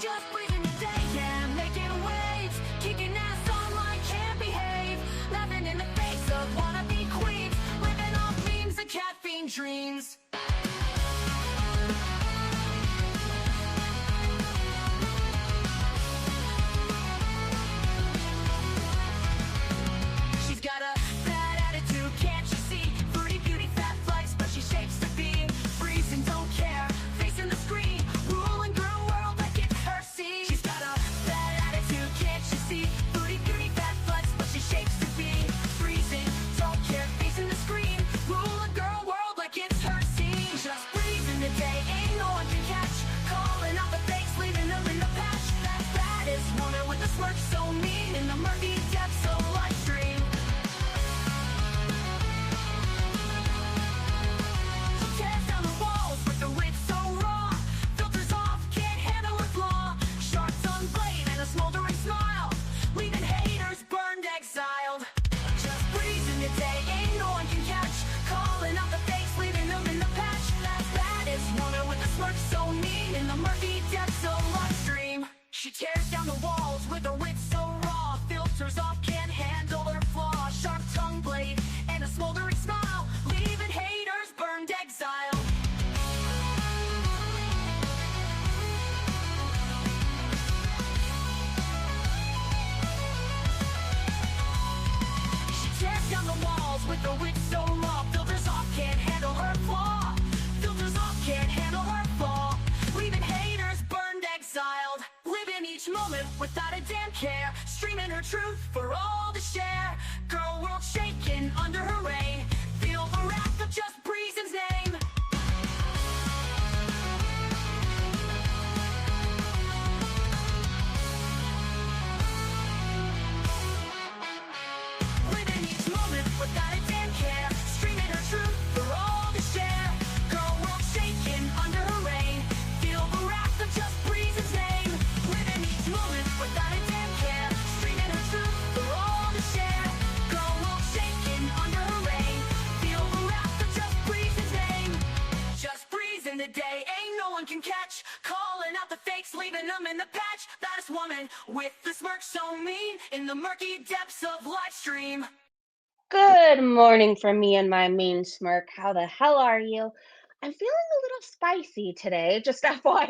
Just breathing the day, yeah, making waves, kicking ass online, can't behave, laughing in the face of wannabe queens, living off memes and caffeine dreams. She's got a bad attitude, can't you see? Foodie beauty, fat flex, but she shapes the beam. Freezing, don't care, facing the screen, ruling girl world like it's her scene. She's got a bad attitude, can't you see? Foodie beauty, fat flex, but she shapes the beam. Freezing, don't care, facing the screen, ruling girl world like it's her scene. Just breathing the day, ain't no one can catch. Calling out the fakes, leaving them in the patch. That baddest woman with a smirk so mean in the murky depths of live stream. Tears down the walls with the wit so raw. Filters off, can't handle her flaw. Sharp tongue blade and a smoldering smile, leaving haters burned, exiled. Just breezing the day, ain't no one can catch. Calling out the fakes, leaving them in the patch. That baddest woman with a smirk so mean in the murky depths of live stream. She tears down the walls with her wit so raw. Filters off, can't handle her flaw. Sharp tongue blade and a smoldering smile, leaving haters burned, exiled. She tears down the walls with her wit so raw. Filters off, can't handle her flaw. Filters off, can't handle her flaw, leaving haters burned, exiled. Living each moment without a damn care, streaming her truth for all to share. Girl world shaking under her reign, feel the wrath of just Breezen's name. Living each moment without a damn care, streaming her truth for all to share. Girl world shaking under her reign, feel the wrath of just Breezen's name. Living each moment without a damn care, streaming her truth for all to share. Girl world shaking under her reign, feel the wrath of just Breezen's name. Just breezing the day, ain't no one can catch. Calling out the fakes, leaving them in the patch. That is woman with the smirk so mean in the murky depths of live stream. Good morning from me and my mean smirk. How the hell are you? I'm feeling a little spicy today, just FYI.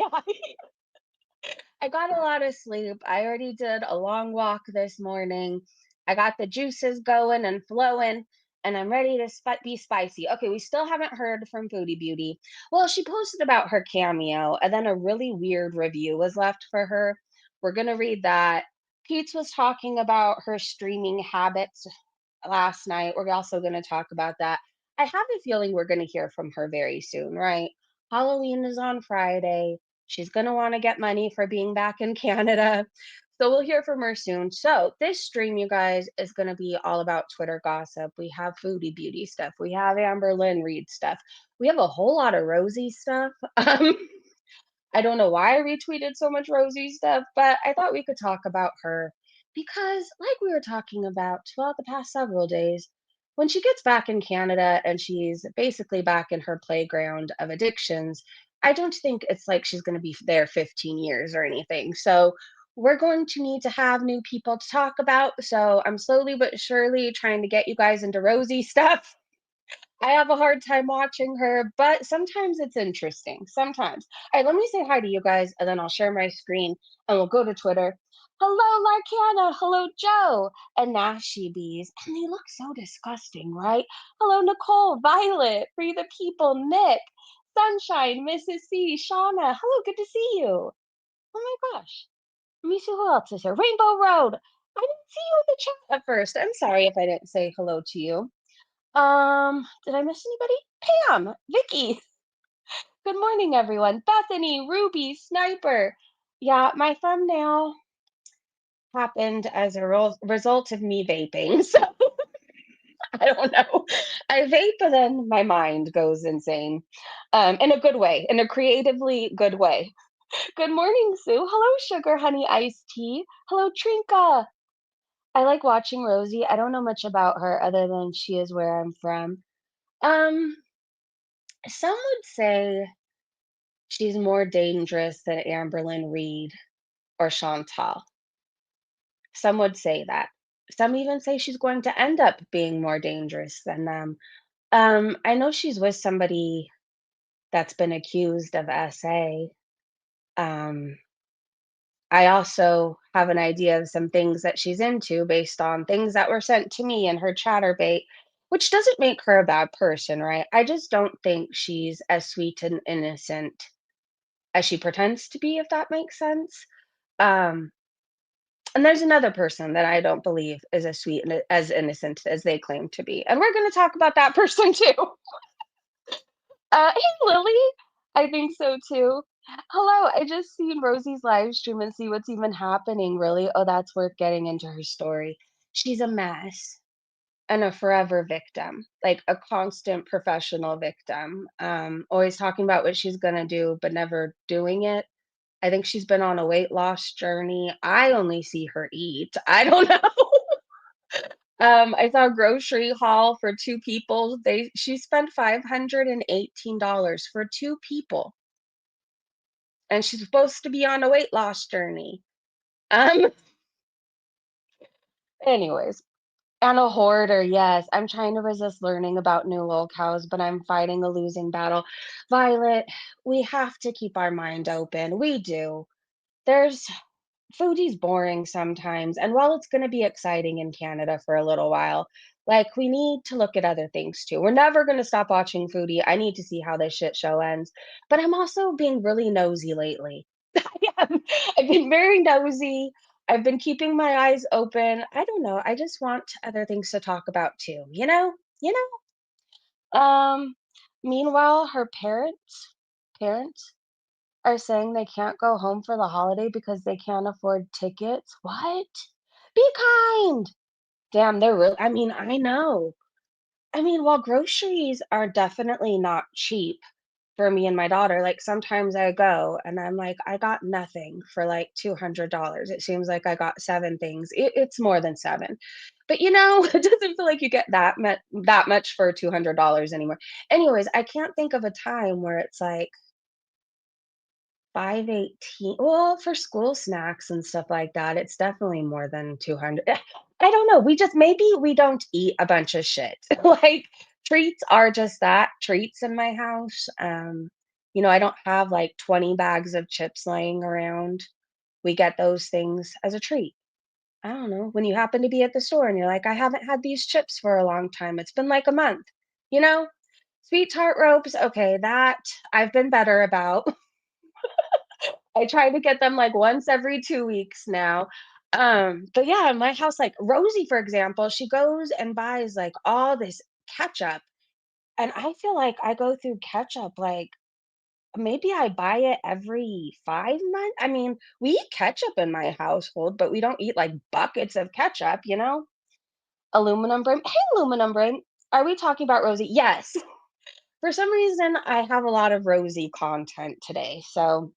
I got a lot of sleep. I already did a long walk this morning. I got the juices going and flowing, and I'm ready to be spicy. Okay, we still haven't heard from Foodie Beauty. Well, she posted about her cameo, and then a really weird review was left for her. We're going to read that. Pete's was talking about her streaming habits last night. We're also going to talk about that. I have a feeling we're going to hear from her very soon, right? Halloween is on Friday. She's going to want to get money for being back in Canada. So we'll hear from her soon. So this stream, you guys, is going to be all about Twitter gossip. We have Foodie Beauty stuff. We have Amberlynn read stuff. We have a whole lot of Rosie stuff. I don't know why I retweeted so much Rosie stuff, but I thought we could talk about her because, like we were talking about throughout the past several days, when she gets back in Canada and she's basically back in her playground of addictions, I don't think it's like she's going to be there 15 years or anything. So, we're going to need to have new people to talk about. So, I'm slowly but surely trying to get you guys into Rosie stuff. I have a hard time watching her, but sometimes it's interesting. Sometimes. All right, let me say hi to you guys, and then I'll share my screen and we'll go to Twitter. Hello, Larkana. Hello, Joe. And Nashy Bees. And they look so disgusting, right? Hello, Nicole, Violet, Free the People, Nick, Sunshine, Mrs. C, Shauna. Hello, good to see you. Oh my gosh. Let me see who else is here. Rainbow Road. I didn't see you in the chat at first. I'm sorry if I didn't say hello to you. Did I miss anybody? Pam, Vicky. Good morning, everyone. Bethany, Ruby, Sniper. Yeah, my thumbnail happened as a result of me vaping. So I don't know. I vape and then my mind goes insane. In a good way, in a creatively good way. Good morning, Sue. Hello, Sugar Honey Iced Tea. Hello, Trinka. I like watching Rosie. I don't know much about her other than she is where I'm from. Um, Some would say she's more dangerous than Amberlynn Reed or Chantal. Some would say that. Some even say she's going to end up being more dangerous than them. I know she's with somebody that's been accused of SA. Um, I also have an idea of some things that she's into based on things that were sent to me in her chatterbait, which doesn't make her a bad person, right? I just don't think she's as sweet and innocent as she pretends to be, if that makes sense. Um, and there's another person that I don't believe is as sweet and as innocent as they claim to be. And we're going to talk about that person too. Hey, Lily. I think so too. Hello, I just seen Rosie's live stream and see what's even happening, really. Oh, that's worth getting into her story. She's a mess and a forever victim, like a constant professional victim. Always talking about what she's gonna do, but never doing it. I think she's been on a weight loss journey. I only see her eat. I don't know. I saw a grocery haul for 2 people. She spent $518 for 2 people, and she's supposed to be on a weight loss journey. Um, anyways, and a hoarder, yes. I'm trying to resist learning about new locales, but I'm fighting a losing battle. Violet, we have to keep our mind open. We do. There's Foodie's boring sometimes, and while it's gonna be exciting in Canada for a little while, like, we need to look at other things too. We're never gonna stop watching Foodie. I need to see how this shit show ends, but I'm also being really nosy lately. I am. I've been very nosy. I've been keeping my eyes open. I don't know, I just want other things to talk about too, you know? You know? Meanwhile, her parents are saying they can't go home for the holiday because they can't afford tickets. What? Be kind. Damn, they're real. I mean, I know. I mean, while groceries are definitely not cheap for me and my daughter, like sometimes I go and I'm like, I got nothing for like $200. It seems like I got seven things. It's more than seven. But it doesn't feel like you get that much for $200 anymore. Anyways, I can't think of a time where it's like 518. Well, for school snacks and stuff like that, it's definitely more than 200. I don't know, we just maybe we don't eat a bunch of shit. Like, treats are just that, treats in my house. I don't have, like, 20 bags of chips laying around. We get those things as a treat. I don't know, when you happen to be at the store and you're like, "I haven't had these chips for a long time. It's been, like, a month." You know? Sweet tart ropes, okay, that I've been better about. I try to get them like once every 2 weeks now. But yeah, in my house, like Rosie, for example, she goes and buys like all this ketchup. And I feel like I go through ketchup like maybe I buy it every 5 months. I mean, we eat ketchup in my household, but we don't eat like buckets of ketchup, you know? Aluminum brim. Hey, aluminum brim. Are we talking about Rosie? Yes. For some reason, I have a lot of Rosie content today. So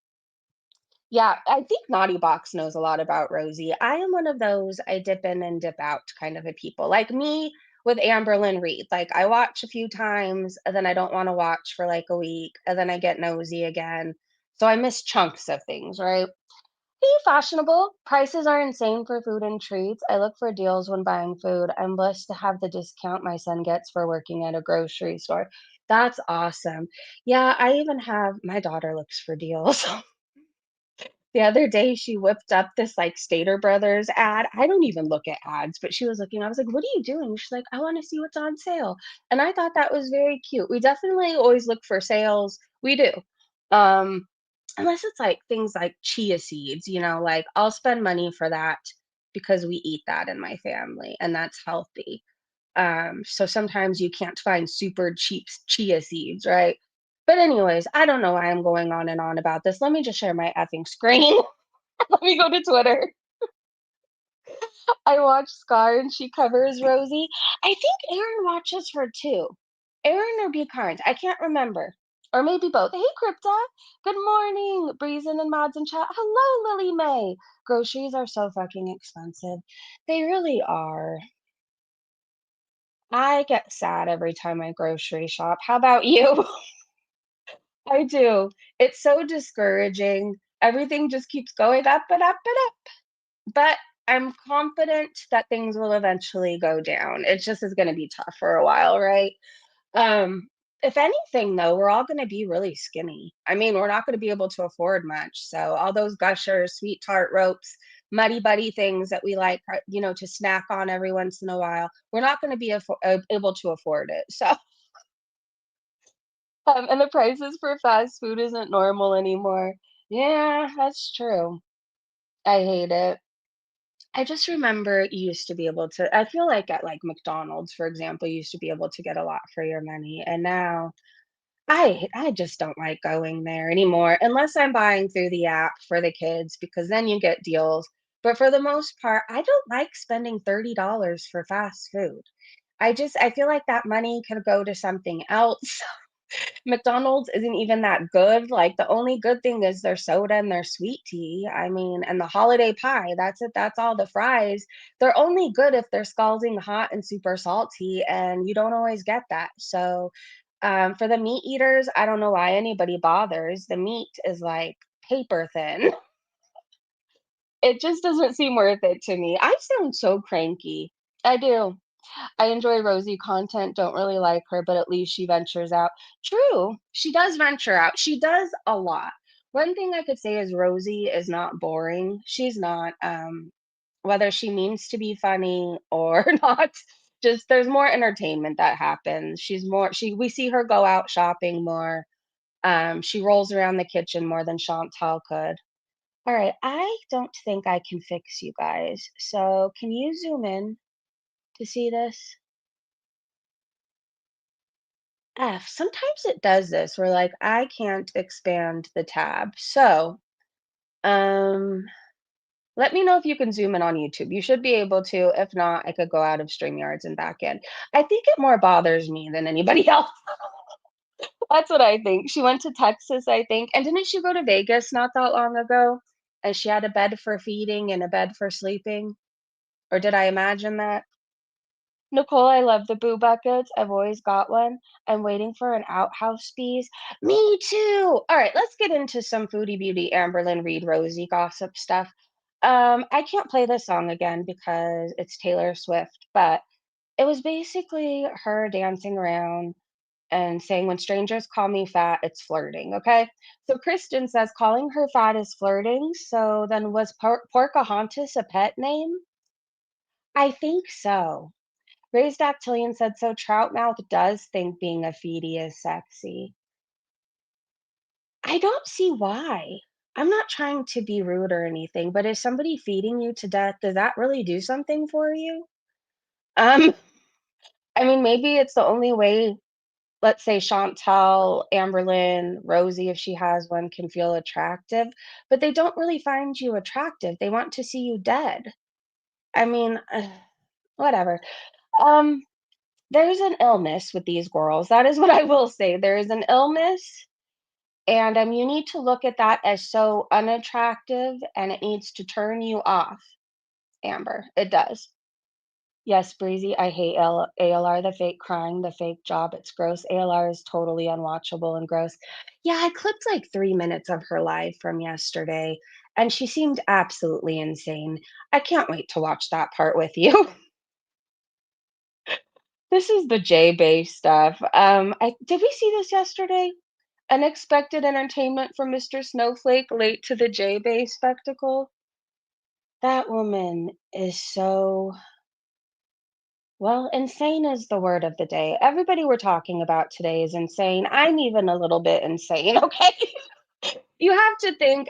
yeah, I think Naughty Box knows a lot about Rosie. I am one of those I dip in and dip out kind of a people. Like me with Amberlynn Reed. Like I watch a few times and then I don't want to watch for like a week and then I get nosy again. So I miss chunks of things, right? Be fashionable. Prices are insane for food and treats. I look for deals when buying food. I'm blessed to have the discount my son gets for working at a grocery store. That's awesome. Yeah, I even have my daughter looks for deals. The other day, she whipped up this, like, Stater Brothers ad. I don't even look at ads, but she was looking. I was like, "What are you doing?" She's like, "I wanna see what's on sale." And I thought that was very cute. We definitely always look for sales. We do. Um, Unless it's, like, things like chia seeds, like, I'll spend money for that because we eat that in my family, and that's healthy. So sometimes you can't find super cheap chia seeds, right? But anyways, I don't know why I'm going on and on about this. Let me just share my effing screen. Let me go to Twitter. I watch Scar and she covers Rosie. I think Aaron watches her too. Aaron or Be Kind. I can't remember. Or maybe both. Hey, Crypta. Good morning. Breezin and Mods in chat. Hello, Lily May. Groceries are so fucking expensive. They really are. I get sad every time I grocery shop. How about you? I do. It's so discouraging. Everything just keeps going up and up and up. But I'm confident that things will eventually go down. It just is gonna be tough for a while, right? Um, if anything, though, we're all gonna be really skinny. I mean, we're not gonna be able to afford much. So all those gushers, sweet tart ropes, muddy buddy things that we like, to snack on every once in a while, we're not gonna be able to afford it. So, and the prices for fast food isn't normal anymore. Yeah, that's true. I hate it. I just remember you used to be able to I feel like at, like, McDonald's, for example, you used to be able to get a lot for your money, and now I just don't like going there anymore unless I'm buying through the app for the kids because then you get deals, but for the most part, I don't like spending $30 for fast food. I feel like that money could go to something else. McDonald's isn't even that good, like, the only good thing is their soda and their sweet tea, I mean, and the holiday pie, that's it, that's all. The fries, they're only good if they're scalding hot and super salty, and you don't always get that, so, for the meat eaters, I don't know why anybody bothers, the meat is, like, paper thin. It just doesn't seem worth it to me. I sound so cranky. I do. I enjoy Rosie content, don't really like her, but at least she ventures out. True, she does venture out. She does a lot. One thing I could say is Rosie is not boring. She's not, whether she means to be funny or not, just there's more entertainment that happens. She's more she we see her go out shopping more. She rolls around the kitchen more than Chantal could. All right, I don't think I can fix you guys. So can you zoom in to see this? F. Sometimes it does this where like I can't expand the tab. So, um, let me know if you can zoom in on YouTube. You should be able to. If not, I could go out of StreamYards and back in. I think it more bothers me than anybody else. That's what I think. She went to Texas, I think. And didn't she go to Vegas not that long ago? And she had a bed for feeding and a bed for sleeping. Or did I imagine that? Nicole, I love the boo buckets. I've always got one. I'm waiting for an outhouse bees. Me too. All right, let's get into some Foodie Beauty, Amberlynn Reed, Rosie gossip stuff. I can't play this song again because it's Taylor Swift, but it was basically her dancing around and saying, when strangers call me fat, it's flirting. Okay. So Kristen says calling her fat is flirting. So then was Porcahontas a pet name? I think so. Raised Dactylian said, "So Troutmouth does think being a feedie is sexy." I don't see why. I'm not trying to be rude or anything, but is somebody feeding you to death, does that really do something for you? Um, I mean, maybe it's the only way, let's say Chantal, Amberlynn, Rosie, if she has one, can feel attractive, but they don't really find you attractive. They want to see you dead. I mean, whatever. Um, There's an illness with these girls, that is what I will say, there is an illness, and, you need to look at that as so unattractive, and it needs to turn you off, Amber, it does. Yes, Breezy, I hate ALR, the fake crying, the fake job, it's gross. ALR is totally unwatchable and gross. Yeah, I clipped, like, 3 minutes of her live from yesterday, and she seemed absolutely insane. I can't wait to watch that part with you. This is the J-Bay stuff. I did we see this yesterday? Unexpected entertainment from Mr. Snowflake late to the J-Bay spectacle. That woman is so well, insane is the word of the day. Everybody we're talking about today is insane. I'm even a little bit insane, okay? You have to think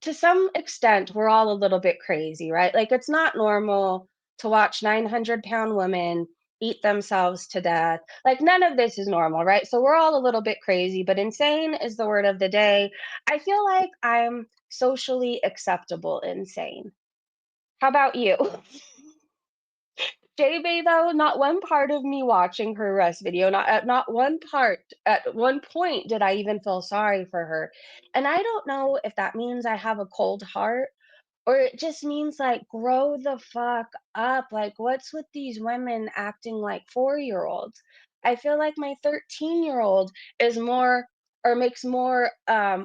to some extent, we're all a little bit crazy, right? Like, it's not normal to watch 900-pound women eat themselves to death. Like, none of this is normal, right? So we're all a little bit crazy, but insane is the word of the day. I feel like I'm socially acceptable insane. How about you? J-Bay, though, not one part of me watching her arrest video, not one part, at one point did I even feel sorry for her. And I don't know if that means I have a cold heart or it just means, like, grow the fuck up. Like, what's with these women acting like 4-year-olds? I feel like my 13-year-old is more or makes more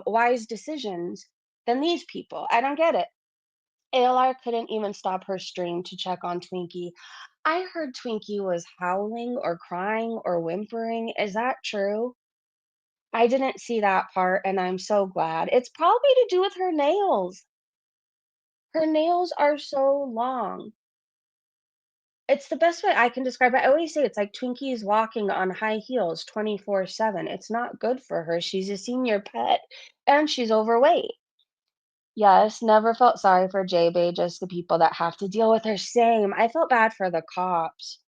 wise decisions than these people. I don't get it. ALR couldn't even stop her stream to check on Twinkie. I heard Twinkie was howling or crying or whimpering. Is that true? I didn't see that part, and I'm so glad. It's probably to do with her nails. Her nails are so long. It's the best way I can describe it. I always say it's like Twinkie's walking on high heels 24/7. It's not good for her. She's a senior pet and she's overweight. Yes, never felt sorry for J-Bay, just the people that have to deal with her. Same. I felt bad for the cops.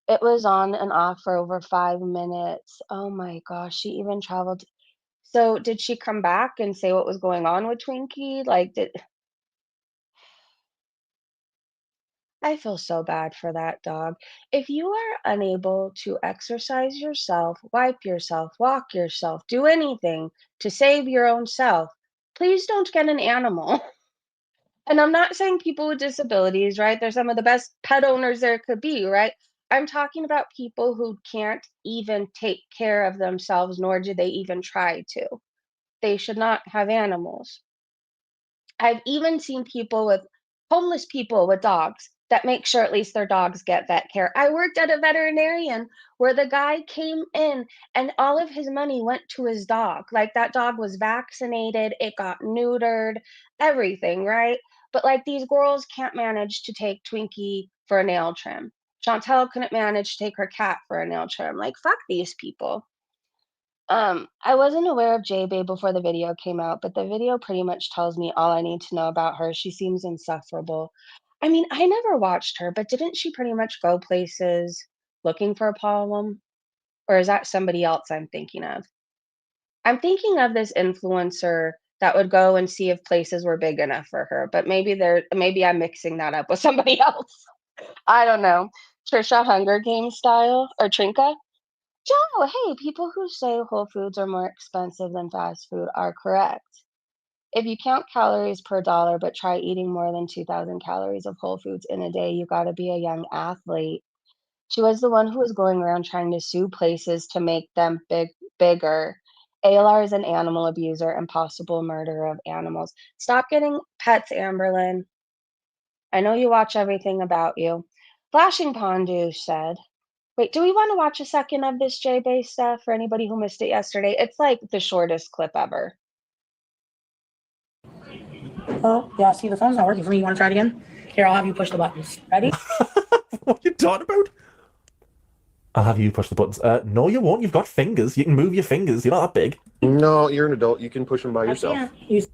It was on and off for over 5 minutes. Oh my gosh, she even traveled. So did she come back and say what was going on with Twinkie? Like, did I feel so bad for that dog. If you are unable to exercise yourself, wipe yourself, walk yourself, do anything to save your own self, please don't get an animal. And I'm not saying people with disabilities, right? They're some of the best pet owners there could be, right? I'm talking about people who can't even take care of themselves, nor do they even try to. They should not have animals. I've even seen people with homeless people with dogs that make sure at least their dogs get vet care. I worked at a veterinarian where the guy came in and all of his money went to his dog. Like that dog was vaccinated, it got neutered, everything, right? But like these girls can't manage to take Twinkie for a nail trim. Chantel couldn't manage to take her cat for a nail trim. Like, fuck these people. I wasn't aware of J-Bay before the video came out, but the video pretty much tells me all I need to know about her. She seems insufferable. I mean, I never watched her, but didn't she pretty much go places looking for a problem? Or is that somebody else I'm thinking of? I'm thinking of this influencer that would go and see if places were big enough for her, but maybe I'm mixing that up with somebody else. I don't know. Trisha Hunger Games style or Trinka? Joe, hey, people who say Whole Foods are more expensive than fast food are correct. If you count calories per dollar, but try eating more than 2,000 calories of Whole Foods in a day, you got to be a young athlete. She was the one who was going around trying to sue places to make them bigger. ALR is an animal abuser and possible murderer of animals. Stop getting pets, Amberlynn. I know you watch everything about you. Flashing Pondu said, wait, do we wanna watch a second of this J-Bay stuff for anybody who missed it yesterday? It's, like, the shortest clip ever. Oh, yeah, see, the phone's not working for me. You want to try it again? Here, I'll have you push the buttons. Ready? What are you talking about? I'll have you push the buttons. No, you won't. You've got fingers. You can move your fingers. You're not that big. No, you're an adult. You can push them by I yourself. can't. You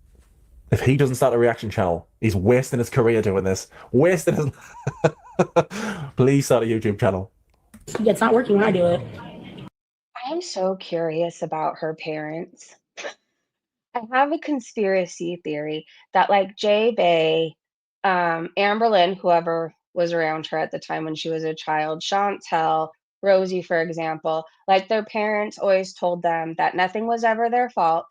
If he doesn't start a reaction channel, he's wasting his career doing this. Wasting his. Please start a YouTube channel. It's not working when I do it. I'm so curious about her parents. I have a conspiracy theory that, like, J-Bay, Amberlynn, whoever was around her at the time when she was a child, Chantel, Rosie, for example, like, their parents always told them that nothing was ever their fault,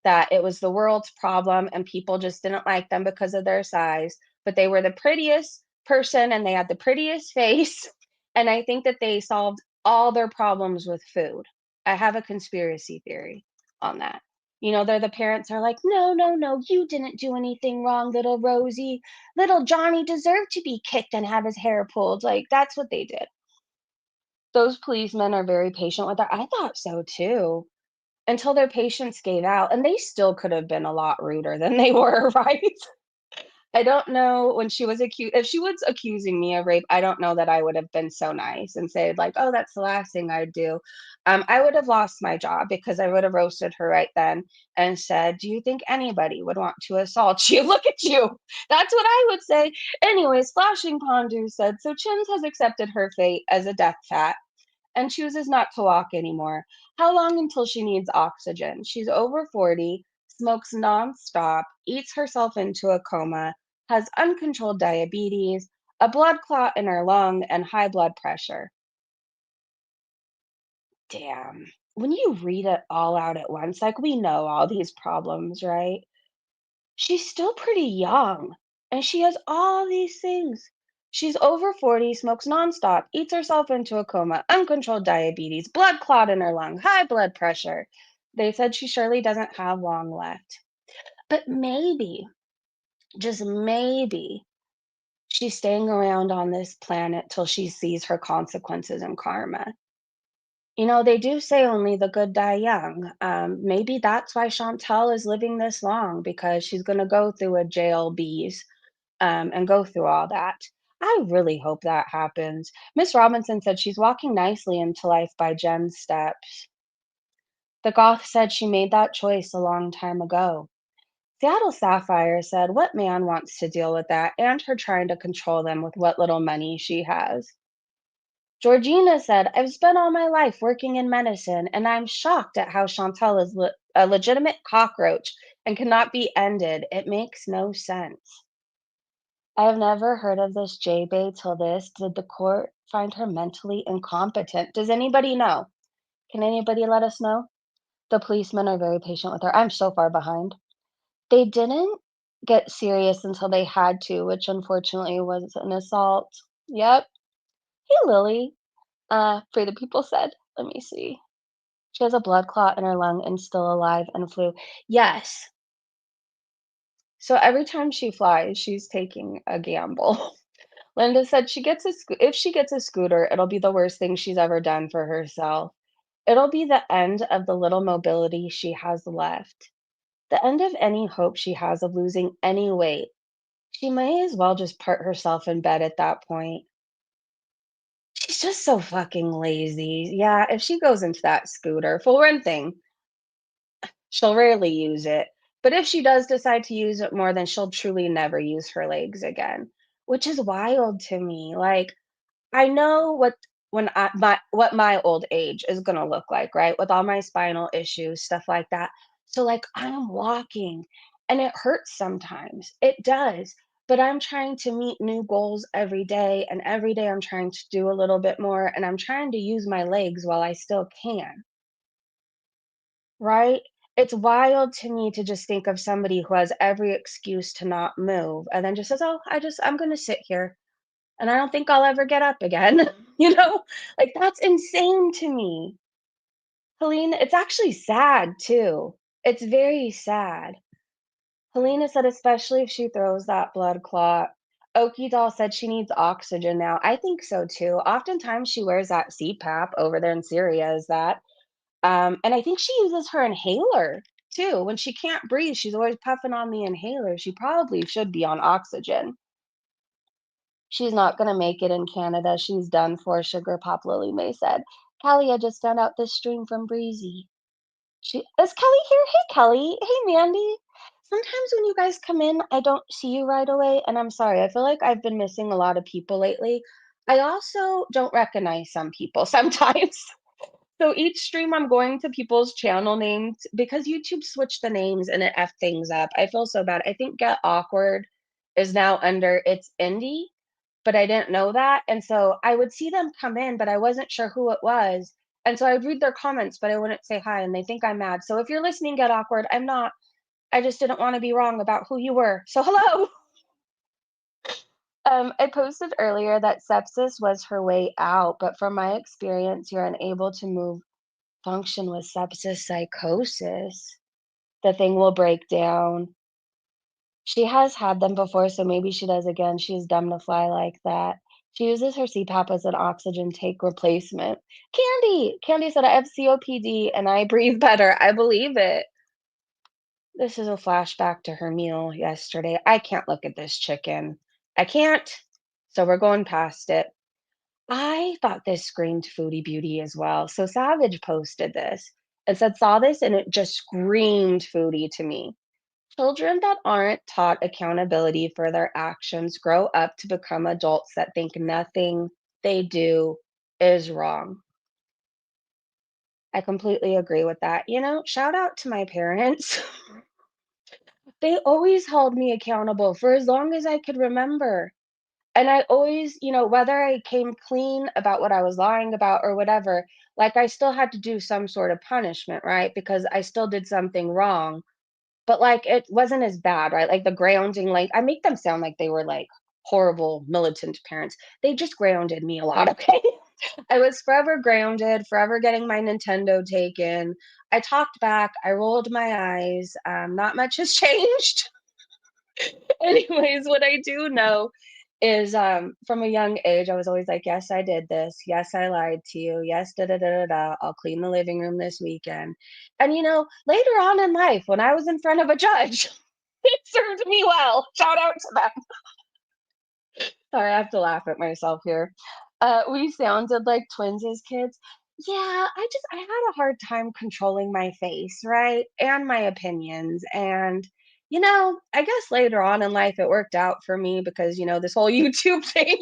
that it was the world's problem and people just didn't like them because of their size, but they were the prettiest person and they had the prettiest face. And I think that they solved all their problems with food. I have a conspiracy theory on that. You know, they're the parents are like, no, no, no, you didn't do anything wrong, little Rosie. Little Johnny deserved to be kicked and have his hair pulled. Like, that's what they did. Those policemen are very patient with her. I thought so too until their patience gave out, and they still could have been a lot ruder than they were, right? I don't know when she was accused if she was accusing me of rape, I don't know that I would have been so nice and said like, "Oh, that's the last thing I'd do." I would have lost my job because I would have roasted her right then and said, "Do you think anybody would want to assault you? Look at you." That's what I would say. Anyways, Flashing Pondu said, "So Chins has accepted her fate as a death cat and chooses not to walk anymore. How long until she needs oxygen? She's over 40, smokes nonstop, eats herself into a coma, has uncontrolled diabetes, a blood clot in her lung, and high blood pressure." Damn. When you read it all out at once, like we know all these problems, right? She's still pretty young, and she has all these things. She's over 40, smokes nonstop, eats herself into a coma, uncontrolled diabetes, blood clot in her lung, high blood pressure. They said she surely doesn't have long left. But maybe, just maybe, she's staying around on this planet till she sees her consequences and karma. They do say only the good die young. Maybe that's why Chantel is living this long because she's going to go through a jail bees and go through all that. I really hope that happens. Miss Robinson said she's walking nicely into life by Jen's steps. The Goth said she made that choice a long time ago. Seattle Sapphire said, what man wants to deal with that and her trying to control them with what little money she has? Georgina said, I've spent all my life working in medicine, and I'm shocked at how Chantel is a legitimate cockroach and cannot be ended. It makes no sense. I have never heard of this J-Bay till this. Did the court find her mentally incompetent? Does anybody know? Can anybody let us know? The policemen are very patient with her. I'm so far behind. They didn't get serious until they had to, which unfortunately was an assault. Yep. Hey, Lily. Free the People said. Let me see. She has a blood clot in her lung and still alive and flu. Yes. So every time she flies, she's taking a gamble. Linda said if she gets a scooter, it'll be the worst thing she's ever done for herself. It'll be the end of the little mobility she has left. The end of any hope she has of losing any weight. She may as well just put herself in bed at that point. She's just so fucking lazy. Yeah, if she goes into that scooter, for one thing, she'll rarely use it. But if she does decide to use it more, then she'll truly never use her legs again, which is wild to me. Like, I know what my old age is gonna look like, right? With all my spinal issues, stuff like that. So, like, I'm walking and it hurts sometimes. It does. But I'm trying to meet new goals every day, and every day I'm trying to do a little bit more, and I'm trying to use my legs while I still can, right? It's wild to me to just think of somebody who has every excuse to not move and then just says, "Oh, I'm gonna sit here and I don't think I'll ever get up again." You know? Like, that's insane to me. Helene, it's actually sad too. It's very sad. Helena said, especially if she throws that blood clot. Okie doll said she needs oxygen now. I think so too. Oftentimes she wears that CPAP over there in Syria, is that. And I think she uses her inhaler too. When she can't breathe, she's always puffing on the inhaler. She probably should be on oxygen. She's not going to make it in Canada. She's done for, Sugar Pop Lily May said. Callie, I just found out this stream from Breezy. Is Kelly here? Hey, Kelly. Hey, Mandy. Sometimes when you guys come in, I don't see you right away, and I'm sorry. I feel like I've been missing a lot of people lately. I also don't recognize some people sometimes. So each stream, I'm going to people's channel names because YouTube switched the names and it effed things up. I feel so bad. I think Get Awkward is now under It's Indie, but I didn't know that. And so I would see them come in, but I wasn't sure who it was. And so I'd read their comments, but I wouldn't say hi, and they think I'm mad. So if you're listening, Get Awkward, I'm not. I just didn't want to be wrong about who you were. So hello. I posted earlier that sepsis was her way out, but from my experience, you're unable to move function with sepsis psychosis. The thing will break down. She has had them before, so maybe she does again. She's dumb to fly like that. She uses her CPAP as an oxygen tank replacement. Candy said, I have COPD and I breathe better. I believe it. This is a flashback to her meal yesterday. I can't look at this chicken. I can't. So we're going past it. I thought this screamed Foodie Beauty as well. So Savage posted this and said, saw this and it just screamed Foodie to me. Children that aren't taught accountability for their actions grow up to become adults that think nothing they do is wrong. I completely agree with that. Shout out to my parents. They always held me accountable for as long as I could remember. And I always, whether I came clean about what I was lying about or whatever, like I still had to do some sort of punishment, right? Because I still did something wrong. But like it wasn't as bad, right? Like the grounding, like I make them sound like they were like horrible militant parents. They just grounded me a lot, okay? I was forever grounded, forever getting my Nintendo taken. I talked back, I rolled my eyes, not much has changed. Anyways, what I do know is, from a young age, I was always like, "Yes, I did this. Yes, I lied to you. Yes, da da da da da. I'll clean the living room this weekend." And later on in life, when I was in front of a judge, it served me well. Shout out to them. Sorry, I have to laugh at myself here. We sounded like twins as kids. Yeah, I had a hard time controlling my face, right? And my opinions. And, I guess later on in life it worked out for me because, this whole YouTube thing.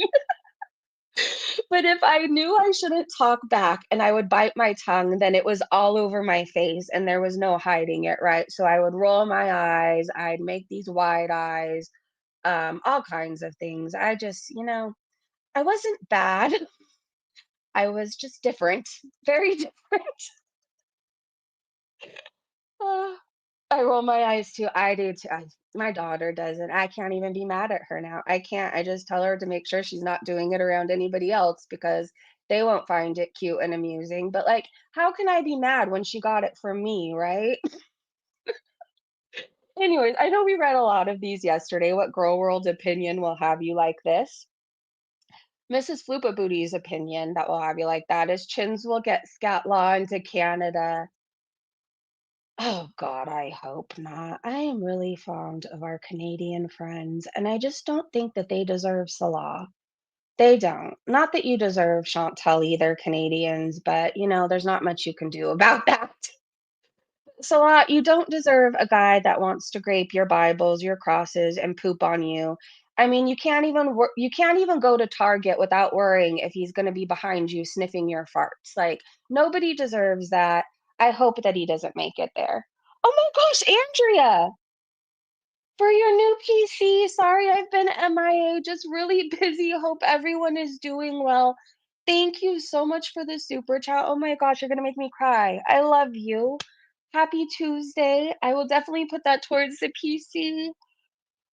But if I knew I shouldn't talk back and I would bite my tongue, then it was all over my face and there was no hiding it, right? So I would roll my eyes, I'd make these wide eyes, all kinds of things. I wasn't bad. I was just different, very different. Uh, I roll my eyes too. I do too. My daughter does it. I can't even be mad at her now. I can't. I just tell her to make sure she's not doing it around anybody else because they won't find it cute and amusing. But like, how can I be mad when she got it from me, right? Anyways, I know we read a lot of these yesterday. What girl world opinion will have you like this? Mrs. Floopa Booty's opinion that will have you like that is chins will get scat law into Canada. Oh God, I hope not. I am really fond of our Canadian friends, and I just don't think that they deserve Salah. They don't. Not that you deserve Chantel either, Canadians, but there's not much you can do about that. Salah, you don't deserve a guy that wants to grape your Bibles, your crosses, and poop on you. I mean, you can't even go to Target without worrying if he's going to be behind you sniffing your farts. Like nobody deserves that. I hope that he doesn't make it there. Oh my gosh, Andrea, for your new PC. Sorry, I've been MIA, just really busy. Hope everyone is doing well. Thank you so much for the super chat. Oh my gosh, you're gonna make me cry. I love you. Happy Tuesday. I will definitely put that towards the PC.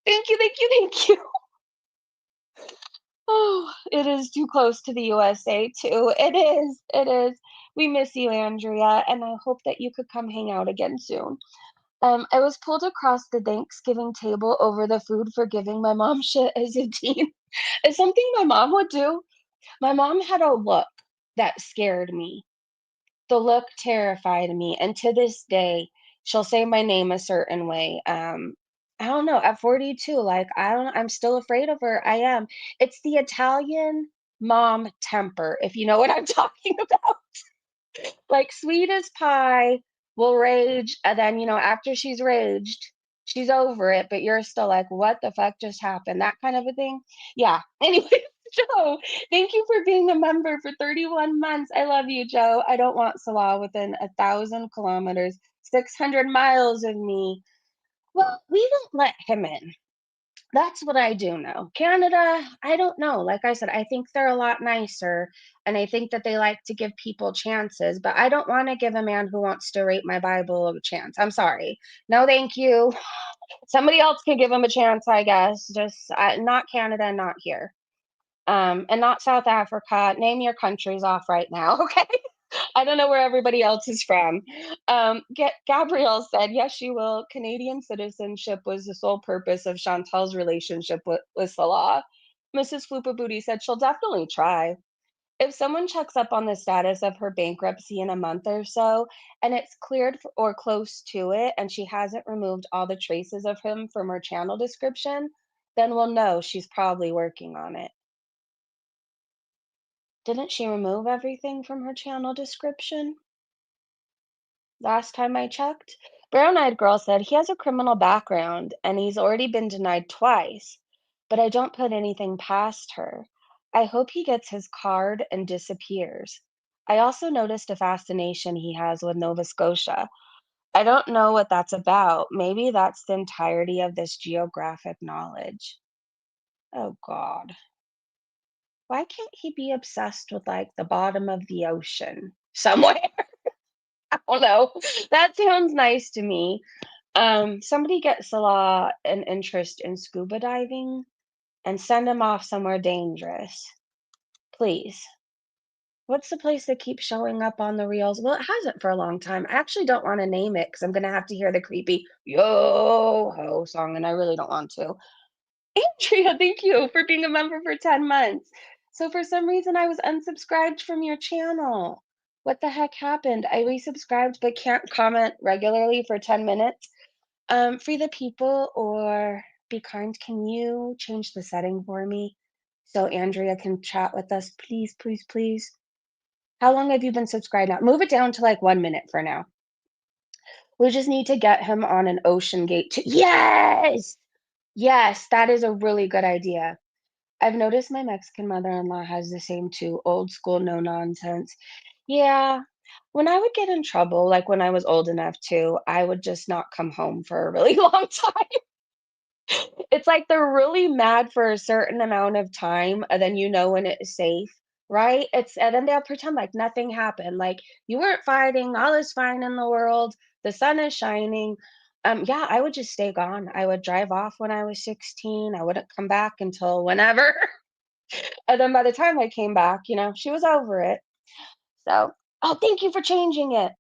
Thank you, thank you, thank you. Oh, it is too close to the USA too. It is. It is. We miss you, Andrea, and I hope that you could come hang out again soon. I was pulled across the Thanksgiving table over the food for giving my mom shit as a teen. It's something my mom would do. My mom had a look that scared me. The look terrified me, and to this day, she'll say my name a certain way. I don't know, at 42, like, I don't I'm still afraid of her, I am. It's the Italian mom temper, if you know what I'm talking about. Like, sweet as pie, will rage, and then, after she's raged, she's over it, but you're still like, "What the fuck just happened?" That kind of a thing. Yeah. Anyway, Joe, thank you for being a member for 31 months. I love you, Joe. I don't want Salah within 1,000 kilometers, 600 miles of me. Well, we won't let him in. That's what I do know. Canada, I don't know. Like I said, I think they're a lot nicer, and I think that they like to give people chances, but I don't wanna give a man who wants to rape my Bible a chance. I'm sorry. No, thank you. Somebody else can give him a chance, I guess. Just, not Canada, not here. And not South Africa. Name your countries off right now, okay? I don't know where everybody else is from. Gabrielle said, yes, she will. Canadian citizenship was the sole purpose of Chantel's relationship with Salah. Mrs. Floopa Booty said she'll definitely try. If someone checks up on the status of her bankruptcy in a month or so, and it's cleared or close to it, and she hasn't removed all the traces of him from her channel description, then we'll know she's probably working on it. Didn't she remove everything from her channel description? Last time I checked, Brown Eyed Girl said he has a criminal background and he's already been denied twice, but I don't put anything past her. I hope he gets his card and disappears. I also noticed a fascination he has with Nova Scotia. I don't know what that's about. Maybe that's the entirety of this geographic knowledge. Oh God. Why can't he be obsessed with like the bottom of the ocean somewhere? I don't know. That sounds nice to me. Somebody get Salah an interest in scuba diving and send him off somewhere dangerous. Please. What's the place that keeps showing up on the reels? Well, it hasn't for a long time. I actually don't want to name it because I'm gonna have to hear the creepy yo ho song, and I really don't want to. Andrea, thank you for being a member for 10 months. So for some reason I was unsubscribed from your channel. What the heck happened? I resubscribed but can't comment regularly for 10 minutes. Free the people or be kind, can you change the setting for me so Andrea can chat with us? Please, please, please. How long have you been subscribed now? Move it down to like 1 minute for now. We just need to get him on an ocean gate too. Yes! Yes, that is a really good idea. I've noticed my Mexican mother-in-law has the same too, old school, no nonsense. Yeah, when I would get in trouble, like when I was old enough to, I would just not come home for a really long time. It's like they're really mad for a certain amount of time, and then you know when it is safe, right? It's and then they'll pretend like nothing happened, like you weren't fighting, all is fine in the world, the sun is shining. Yeah, I would just stay gone. I would drive off when I was 16. I wouldn't come back until whenever. And then by the time I came back, she was over it. So, oh, thank you for changing it.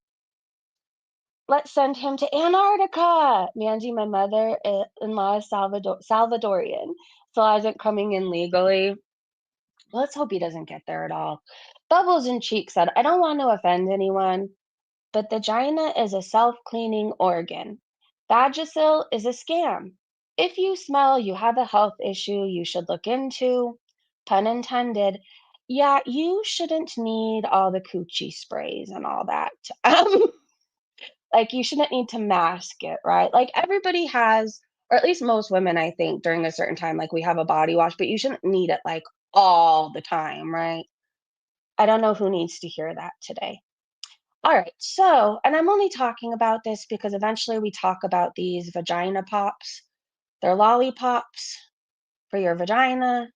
Let's send him to Antarctica. Mandy, my mother-in-law is Salvadorian, so isn't coming in legally. Let's hope he doesn't get there at all. Bubbles in Cheek said, I don't want to offend anyone, but the vagina is a self-cleaning organ. Vagisil is a scam. If you smell you have a health issue you should look into, pun intended. Yeah, you shouldn't need all the coochie sprays and all that. Um, like, you shouldn't need to mask it, right? Like, everybody has, or at least most women, I think, during a certain time, like, we have a body wash, but you shouldn't need it, like, all the time, right? I don't know who needs to hear that today. All right, so, and I'm only talking about this because eventually we talk about these vagina pops. They're lollipops for your vagina.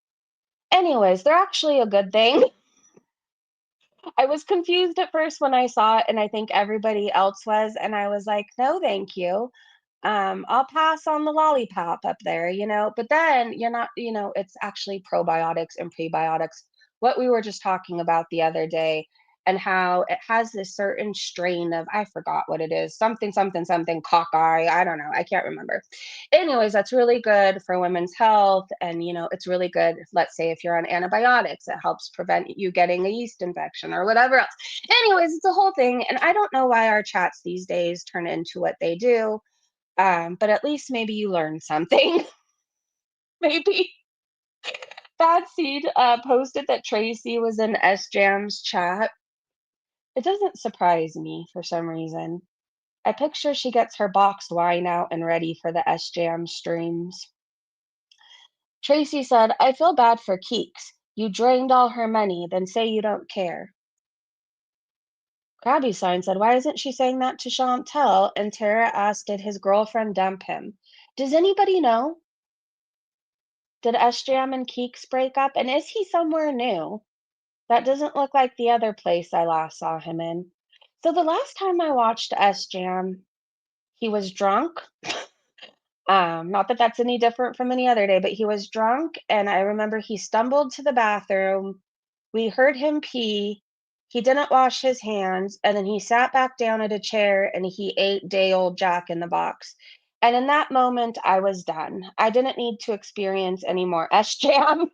Anyways, they're actually a good thing. I was confused at first when I saw it, and I think everybody else was, and I was like, no, thank you. I'll pass on the lollipop up there, but then you're not, it's actually probiotics and prebiotics. What we were just talking about the other day, and how it has this certain strain of, I forgot what it is, something, something, something, cockeye. I don't know. I can't remember. Anyways, that's really good for women's health. And, it's really good. Let's say if you're on antibiotics, it helps prevent you getting a yeast infection or whatever else. Anyways, it's a whole thing. And I don't know why our chats these days turn into what they do. But at least maybe you learned something. Maybe. Bad Seed posted that Tracy was in S Jam's chat. It doesn't surprise me for some reason. I picture she gets her boxed wine out and ready for the S Jam streams. Tracy said, I feel bad for Keeks. You drained all her money, then say you don't care. Krabby Sign said, why isn't she saying that to Chantel? And Tara asked, did his girlfriend dump him? Does anybody know? Did SJM and Keeks break up? And is he somewhere new? That doesn't look like the other place I last saw him in. So the last time I watched SJM, he was drunk. Not that that's any different from any other day, but he was drunk, and I remember he stumbled to the bathroom. We heard him pee. He didn't wash his hands, and then he sat back down at a chair and he ate day old Jack in the Box. And in that moment, I was done. I didn't need to experience any more SJam.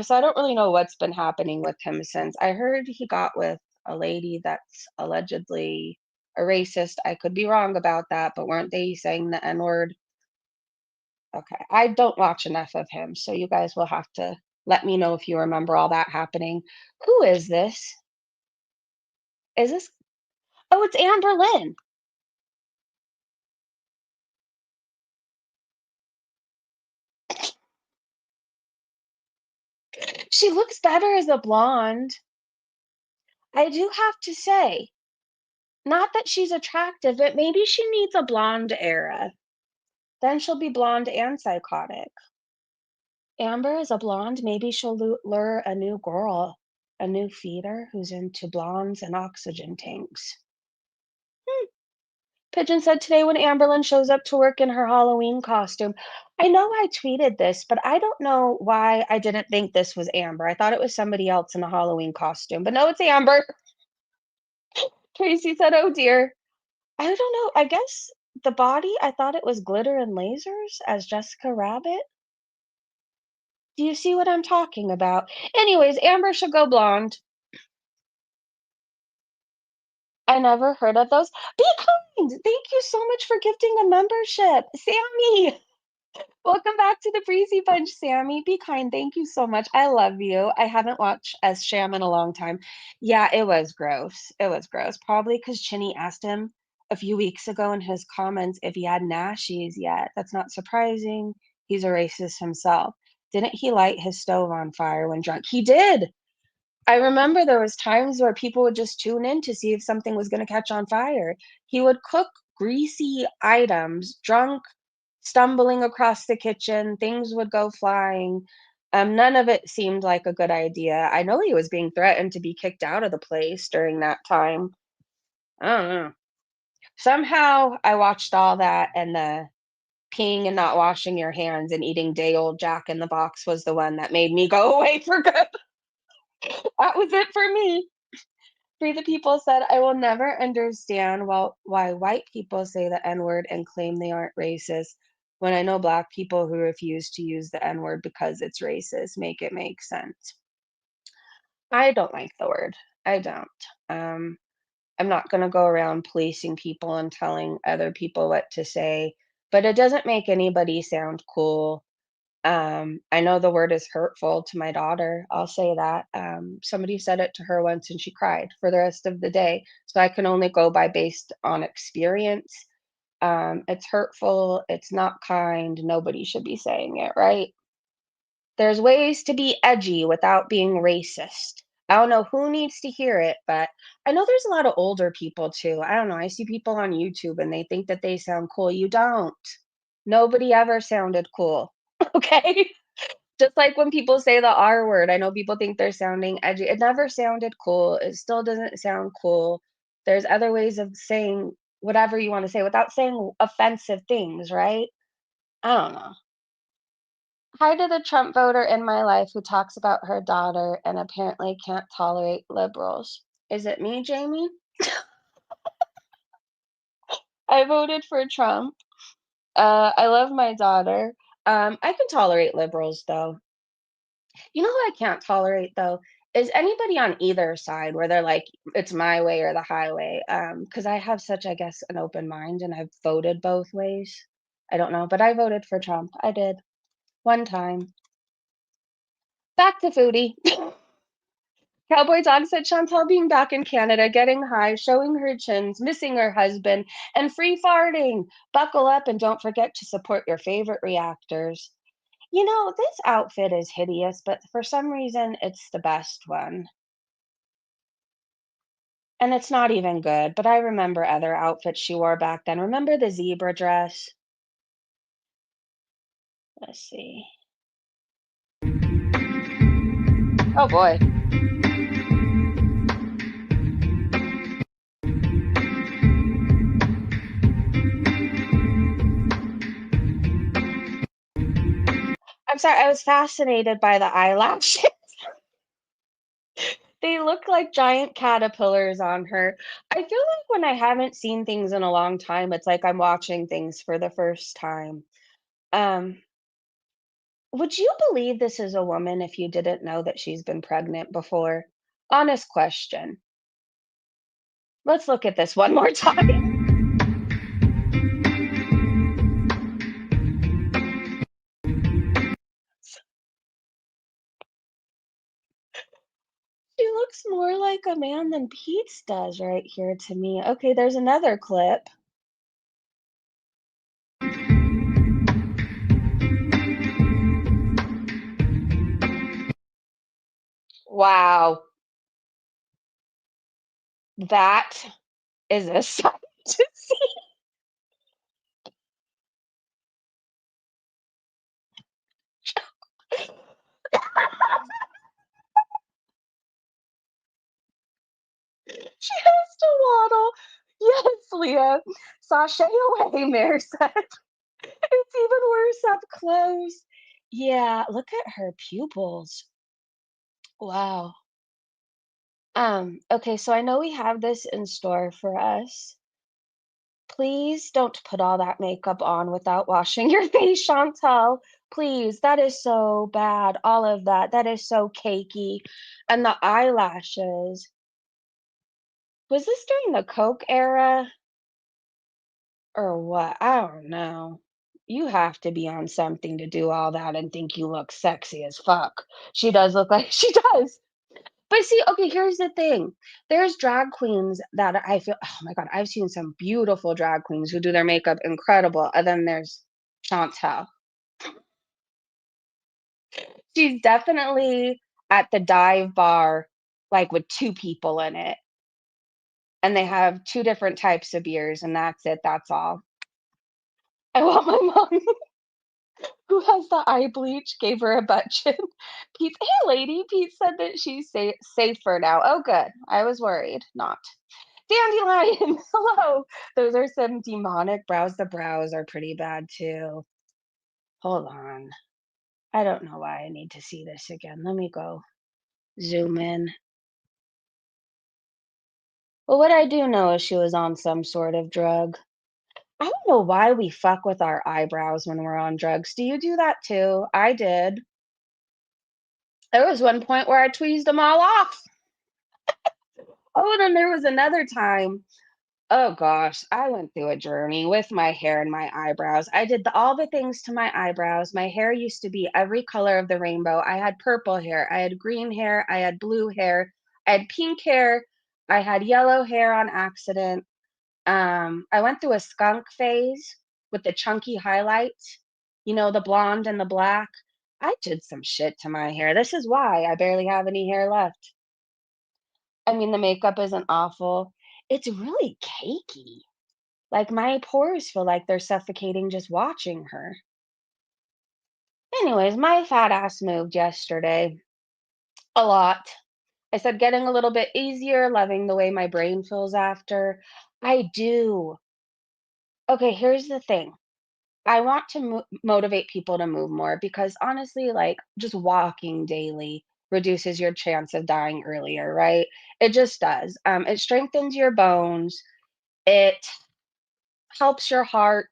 So I don't really know what's been happening with him since. I heard he got with a lady that's allegedly a racist. I could be wrong about that, but weren't they saying the N-word? Okay, I don't watch enough of him, so you guys will have to let me know if you remember all that happening. Who is this? Is this? Oh, it's Amberlynn. She looks better as a blonde. I do have to say, not that she's attractive, but maybe she needs a blonde era. Then she'll be blonde and psychotic. Amber is a blonde. Maybe she'll lure a new girl, a new feeder who's into blondes and oxygen tanks. Pigeon said today when Amberlynn shows up to work in her Halloween costume. I know I tweeted this, but I don't know why I didn't think this was Amber. I thought it was somebody else in a Halloween costume, but no, it's Amber. Tracy said, oh dear. I don't know. I guess the body, I thought it was glitter and lasers as Jessica Rabbit. Do you see what I'm talking about? Anyways, Amber should go blonde. I never heard of those. Be kind. Thank you so much for gifting a membership. Sammy. Welcome back to the Breezy Bunch, Sammy. Be kind. Thank you so much. I love you. I haven't watched S Sham in a long time. Yeah, it was gross. It was gross. Probably because Chinny asked him a few weeks ago in his comments if he had Nashies yet. That's not surprising. He's a racist himself. Didn't he light his stove on fire when drunk? He did. I remember there was times where people would just tune in to see if something was gonna catch on fire. He would cook greasy items, drunk, stumbling across the kitchen, things would go flying. None of it seemed like a good idea. I know he was being threatened to be kicked out of the place during that time. I don't know. Somehow I watched all that and the peeing and not washing your hands and eating day old Jack in the Box was the one that made me go away for good. That was it for me. Free the People said, I will never understand why white people say the N word and claim they aren't racist when I know black people who refuse to use the N word because it's racist. Make it make sense. I don't like the word. I don't. Um, I'm not going to go around policing people and telling other people what to say, but it doesn't make anybody sound cool. I know the word is hurtful to my daughter. I'll say that. Somebody said it to her once and she cried for the rest of the day. So I can only go by based on experience. It's hurtful. It's not kind. Nobody should be saying it, right? There's ways to be edgy without being racist. I don't know who needs to hear it, but I know there's a lot of older people too. I don't know. I see people on YouTube and they think that they sound cool. You don't. Nobody ever sounded cool. Okay? Just like when people say the R word, I know people think they're sounding edgy. It never sounded cool. It still doesn't sound cool. There's other ways of saying whatever you want to say without saying offensive things, right? I don't know. Hi to the Trump voter in my life who talks about her daughter and apparently can't tolerate liberals. Is it me, Jamie? I voted for Trump. I love my daughter. I can tolerate liberals though. You know who I can't tolerate though is anybody on either side where they're like, it's my way or the highway. Because I have such, I guess, an open mind and I've voted both ways. I don't know, but I voted for Trump. I did one time. Back to Foodie. Cowboy Dog said Chantal being back in Canada, getting high, showing her chins, missing her husband, and free farting. Buckle up and don't forget to support your favorite reactors. You know, this outfit is hideous, but for some reason, it's the best one. And it's not even good, but I remember other outfits she wore back then. Remember the zebra dress? Let's see. Oh boy. I'm sorry, I was fascinated by the eyelashes. They look like giant caterpillars on her. I feel like when I haven't seen things in a long time, it's like I'm watching things for the first time. Um, would you believe this is a woman if you didn't know that she's been pregnant before? Honest question. Let's look at this one more time. She looks more like a man than Pete's does right here to me. Okay, there's another clip. Wow, that is a sight to see. She has to waddle. Yes, Leah. Sashay away, Mare said. It's even worse up close. Yeah, look at her pupils. Wow. Okay, so I know we have this in store for us. Please don't put all that makeup on without washing your face, Chantal. Please, that is so bad. All of that. That is so cakey. And the eyelashes. Was this during the Coke era or what? I don't know. You have to be on something to do all that and think you look sexy as fuck. She does look like she does. But see, okay, here's the thing. There's drag queens that I feel, oh my God, I've seen some beautiful drag queens who do their makeup incredible. And then there's Chantal. She's definitely at the dive bar, like with two people in it. And they have two different types of beers, and that's it. That's all. I want my mom who has the eye bleach, gave her a butt chin. Pete, hey lady, Pete said that she's safer now. Oh, good. I was worried. Not. Dandelion, hello. Those are some demonic brows. The brows are pretty bad too. Hold on. I don't know why I need to see this again. Let me go zoom in. Well, what I do know is she was on some sort of drug. I don't know why we fuck with our eyebrows when we're on drugs. Do you do that too? I did. There was one point where I tweezed them all off. Oh, and then there was another time. Oh gosh, I went through a journey with my hair and my eyebrows. I did all the things to my eyebrows. My hair used to be every color of the rainbow. I had purple hair, I had green hair, I had blue hair, I had pink hair, I had yellow hair on accident. I went through a skunk phase with the chunky highlights, the blonde and the black. I did some shit to my hair. This is why I barely have any hair left. I mean, the makeup isn't awful. It's really cakey. Like, my pores feel like they're suffocating just watching her. Anyways, my fat ass moved yesterday. A lot. I said getting a little bit easier, loving the way my brain feels after. I do. Okay, here's the thing. I want to motivate people to move more because honestly, like, just walking daily reduces your chance of dying earlier, right? It just does. It strengthens your bones. It helps your heart.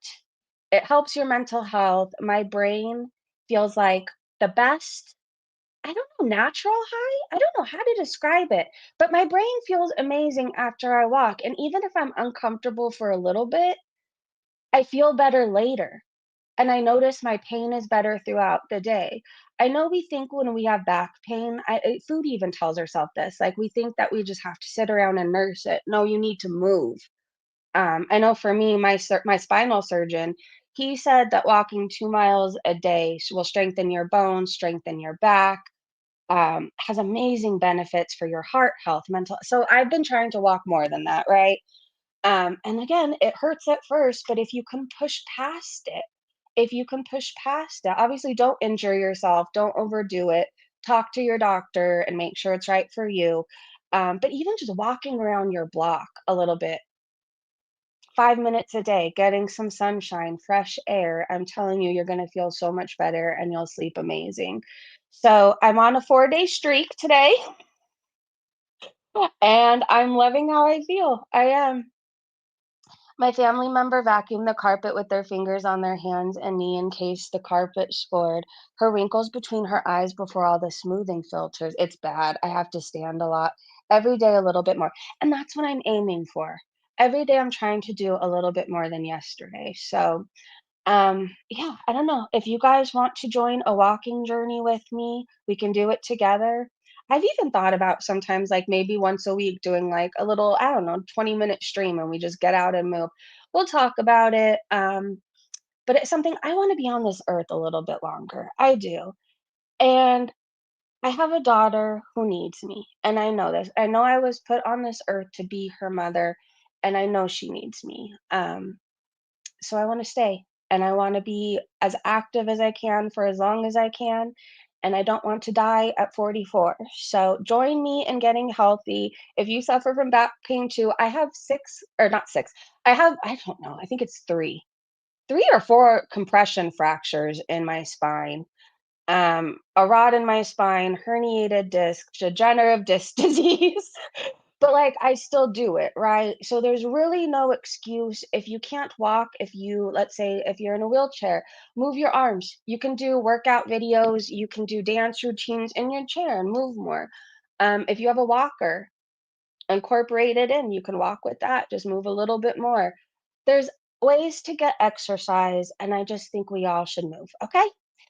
It helps your mental health. My brain feels like the best, I don't know, natural high? I don't know how to describe it, but my brain feels amazing after I walk. And even if I'm uncomfortable for a little bit, I feel better later. And I notice my pain is better throughout the day. I know we think when we have back pain, food even tells herself this, like we think that we just have to sit around and nurse it. No, you need to move. I know for me, my spinal surgeon, he said that walking 2 miles a day will strengthen your bones, strengthen your back, has amazing benefits for your heart health, mental. So I've been trying to walk more than that, right? And again, it hurts at first, but if you can push past it, obviously don't injure yourself, don't overdo it. Talk to your doctor and make sure it's right for you. But even just walking around your block a little bit, 5 minutes a day, getting some sunshine, fresh air, I'm telling you, you're going to feel so much better and you'll sleep amazing. So I'm on a 4-day streak today and I'm loving how I feel. I am. My family member vacuumed the carpet with their fingers on their hands and knee in case the carpet scored. Her wrinkles between her eyes before all the smoothing filters. It's bad. I have to stand a lot. Every day a little bit more. And that's what I'm aiming for. Every day I'm trying to do a little bit more than yesterday. So yeah, I don't know. If you guys want to join a walking journey with me, we can do it together. I've even thought about sometimes like maybe once a week doing like a little, I don't know, 20-minute stream and we just get out and move. We'll talk about it. But it's something I want to be on this earth a little bit longer. I do. And I have a daughter who needs me. And I know this. I know I was put on this earth to be her mother, and I know she needs me. So I want to stay and I want to be as active as I can for as long as I can. and I don't want to die at 44. So join me in getting healthy. If you suffer from back pain too, I have six, or not six, I don't know, I think it's three or four compression fractures in my spine, a rod in my spine, herniated disc, degenerative disc disease. But like I still do it, right? So there's really no excuse if you can't walk, if you, let's say, if you're in a wheelchair, move your arms. You can do workout videos, you can do dance routines in your chair and move more. If you have a walker, incorporate it in. You can walk with that, just move a little bit more. There's ways to get exercise, and I just think we all should move. Okay?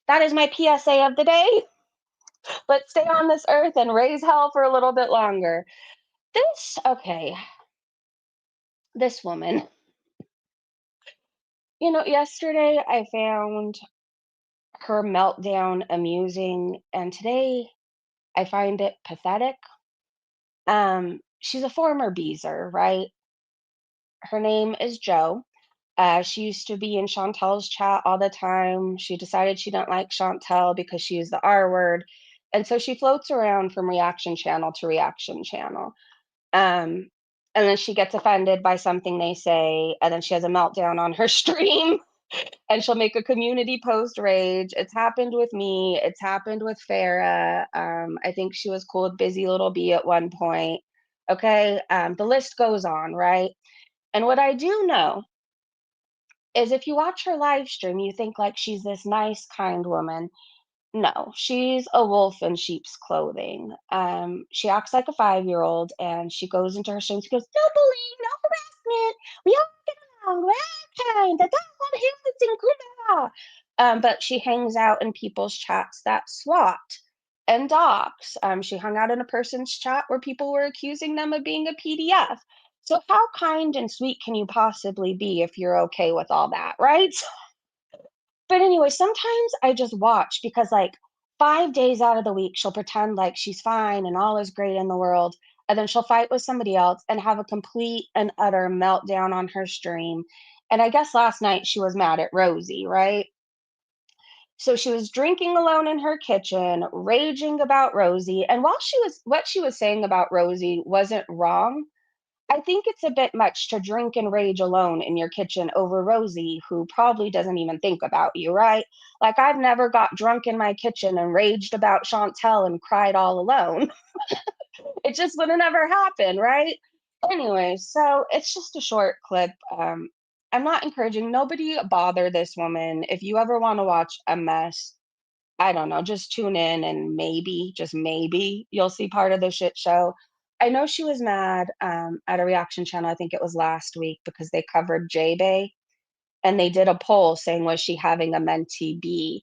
That is my PSA of the day. Let's stay on this earth and raise hell for a little bit longer. Okay, this woman. Yesterday I found her meltdown amusing, and today I find it pathetic. She's a former Beezer, right? Her name is Jo. She used to be in Chantel's chat all the time. She decided she didn't like Chantel because she used the R word. And so she floats around from reaction channel to reaction channel. Um, and then she gets offended by something they say, and then she has a meltdown on her stream, and she'll make a community post rage. It's happened with me. It's happened with Farah. I think she was cool with Busy Little Bee at one point. Okay. The list goes on, right? And what I do know is if you watch her live stream, you think like she's this nice, kind woman. No, she's a wolf in sheep's clothing. She acts like a 5-year-old, and she goes into her stream. She goes, "No bullying, no harassment. We all get along. We're all kind. That's what humans in Cuba." But she hangs out in people's chats that SWAT and docs. She hung out in a person's chat where people were accusing them of being a PDF. So how kind and sweet can you possibly be if you're okay with all that, right? But anyway, sometimes I just watch because, like, 5 days out of the week, she'll pretend like she's fine and all is great in the world, and then she'll fight with somebody else and have a complete and utter meltdown on her stream. And I guess last night she was mad at Rosie, right? So she was drinking alone in her kitchen, raging about Rosie, and while what she was saying about Rosie wasn't wrong, I think it's a bit much to drink and rage alone in your kitchen over Rosie, who probably doesn't even think about you, right? Like, I've never got drunk in my kitchen and raged about Chantel and cried all alone. It just would have never happened, right? Anyway, so it's just a short clip. I'm not encouraging nobody bother this woman. If you ever want to watch a mess, I don't know, just tune in and maybe, just maybe, you'll see part of the shit show. I know she was mad at a reaction channel, I think it was last week, because they covered J-Bay and they did a poll saying, was she having a mentee B?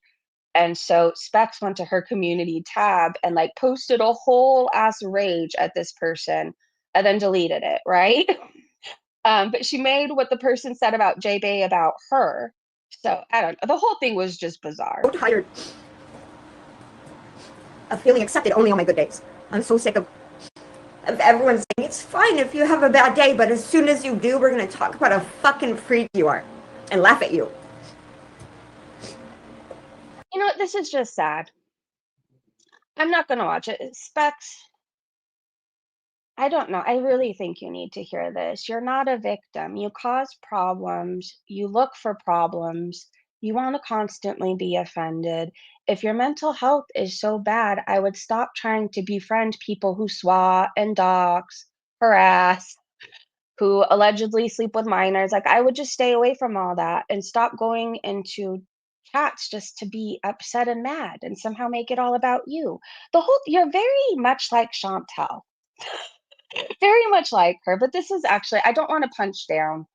And so Specs went to her community tab and like posted a whole ass rage at this person and then deleted it, right? But she made what the person said about J-Bay about her. So I don't know. The whole thing was just bizarre. So tired of feeling accepted only on my good days. I'm so sick of everyone saying it's fine if you have a bad day, but as soon as you do, we're gonna talk about how fucking freak you are and laugh at you. This is just sad. I'm not gonna watch it. Specs, I don't know. I really think you need to hear this. You're not a victim. You cause problems. You look for problems. You want to constantly be offended. If your mental health is so bad, I would stop trying to befriend people who swat and dox, harass, who allegedly sleep with minors. Like, I would just stay away from all that and stop going into chats just to be upset and mad and somehow make it all about you. You're very much like Chantel, very much like her, but this is actually, I don't want to punch down.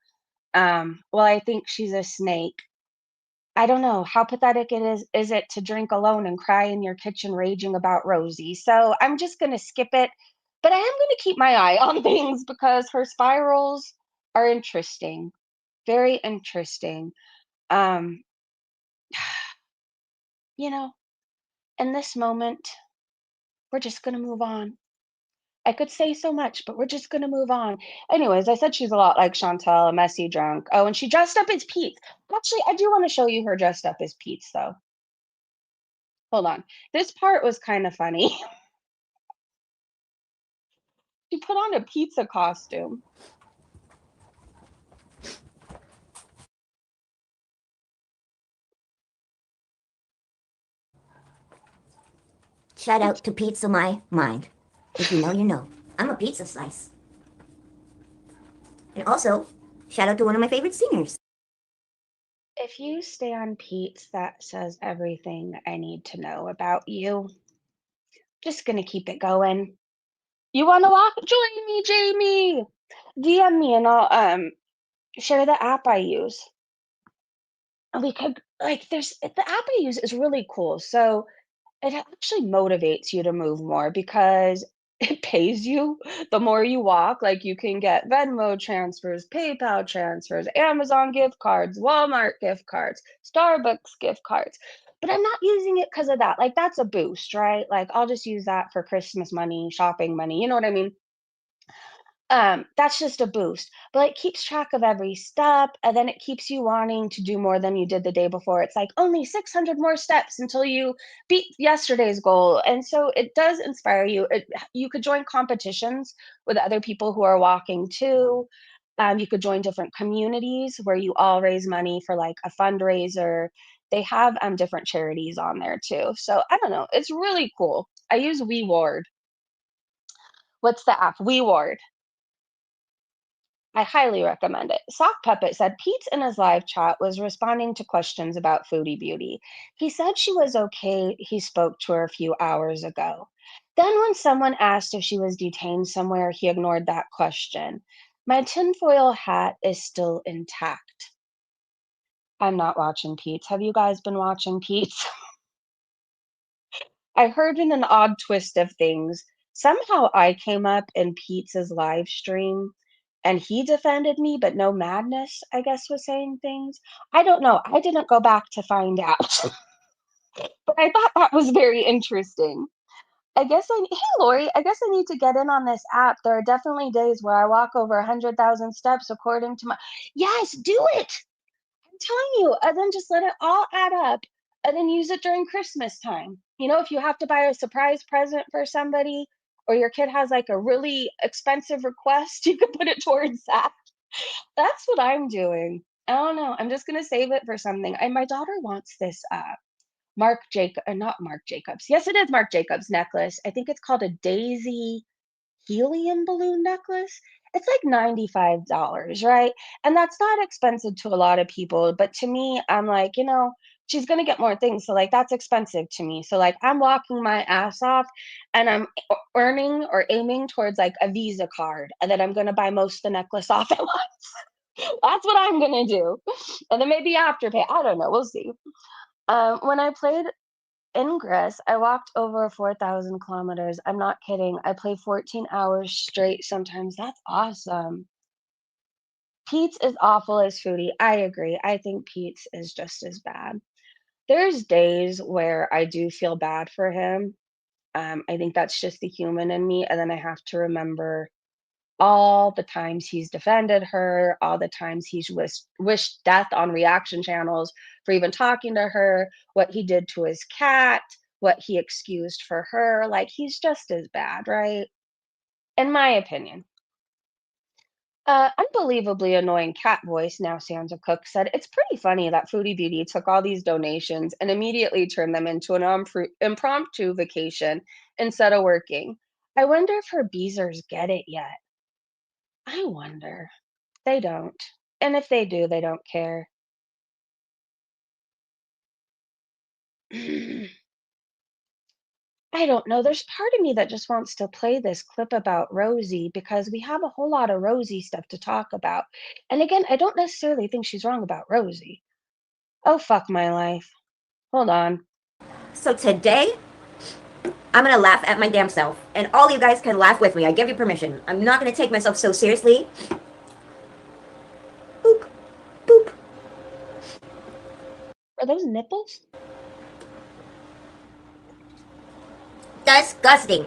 Well, I think she's a snake. I don't know how pathetic is it to drink alone and cry in your kitchen raging about Rosie. So I'm just going to skip it, but I am going to keep my eye on things because her spirals are interesting, very interesting. Um, you know, in this moment, we're just going to move on. I could say so much, but we're just gonna move on. Anyways, I said she's a lot like Chantel, a messy drunk. Oh, and she dressed up as Pete. Actually, I do want to show you her dressed up as Pete, though. Hold on. This part was kind of funny. She put on a pizza costume. Shout out to Pizza My Mind. If you know, you know. I'm a pizza slice. And also, shout out to one of my favorite singers. If you stay on Pete's, that says everything I need to know about you. Just gonna keep it going. You wanna walk? Join me, Jamie. DM me and I'll share the app I use. And we could like there's the app I use is really cool. So it actually motivates you to move more because it pays you the more you walk. Like you can get Venmo transfers, PayPal transfers, Amazon gift cards, Walmart gift cards, Starbucks gift cards. But I'm not using it because of that. Like that's a boost, right? Like I'll just use that for Christmas money, shopping money. You know what I mean? That's just a boost, but it keeps track of every step, and then it keeps you wanting to do more than you did the day before. It's like only 600 more steps until you beat yesterday's goal, and so it does inspire you. You could join competitions with other people who are walking too. You could join different communities where you all raise money for like a fundraiser. They have different charities on there too. So I don't know. It's really cool. I use WeWard. What's the app? WeWard. I highly recommend it. Sock Puppet said Pete in his live chat was responding to questions about Foodie Beauty. He said she was okay. He spoke to her a few hours ago. Then, when someone asked if she was detained somewhere, he ignored that question. My tinfoil hat is still intact. I'm not watching Pete's. Have you guys been watching Pete's? I heard in an odd twist of things, somehow I came up in Pete's live stream and he defended me, but no madness, I guess, was saying things. I don't know. I didn't go back to find out. But I thought that was very interesting. Hey Lori, I guess I need to get in on this app. There are definitely days where I walk over 100,000 steps according to my. Yes, do it. I'm telling you, and then just let it all add up and then use it during Christmas time. You know, if you have to buy a surprise present for somebody or your kid has like a really expensive request, you can put it towards that. That's what I'm doing. I don't know. I'm just gonna save it for something. And my daughter wants this not Marc Jacobs. Yes, it is Marc Jacobs necklace. I think it's called a Daisy helium balloon necklace. It's like $95, right? And that's not expensive to a lot of people, but to me, I'm like, she's gonna get more things. So like that's expensive to me. So like I'm walking my ass off and I'm earning or aiming towards like a Visa card, and then I'm gonna buy most of the necklace off at once. That's what I'm gonna do. And then maybe afterpay. I don't know. We'll see. When I played Ingress, I walked over 4,000 kilometers. I'm not kidding. I play 14 hours straight sometimes. That's awesome. Pete's is awful as Foodie. I agree. I think Pete's is just as bad. There's days where I do feel bad for him. I think that's just the human in me. And then I have to remember all the times he's defended her, all the times he's wished death on reaction channels for even talking to her, what he did to his cat, what he excused for her. Like, he's just as bad, right? In my opinion. Unbelievably annoying cat voice, now Sandra Cook said, it's pretty funny that Foodie Beauty took all these donations and immediately turned them into an impromptu vacation instead of working. I wonder if her beezers get it yet. I wonder. They don't. And if they do, they don't care. I don't know. There's part of me that just wants to play this clip about Rosie because we have a whole lot of Rosie stuff to talk about. And again, I don't necessarily think she's wrong about Rosie. Oh, fuck my life. Hold on. So today, I'm gonna laugh at my damn self, and all you guys can laugh with me. I give you permission. I'm not gonna take myself so seriously. Boop, boop. Are those nipples? Disgusting.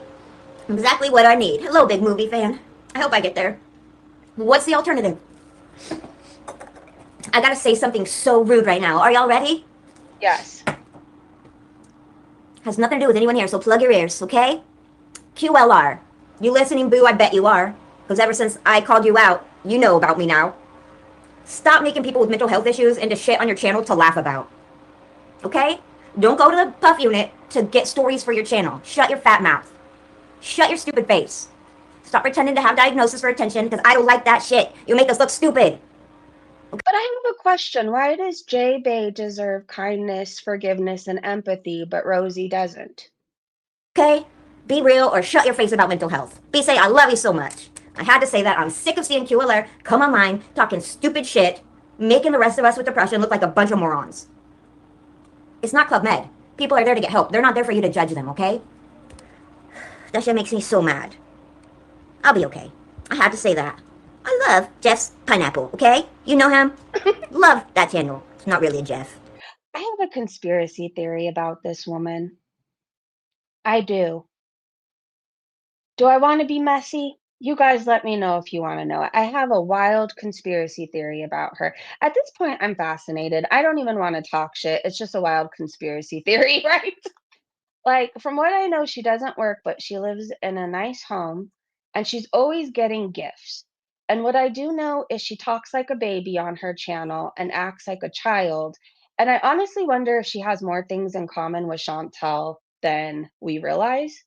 Exactly what I need. Hello, big movie fan. I hope I get there. What's the alternative? I gotta say something so rude right now. Are y'all ready? Yes. Has nothing to do with anyone here, so plug your ears, okay? QLR. You listening, boo? I bet you are. Because ever since I called you out, you know about me now. Stop making people with mental health issues into shit on your channel to laugh about. Okay? Don't go to the puff unit to get stories for your channel. Shut your fat mouth. Shut your stupid face. Stop pretending to have diagnosis for attention, because I don't like that shit. You make us look stupid. But I have a question. Why does J Bay deserve kindness, forgiveness, and empathy, but Rosie doesn't? Okay? Be real or shut your face about mental health. Be say, I love you so much. I had to say that. I'm sick of seeing QLR come online talking stupid shit, making the rest of us with depression look like a bunch of morons. It's not Club Med. People are there to get help. They're not there for you to judge them, okay? That shit makes me so mad. I'll be okay. I had to say that. I love Jeff's pineapple, okay? You know him? Love that channel. It's not really a Jeff. I have a conspiracy theory about this woman. I do. Do I want to be messy? You guys let me know if you want to know it. I have a wild conspiracy theory about her. At this point, I'm fascinated. I don't even want to talk shit. It's just a wild conspiracy theory, right? Like, from what I know, she doesn't work, but she lives in a nice home and she's always getting gifts. And what I do know is she talks like a baby on her channel and acts like a child. And I honestly wonder if she has more things in common with Chantel than we realize.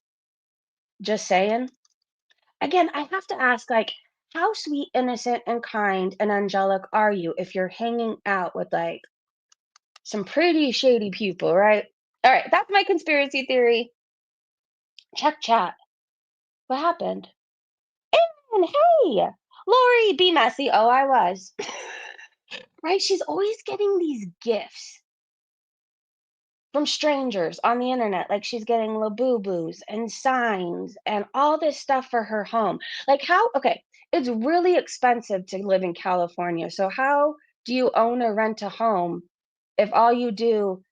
Just saying. Again, I have to ask, like, how sweet, innocent, and kind and angelic are you if you're hanging out with like some pretty shady people, right? All right, that's my conspiracy theory. Check chat. What happened? And hey, Lori, be messy. Oh, I was. Right? She's always getting these gifts from strangers on the internet. Like she's getting Labubus and signs and all this stuff for her home. Like, how, okay, it's really expensive to live in California. So, how do you own or rent a home if all you do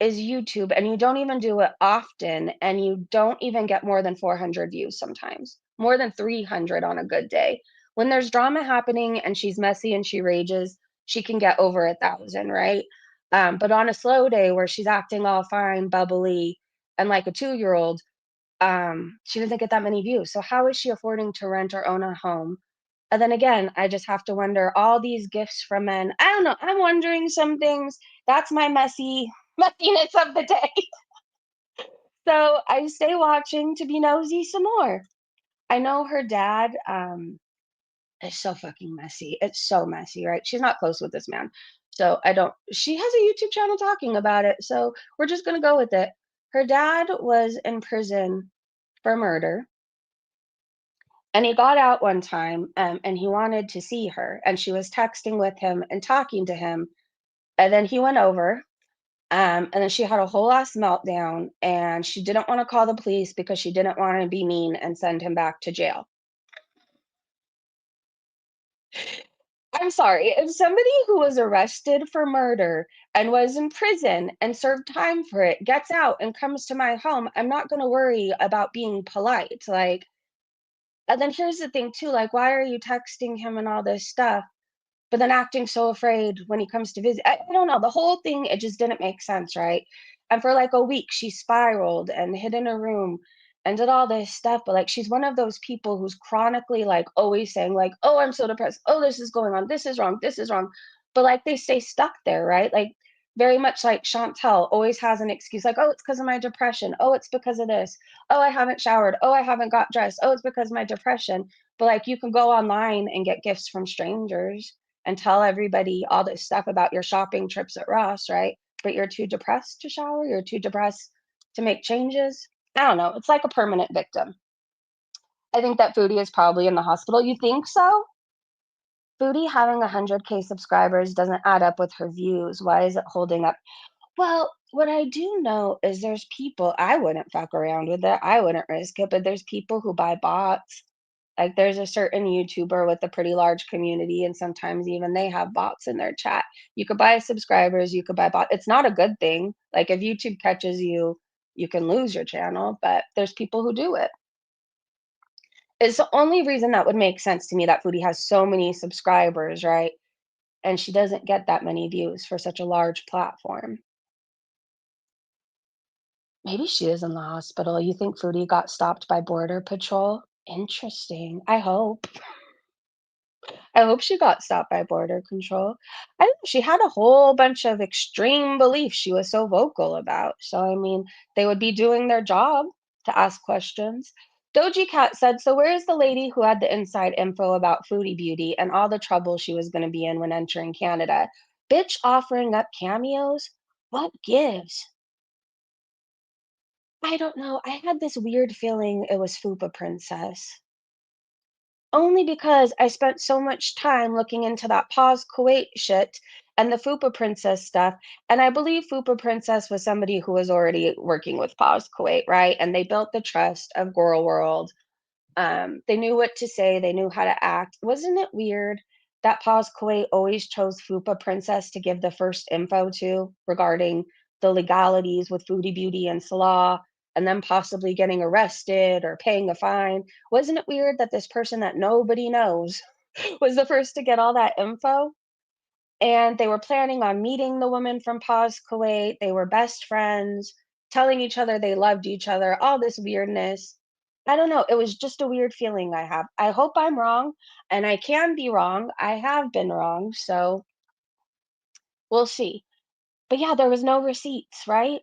is YouTube and you don't even do it often and you don't even get more than 400 views sometimes, more than 300 on a good day? When there's drama happening and she's messy and she rages, she can get over 1,000, right? But on a slow day where she's acting all fine, bubbly, and like a 2-year-old, she doesn't get that many views. So how is she affording to rent or own a home? And then again, I just have to wonder, all these gifts from men. I don't know. I'm wondering some things. That's my messiness of the day. So I stay watching to be nosy some more. I know her dad is so fucking messy. It's so messy, right? She's not close with this man. So I don't, she has a YouTube channel talking about it. So we're just going to go with it. Her dad was in prison for murder. And he got out one time and he wanted to see her. And she was texting with him and talking to him. And then he went over. And then she had a whole ass meltdown. And she didn't want to call the police because she didn't want to be mean and send him back to jail. I'm sorry. If somebody who was arrested for murder and was in prison and served time for it gets out and comes to my home, I'm not going to worry about being polite. Like, and then here's the thing, too. Like, why are you texting him and all this stuff, but then acting so afraid when he comes to visit? I don't know. The whole thing, it just didn't make sense, right? And for like a week, she spiraled and hid in a room and did all this stuff. But like, she's one of those people who's chronically like always saying, like, oh, I'm so depressed. Oh, this is going on. This is wrong. This is wrong. But like, they stay stuck there, right? Like, very much like Chantel always has an excuse, like, oh, it's because of my depression. Oh, it's because of this. Oh, I haven't showered. Oh, I haven't got dressed. Oh, it's because of my depression. But like, you can go online and get gifts from strangers and tell everybody all this stuff about your shopping trips at Ross, right? But you're too depressed to shower. You're too depressed to make changes. I don't know. It's like a permanent victim. I think that Foodie is probably in the hospital. You think so? Foodie having 100K subscribers doesn't add up with her views. Why is it holding up? Well, what I do know is there's people, I wouldn't fuck around with it. I wouldn't risk it, but there's people who buy bots. Like there's a certain YouTuber with a pretty large community, and sometimes even they have bots in their chat. You could buy subscribers, you could buy bots. It's not a good thing. Like if YouTube catches you, you can lose your channel, but there's people who do it. It's the only reason that would make sense to me, that Foodie has so many subscribers, right? And she doesn't get that many views for such a large platform. Maybe she is in the hospital. You think Foodie got stopped by Border Patrol? Interesting. I hope. I hope she got stopped by border control. I think she had a whole bunch of extreme beliefs she was so vocal about. So, I mean, they would be doing their job to ask questions. Doji Cat said, so where is the lady who had the inside info about Foodie Beauty and all the trouble she was going to be in when entering Canada? Bitch offering up cameos? What gives? I don't know. I had this weird feeling it was Fupa Princess. Only because I spent so much time looking into that Paz Kuwait shit and the Fupa Princess stuff, and I believe Fupa Princess was somebody who was already working with Paz Kuwait, right? And they built the trust of GorlWorld. They knew what to say, they knew how to act. Wasn't it weird that Paz Kuwait always chose Fupa Princess to give the first info to regarding the legalities with Foodie Beauty and Salah, and then possibly getting arrested or paying a fine? Wasn't it weird that this person that nobody knows was the first to get all that info? And they were planning on meeting the woman from Paz Kuwait. They were best friends, telling each other they loved each other, all this weirdness. I don't know. It was just a weird feeling I have. I hope I'm wrong, and I can be wrong. I have been wrong, so we'll see. But yeah, there was no receipts, right?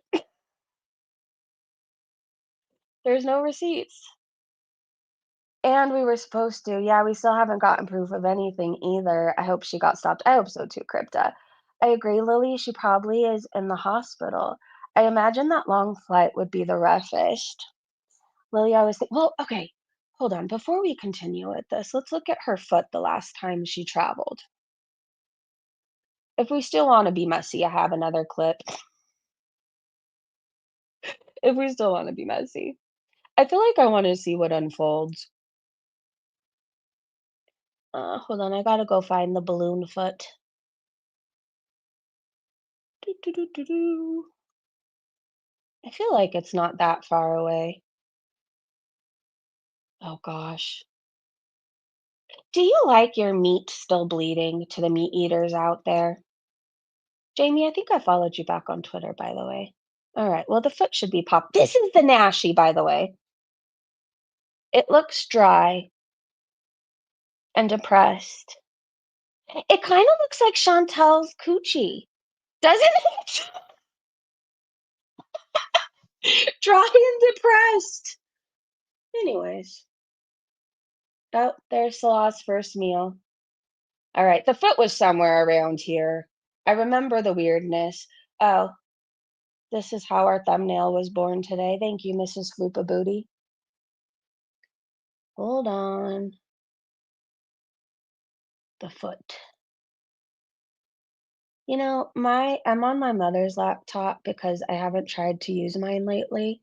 There's no receipts. And we were supposed to. Yeah, we still haven't gotten proof of anything either. I hope she got stopped. I hope so too, Crypta. I agree, Lily. She probably is in the hospital. I imagine that long flight would be the roughest. Lily, I was thinking, well, okay, hold on. Before we continue with this, let's look at her foot the last time she traveled. If we still want to be messy, I have another clip. If we still want to be messy, I feel like I want to see what unfolds. Hold on, I gotta go find the balloon foot. Do, do, do, do, do. I feel like it's not that far away. Oh gosh. Do you like your meat still bleeding to the meat eaters out there? Jamie, I think I followed you back on Twitter, by the way. All right, well, the foot should be popped. This is the Nashi, by the way. It looks dry and depressed. It kind of looks like Chantel's coochie, doesn't it? Dry and depressed. Anyways. Oh, there's Salah's first meal. All right, the foot was somewhere around here. I remember the weirdness. Oh, this is how our thumbnail was born today. Thank you, Mrs. Floopa Booty. Hold on. The foot. You know, I'm on my mother's laptop because I haven't tried to use mine lately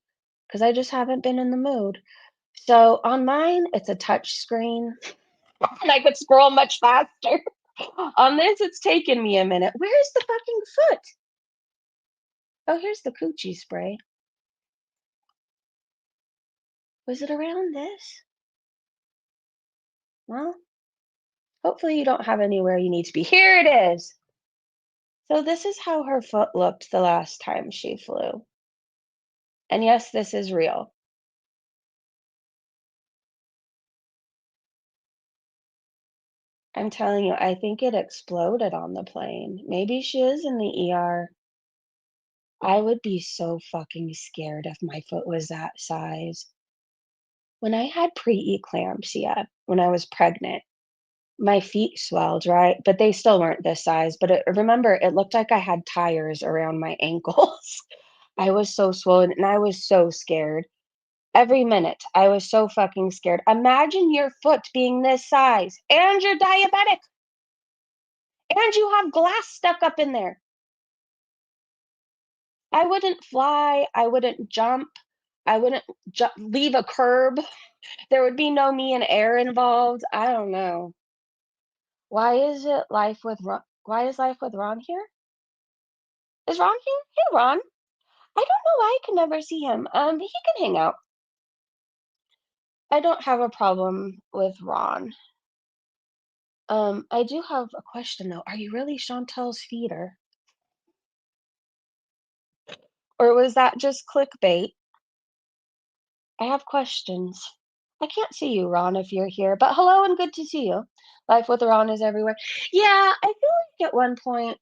because I just haven't been in the mood. So on mine, it's a touch screen and I could scroll much faster. On this, it's taken me a minute. Where's the fucking foot? Oh, here's the coochie spray. Was it around this? Well, hopefully you don't have anywhere you need to be. Here it is. So this is how her foot looked the last time she flew. And yes, this is real. I'm telling you, I think it exploded on the plane. Maybe she is in the ER. I would be so fucking scared if my foot was that size. When I had preeclampsia, when I was pregnant, my feet swelled, right? But they still weren't this size. But remember, it looked like I had tires around my ankles. I was so swollen and I was so scared. Every minute, I was so fucking scared. Imagine your foot being this size and you're diabetic and you have glass stuck up in there. I wouldn't fly. I wouldn't jump. I wouldn't leave a curb. There would be no me and air involved. I don't know. Why is it life with Ron? Why is life with Ron here? Is Ron here? Hey, Ron. I don't know why I can never see him. He can hang out. I don't have a problem with Ron. I do have a question though. Are you really Chantel's feeder? Or was that just clickbait? I have questions. I can't see you, Ron, if you're here, but hello and good to see you. Life with Ron is everywhere. Yeah, I feel like at one point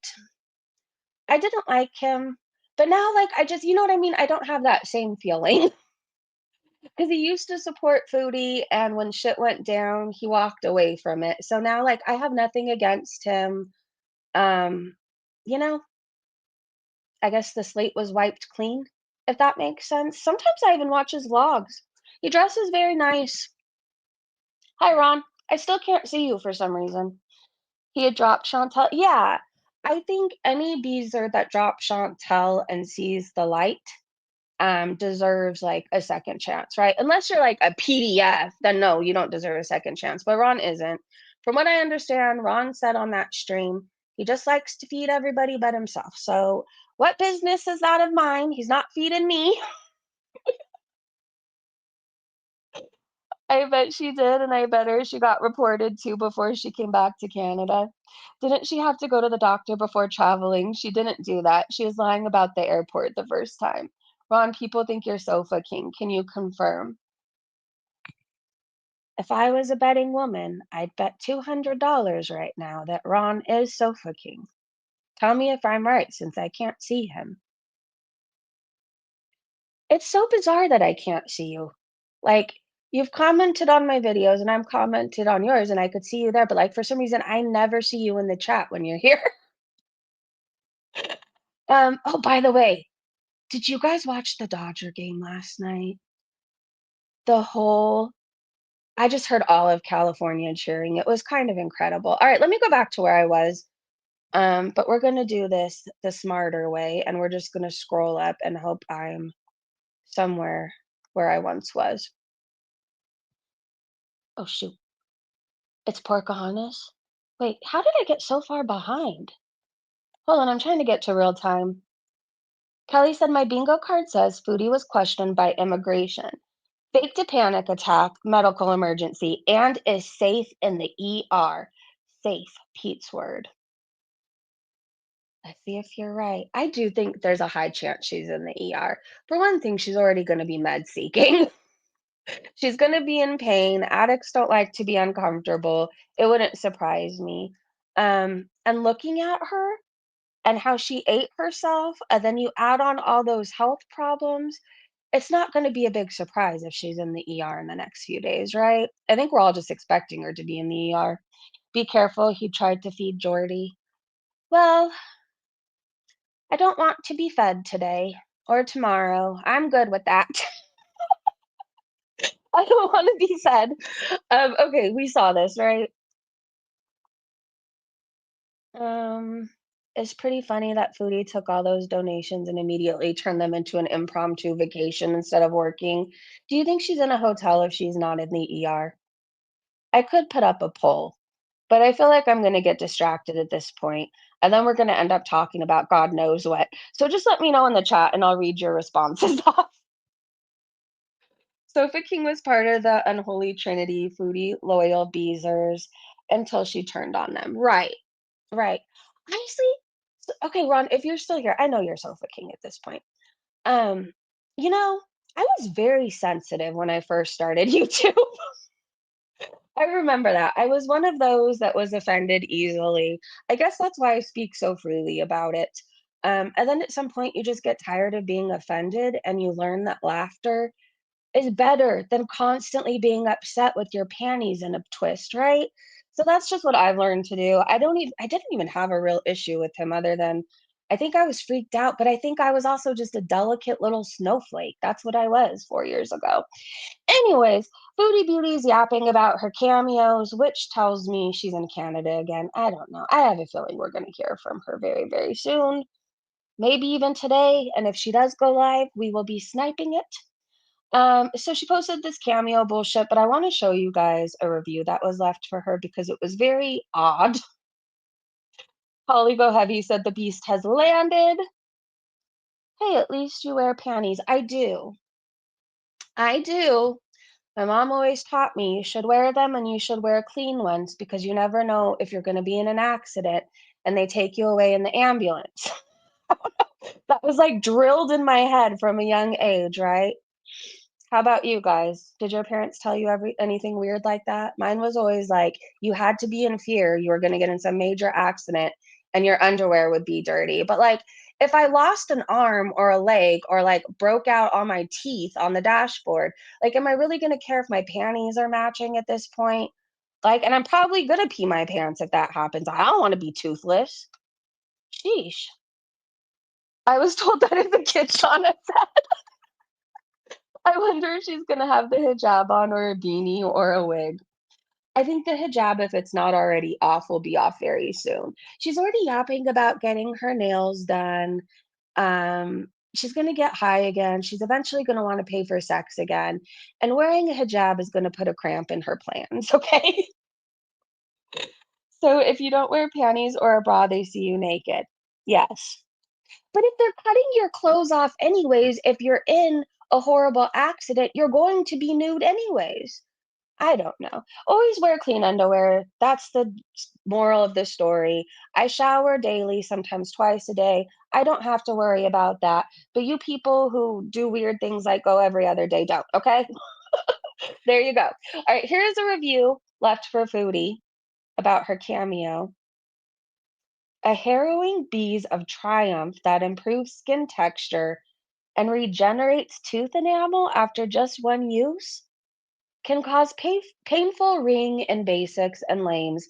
I didn't like him, but now, like, I just, you know what I mean? I don't have that same feeling because he used to support Foodie, and when shit went down, he walked away from it. So now, like, I have nothing against him. Um, you know, I guess the slate was wiped clean, if that makes sense. Sometimes I even watch his vlogs. He dresses very nice. Hi, Ron. I still can't see you for some reason. He had dropped Chantel. Yeah, I think any Beezer that drops Chantel and sees the light deserves like a second chance, right? Unless you're like a PDF, then no, you don't deserve a second chance. But Ron isn't. From what I understand, Ron said on that stream, he just likes to feed everybody but himself. So, what business is that of mine? He's not feeding me. I bet she did, and I bet her she got reported too before she came back to Canada. Didn't she have to go to the doctor before traveling? She didn't do that. She was lying about the airport the first time. Ron, people think you're sofa king. Can you confirm? If I was a betting woman, I'd bet $200 right now that Ron is sofa king. Tell me if I'm right since I can't see him. It's so bizarre that I can't see you. Like, you've commented on my videos and I'm commented on yours and I could see you there, but like for some reason I never see you in the chat when you're here. Oh, by the way, did you guys watch the Dodger game last night? The whole I just heard all of California cheering. It was kind of incredible. All right, let me go back to where I was. But we're gonna do this the smarter way, and we're just gonna scroll up and hope I'm somewhere where I once was. Oh shoot. It's Pocahontas? Wait, how did I get so far behind? Hold on, I'm trying to get to real time. Kelly said my bingo card says Foodie was questioned by immigration, faked a panic attack, medical emergency, and is safe in the ER. Safe, Pete's word. Let's see if you're right. I do think there's a high chance she's in the ER. For one thing, she's already going to be med seeking. She's going to be in pain. Addicts don't like to be uncomfortable. It wouldn't surprise me. And looking at her and how she ate herself, and then you add on all those health problems, it's not going to be a big surprise if she's in the ER in the next few days, right? I think we're all just expecting her to be in the ER. Be careful, he tried to feed Jordy. Well, I don't want to be fed today or tomorrow. I'm good with that. I don't want to be fed. Okay, we saw this, right? Um, it's pretty funny that Foodie took all those donations and immediately turned them into an impromptu vacation instead of working. Do you think she's in a hotel if she's not in the ER? I could put up a poll, but I feel like I'm going to get distracted at this point, and then we're going to end up talking about God knows what. So just let me know in the chat, and I'll read your responses off. Sofa King was part of the unholy trinity, Foodie, loyal Beezers, until she turned on them. Right, right. Honestly, okay, Ron, if you're still here, I know you're Sofa King at this point. Um, you know, I was very sensitive when I first started YouTube. I remember that. I was one of those that was offended easily. I guess that's why I speak so freely about it. And then at some point, you just get tired of being offended and you learn that laughter is better than constantly being upset with your panties in a twist, right? So that's just what I've learned to do. I didn't even have a real issue with him other than I think I was freaked out, but I think I was also just a delicate little snowflake. That's what I was 4 years ago. Anyways, Foodie Beauty's yapping about her cameos, which tells me she's in Canada again. I don't know. I have a feeling we're going to hear from her very, very soon. Maybe even today. And if she does go live, we will be sniping it. So she posted this cameo bullshit, but I want to show you guys a review that was left for her because it was very odd. Holly Go Heavy said the beast has landed. Hey, at least you wear panties. I do. I do. My mom always taught me you should wear them and you should wear clean ones because you never know if you're going to be in an accident and they take you away in the ambulance. That was, like, drilled in my head from a young age, right? How about you guys? Did your parents tell you anything weird like that? Mine was always like, you had to be in fear you were gonna get in some major accident and your underwear would be dirty. But, like, if I lost an arm or a leg or, like, broke out all my teeth on the dashboard, like, am I really gonna care if my panties are matching at this point? Like, and I'm probably gonna pee my pants if that happens. I don't wanna be toothless. Sheesh. I was told that as a kid, Shauna said. I wonder if she's gonna have the hijab on or a beanie or a wig. I think the hijab, if it's not already off, will be off very soon. She's already yapping about getting her nails done. She's gonna get high again. She's eventually gonna wanna pay for sex again, and wearing a hijab is gonna put a cramp in her plans, okay? So if you don't wear panties or a bra, they see you naked. Yes. But if they're cutting your clothes off anyways, if you're in a horrible accident, you're going to be nude anyways. I don't know. Always wear clean underwear. That's the moral of the story. I shower daily, sometimes twice a day. I don't have to worry about that. But you people who do weird things like go every other day don't, okay? There you go. All right, here's a review left for Foodie about her cameo. A harrowing bees of triumph that improves skin texture and regenerates tooth enamel after just one use can cause painful ring in basics and lames.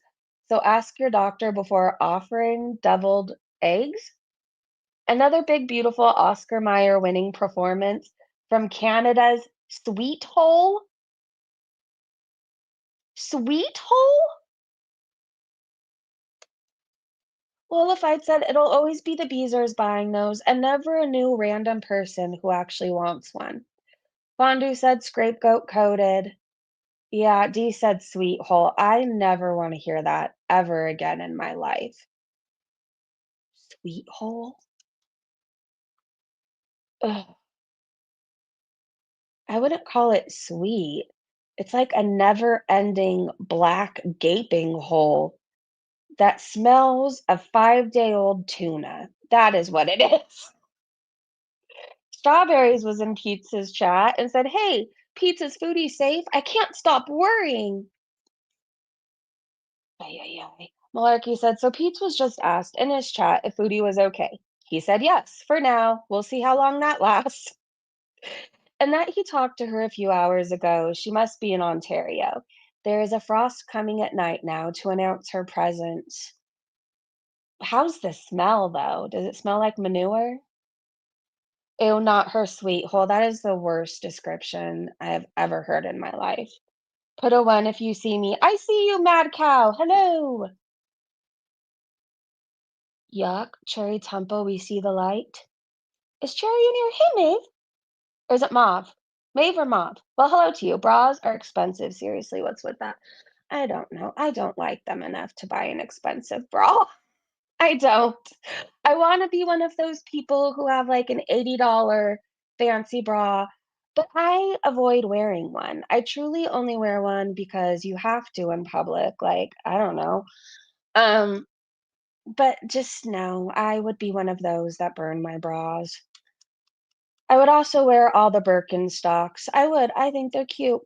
So ask your doctor before offering deviled eggs. Another big, beautiful Oscar Mayer winning performance from Canada's Sweet Hole. Sweet Hole? Well, if I'd said it'll always be the Beezers buying those and never a new random person who actually wants one. Fondue said scapegoat coated. Yeah, Dee said sweet hole. I never want to hear that ever again in my life. Sweet hole? Ugh, I wouldn't call it sweet. It's like a never-ending black gaping hole that smells of 5-day-old tuna. That is what it is. Strawberries was in Pizza's chat and said, "Hey, Pizza's Foodie safe? I can't stop worrying." Ay, ay, ay. Malarkey said, "So Pete's was just asked in his chat if Foodie was okay. He said yes, for now. We'll see how long that lasts." And that he talked to her a few hours ago. She must be in Ontario. There is a frost coming at night now to announce her presence. How's the smell, though? Does it smell like manure? Ew, not her sweet hole. That is the worst description I have ever heard in my life. Put a one if you see me. I see you, mad cow. Hello. Yuck. Cherry Temple, we see the light. Is Cherry in here? Hey, Maeve. Or is it Mauve? Maeve or Mauve? Well, hello to you. Bras are expensive. Seriously, what's with that? I don't know. I don't like them enough to buy an expensive bra. I don't. I want to be one of those people who have like an $80 fancy bra, but I avoid wearing one. I truly only wear one because you have to in public. Like, I don't know. Um, but just no, I would be one of those that burn my bras. I would also wear all the Birkenstocks. I would. I think they're cute.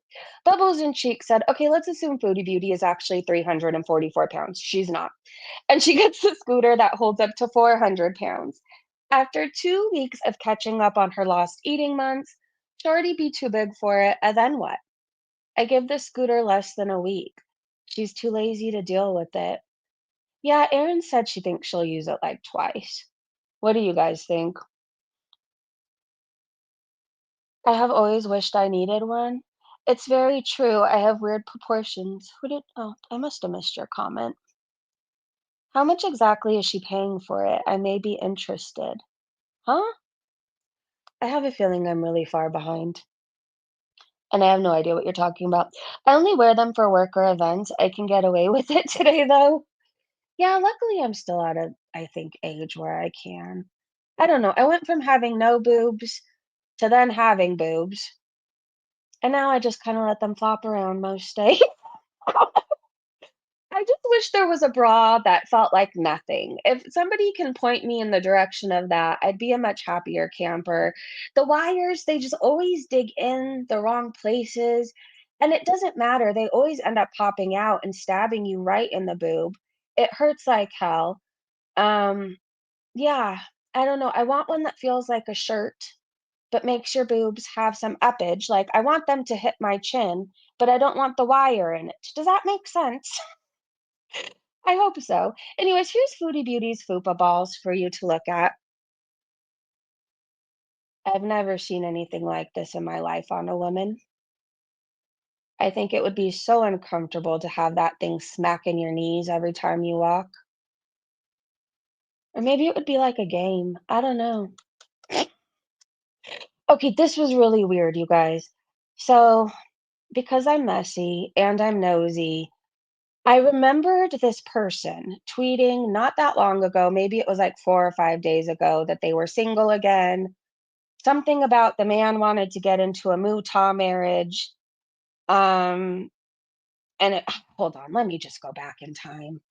Bubbles and Cheek said, "Okay, let's assume Foodie Beauty is actually 344 pounds. She's not. And she gets a scooter that holds up to 400 pounds. After 2 weeks of catching up on her lost eating months, Shorty be too big for it, and then what? I give the scooter less than a week. She's too lazy to deal with it. Yeah, Erin said she thinks she'll use it like twice. What do you guys think? I have always wished I needed one. It's very true. I have weird proportions. Oh, I must have missed your comment. How much exactly is she paying for it? I may be interested. Huh? I have a feeling I'm really far behind, and I have no idea what you're talking about. I only wear them for work or events. I can get away with it today, though. Yeah, luckily I'm still at a, I think, age where I can. I don't know. I went from having no boobs to then having boobs, and now I just kind of let them flop around most days. I I just wish there was a bra that felt like nothing. If somebody can point me in the direction of that, I'd be a much happier camper. The wires, they just always dig in the wrong places, and it doesn't matter. They always end up popping out and stabbing you right in the boob. It hurts like hell. Um, yeah, I don't know. I want one that feels like a shirt, but makes your boobs have some uppage. Like, I want them to hit my chin, but I don't want the wire in it. Does that make sense? I hope so. Anyways, here's Foodie Beauty's fupa balls for you to look at. I've never seen anything like this in my life on a woman. I think it would be so uncomfortable to have that thing smacking your knees every time you walk. Or maybe it would be like a game. I don't know. Okay, this was really weird, you guys. So, because I'm messy and I'm nosy, I remembered this person tweeting not that long ago, maybe it was like 4 or 5 days ago, that they were single again. Something about the man wanted to get into a Mutah marriage. Um, and it, hold on, let me just go back in time.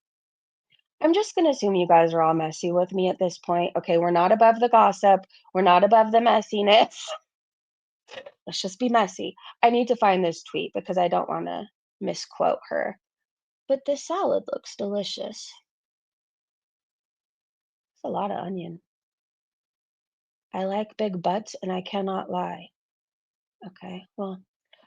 I'm just gonna assume you guys are all messy with me at this point. Okay, we're not above the gossip. We're not above the messiness. Let's just be messy. I need to find this tweet because I don't want to misquote her. But this salad looks delicious. It's a lot of onion. I like big butts and I cannot lie. Okay, well,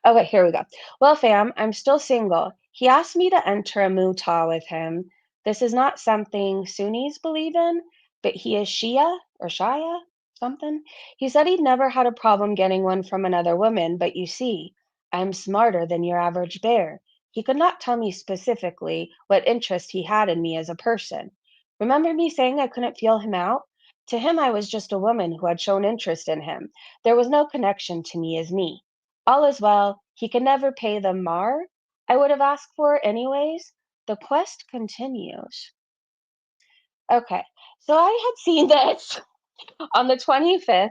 okay, here we go. Well, fam, I'm still single. He asked me to enter a Mutah with him. This is not something Sunnis believe in, but he is Shia or Shia, something. He said he'd never had a problem getting one from another woman, but you see, I'm smarter than your average bear. He could not tell me specifically what interest he had in me as a person. Remember me saying I couldn't feel him out? To him, I was just a woman who had shown interest in him. There was no connection to me as me. All is well. He can never pay the mar I would have asked for anyways. The quest continues. Okay, so I had seen this on the 25th,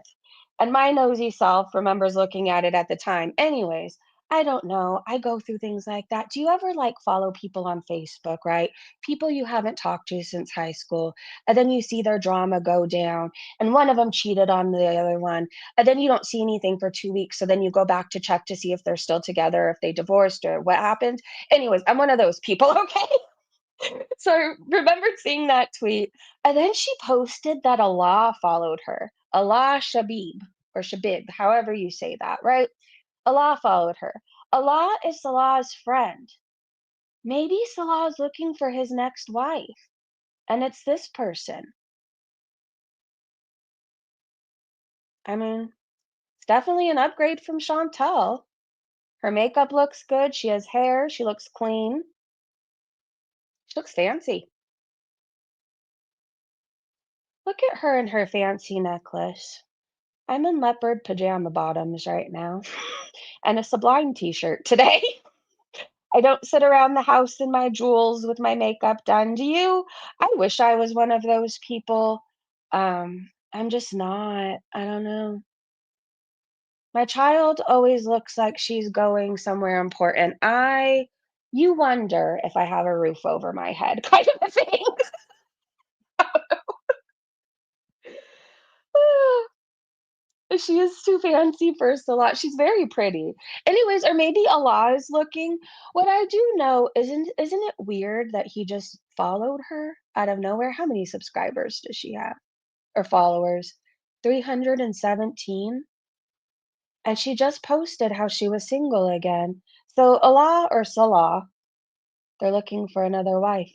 and my nosy self remembers looking at it at the time. Anyways, I don't know. I go through things like that. Do you ever like follow people on Facebook, right? People you haven't talked to since high school, and then you see their drama go down, and one of them cheated on the other one, and then you don't see anything for 2 weeks, so then you go back to check to see if they're still together, if they divorced, or what happened. Anyways, I'm one of those people, okay? So I remembered seeing that tweet. And then she posted that Allah followed her. Allah Shabib or Shabib, however you say that, right? Allah followed her. Allah is Salah's friend. Maybe Salah is looking for his next wife, and it's this person. I mean, it's definitely an upgrade from Chantel. Her makeup looks good. She has hair. She looks clean. She looks fancy. Look at her and her fancy necklace. I'm in leopard pajama bottoms right now and a Sublime t-shirt today. I don't sit around the house in my jewels with my makeup done. Do you? I wish I was one of those people. I'm just not. I don't know. My child always looks like she's going somewhere important. You wonder if I have a roof over my head, kind of a thing. She is too fancy for Salah. She's very pretty. Anyways, or maybe Allah is looking. What I do know isn't it weird that he just followed her out of nowhere? How many subscribers does she have? Or followers? 317? And she just posted how she was single again. So Allah or Salah, they're looking for another wife.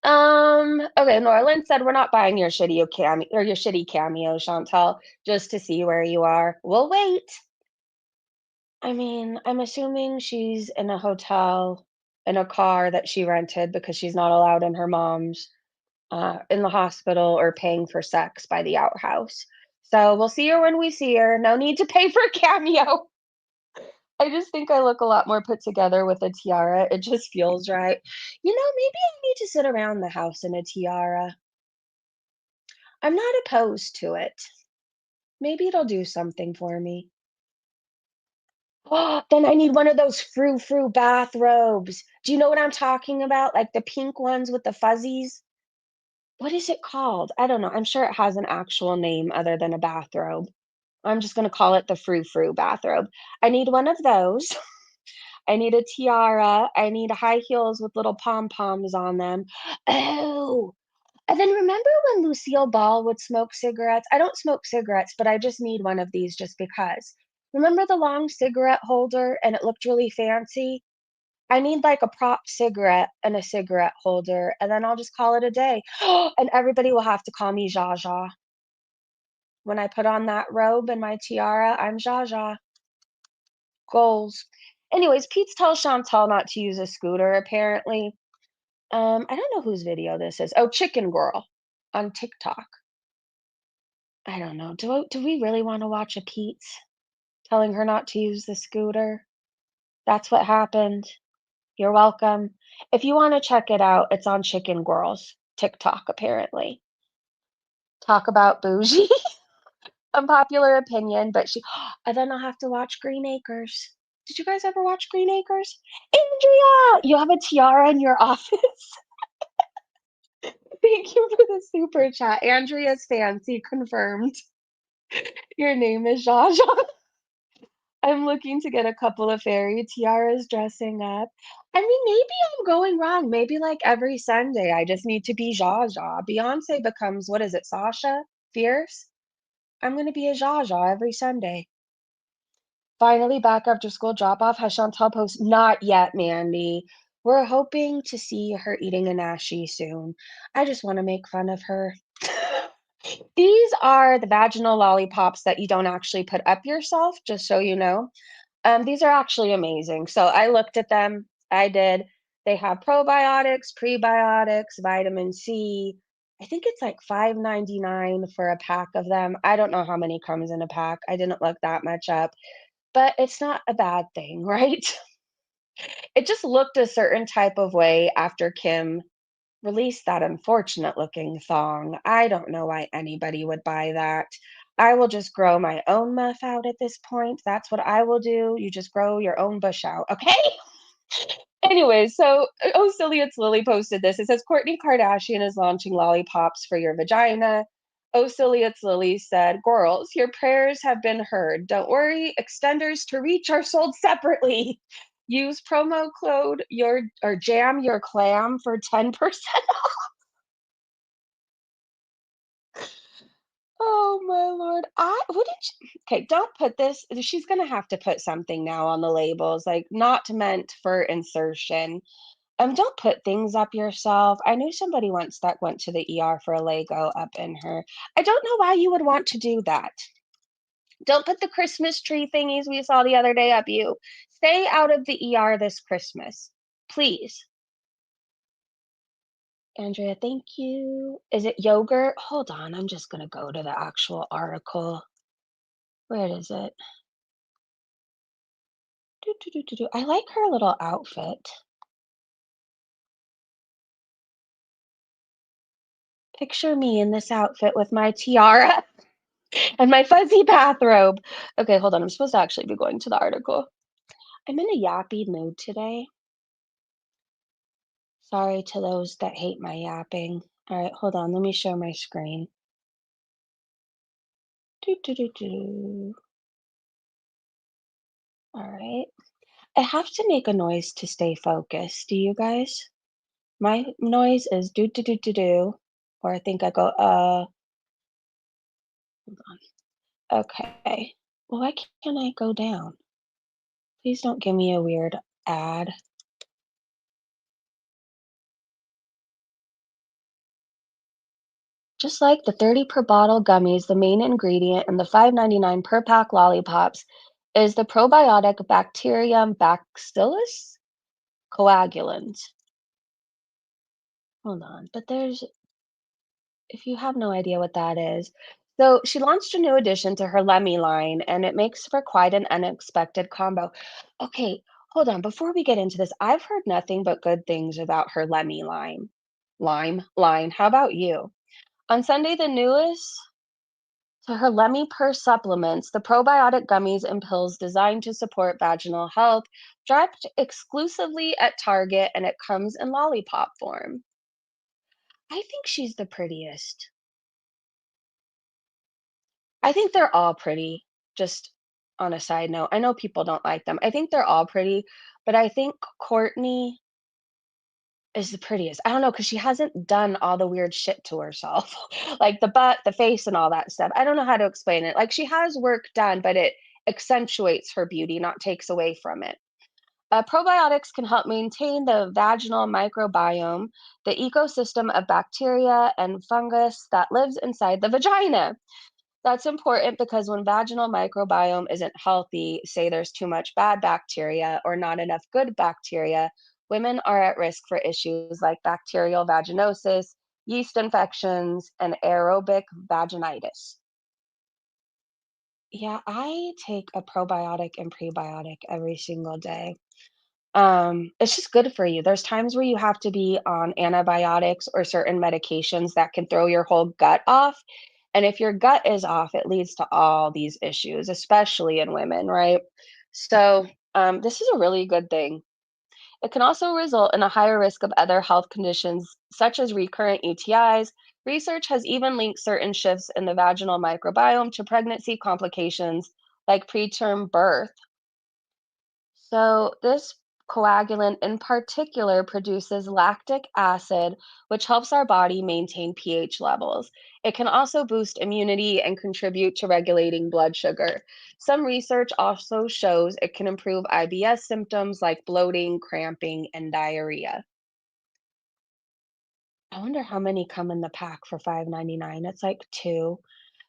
Okay, Norland said we're not buying your shitty cameo or your shitty cameo, Chantal, just to see where you are. We'll wait. I mean, I'm assuming she's in a hotel in a car that she rented because she's not allowed in her mom's, in the hospital or paying for sex by the outhouse. So we'll see her when we see her. No need to pay for a cameo. I just think I look a lot more put together with a tiara. It just feels right. You know, maybe I need to sit around the house in a tiara. I'm not opposed to it. Maybe it'll do something for me. Then I need one of those frou-frou bathrobes. Do you know what I'm talking about? Like the pink ones with the fuzzies? What is it called? I don't know. I'm sure it has an actual name other than a bathrobe. I'm just gonna call it the frou-frou bathrobe. I need one of those. I need a tiara. I need high heels with little pom-poms on them. Oh, and then remember when Lucille Ball would smoke cigarettes? I don't smoke cigarettes, but I just need one of these just because. Remember the long cigarette holder and it looked really fancy? I need like a prop cigarette and a cigarette holder, and then I'll just call it a day. And everybody will have to call me Zsa Zsa. When I put on that robe and my tiara, I'm Zsa Zsa. Goals. Anyways, Pete's tells Chantal not to use a scooter, apparently. I don't know whose video this is. Oh, Chicken Girl on TikTok. I don't know. Do we really want to watch a Pete's telling her not to use the scooter? That's what happened. You're welcome. If you want to check it out, it's on Chicken Girl's TikTok, apparently. Talk about bougie. Unpopular opinion, but she and then I'll have to watch Green Acres. Did you guys ever watch Green Acres? Andrea, you have a tiara in your office. Thank you for the super chat. Andrea's fancy confirmed. Your name is Zsa Zsa. I'm looking to get a couple of fairy tiaras dressing up. I mean, maybe I'm going wrong. Maybe like every Sunday, I just need to be Zsa Zsa. Beyonce becomes, what is it, Sasha Fierce? I'm going to be a Zsa Zsa every Sunday. Finally back after school drop-off. Has Chantal post? Not yet, Mandy. We're hoping to see her eating a nashi soon. I just want to make fun of her. These are the vaginal lollipops that you don't actually put up yourself, just so you know. These are actually amazing. So I looked at them. I did. They have probiotics, prebiotics, vitamin C. I think it's like $5.99 for a pack of them. I don't know how many comes in a pack. I didn't look that much up, but it's not a bad thing, right? It just looked a certain type of way after Kim released that unfortunate looking thong. I don't know why anybody would buy that. I will just grow my own muff out at this point. That's what I will do. You just grow your own bush out, okay? Anyways, so oh, silly, it's Lily posted this. It says Kourtney Kardashian is launching lollipops for your vagina. Oh, silly, it's Lily said, girls, your prayers have been heard. Don't worry, extenders to reach are sold separately. Use promo code your or jam your clam for 10%. Oh my lord. I wouldn't okay, don't put this. She's gonna have to put something now on the labels, like not meant for insertion. Don't put things up yourself. I knew somebody once that went to the ER for a Lego up in her. I don't know why you would want to do that. Don't put the Christmas tree thingies we saw the other day up you. Stay out of the ER this Christmas. Please. Andrea, thank you. Is it yogurt? Hold on, I'm just gonna go to the actual article. Where is it? Do, do, do, do, do. I like her little outfit. Picture me in this outfit with my tiara and my fuzzy bathrobe. Okay, hold on. I'm supposed to actually be going to the article. I'm in a yappy mood today. Sorry to those that hate my yapping. All right, hold on. Let me share my screen. Do, do, do, do. All right. I have to make a noise to stay focused. Do you guys? My noise is do, do, do, do, do. Or I think I go, hold on. Okay. Well, why can't I go down? Please don't give me a weird ad. Just like the 30 per bottle gummies, the main ingredient in the $5.99 per pack lollipops is the probiotic Bacterium bacillus coagulans. Hold on, but there's, if you have no idea what that is. So she launched a new addition to her Lemmy line, and it makes for quite an unexpected combo. Okay, hold on. Before we get into this, I've heard nothing but good things about her Lemmy line. Line. How about you? On Sunday, the newest So her Lemmy Purse supplements, the probiotic gummies and pills designed to support vaginal health, dropped exclusively at Target, and it comes in lollipop form. I think she's the prettiest. I think they're all pretty, just on a side note. I know people don't like them. I think they're all pretty, but I think Courtney is the prettiest. I don't know, because she hasn't done all the weird shit to herself, like the butt, the face, and all that stuff. I don't know how to explain it. Like, she has work done, but it accentuates her beauty, not takes away from it. Probiotics can help maintain the vaginal microbiome, the ecosystem of bacteria and fungus that lives inside the vagina. That's important because when vaginal microbiome isn't healthy, say there's too much bad bacteria or not enough good bacteria, women are at risk for issues like bacterial vaginosis, yeast infections, and aerobic vaginitis. Yeah, I take a probiotic and prebiotic every single day. It's just good for you. There's times where you have to be on antibiotics or certain medications that can throw your whole gut off. And if your gut is off, it leads to all these issues, especially in women, right? So, this is a really good thing. It can also result in a higher risk of other health conditions, such as recurrent UTIs. Research has even linked certain shifts in the vaginal microbiome to pregnancy complications like preterm birth. So, this coagulant in particular produces lactic acid, which helps our body maintain pH levels. It can also boost immunity and contribute to regulating blood sugar. Some research also shows it can improve IBS symptoms like bloating, cramping, and diarrhea. I wonder how many come in the pack for $5.99. It's like two.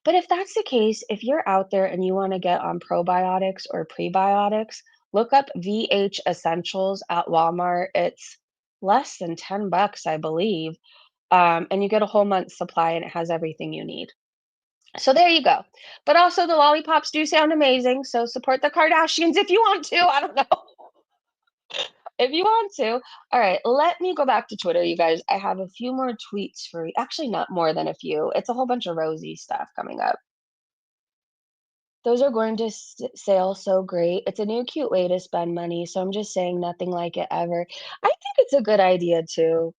But if that's the case, if you're out there and you want to get on probiotics or prebiotics, look up VH Essentials at Walmart. It's less than 10 bucks, I believe. And you get a whole month's supply and it has everything you need. So there you go. But also the lollipops do sound amazing. So support the Kardashians if you want to. I don't know. If you want to. All right, let me go back to Twitter, you guys. I have a few more tweets for you. Actually, not more than a few. It's a whole bunch of Rosie stuff coming up. Those are going to sale so great. It's a new cute way to spend money. So I'm just saying nothing like it ever. I think it's a good idea too.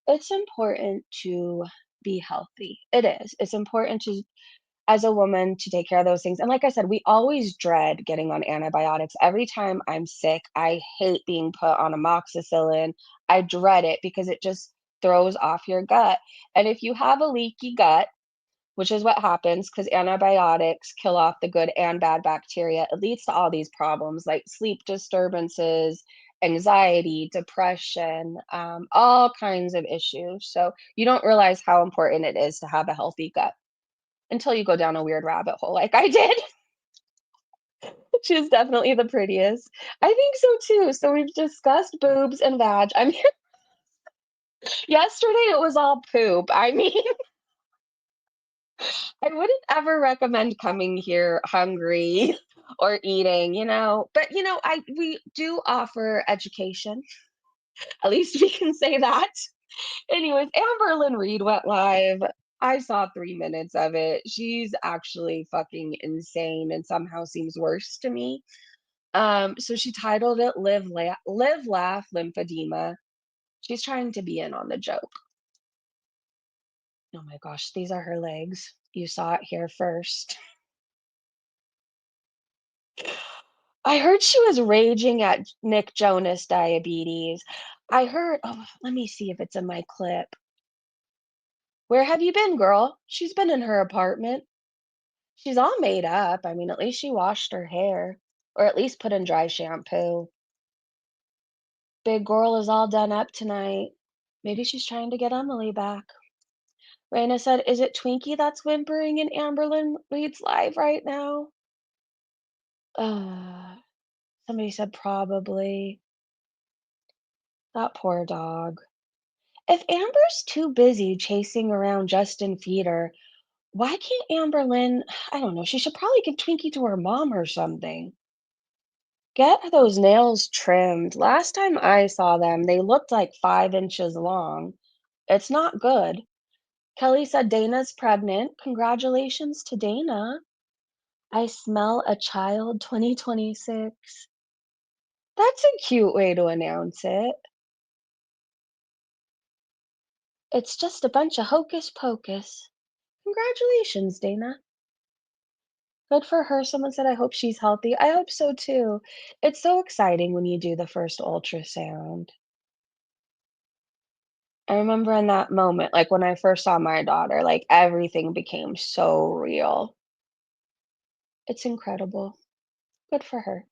It's important to be healthy. It is. It's important to, as a woman, to take care of those things. And like I said, we always dread getting on antibiotics. Every time I'm sick, I hate being put on amoxicillin. I dread it because it just throws off your gut. And if you have a leaky gut, which is what happens because antibiotics kill off the good and bad bacteria, it leads to all these problems like sleep disturbances, anxiety, depression, all kinds of issues. So you don't realize how important it is to have a healthy gut until you go down a weird rabbit hole like I did. She is definitely the prettiest. I think so too. So we've discussed boobs and vag. I mean, yesterday it was all poop. I mean, I wouldn't ever recommend coming here hungry or eating, but we do offer education. At least we can say that. Anyways, Amberlynn Reed went live. I saw 3 minutes of it. She's actually fucking insane and somehow seems worse to me. So she titled it Live Laugh Lymphedema. She's trying to be in on the joke. Oh my gosh, these are her legs. You saw it here first. I heard she was raging at Nick Jonas diabetes. I heard, oh, let me see if it's in my clip. Where have you been, girl? She's been in her apartment. She's all made up. I mean, at least she washed her hair, or at least put in dry shampoo. Big girl is all done up tonight. Maybe she's trying to get Emily back. Raina said, is it Twinkie that's whimpering in Amberlynn Reed's live right now? Somebody said probably. That poor dog. If Amber's too busy chasing around Justin Feeder, why can't Amberlynn, I don't know, she should probably give Twinkie to her mom or something. Get those nails trimmed. Last time I saw them, they looked like 5 inches long. It's not good. Kelly said Dana's pregnant. Congratulations to Dana. I smell a child 2026. That's a cute way to announce it. It's just a bunch of hocus pocus. Congratulations, Dana. Good for her. Someone said, I hope she's healthy. I hope so too. It's so exciting when you do the first ultrasound. I remember in that moment, like when I first saw my daughter, like everything became so real. It's incredible. Good for her.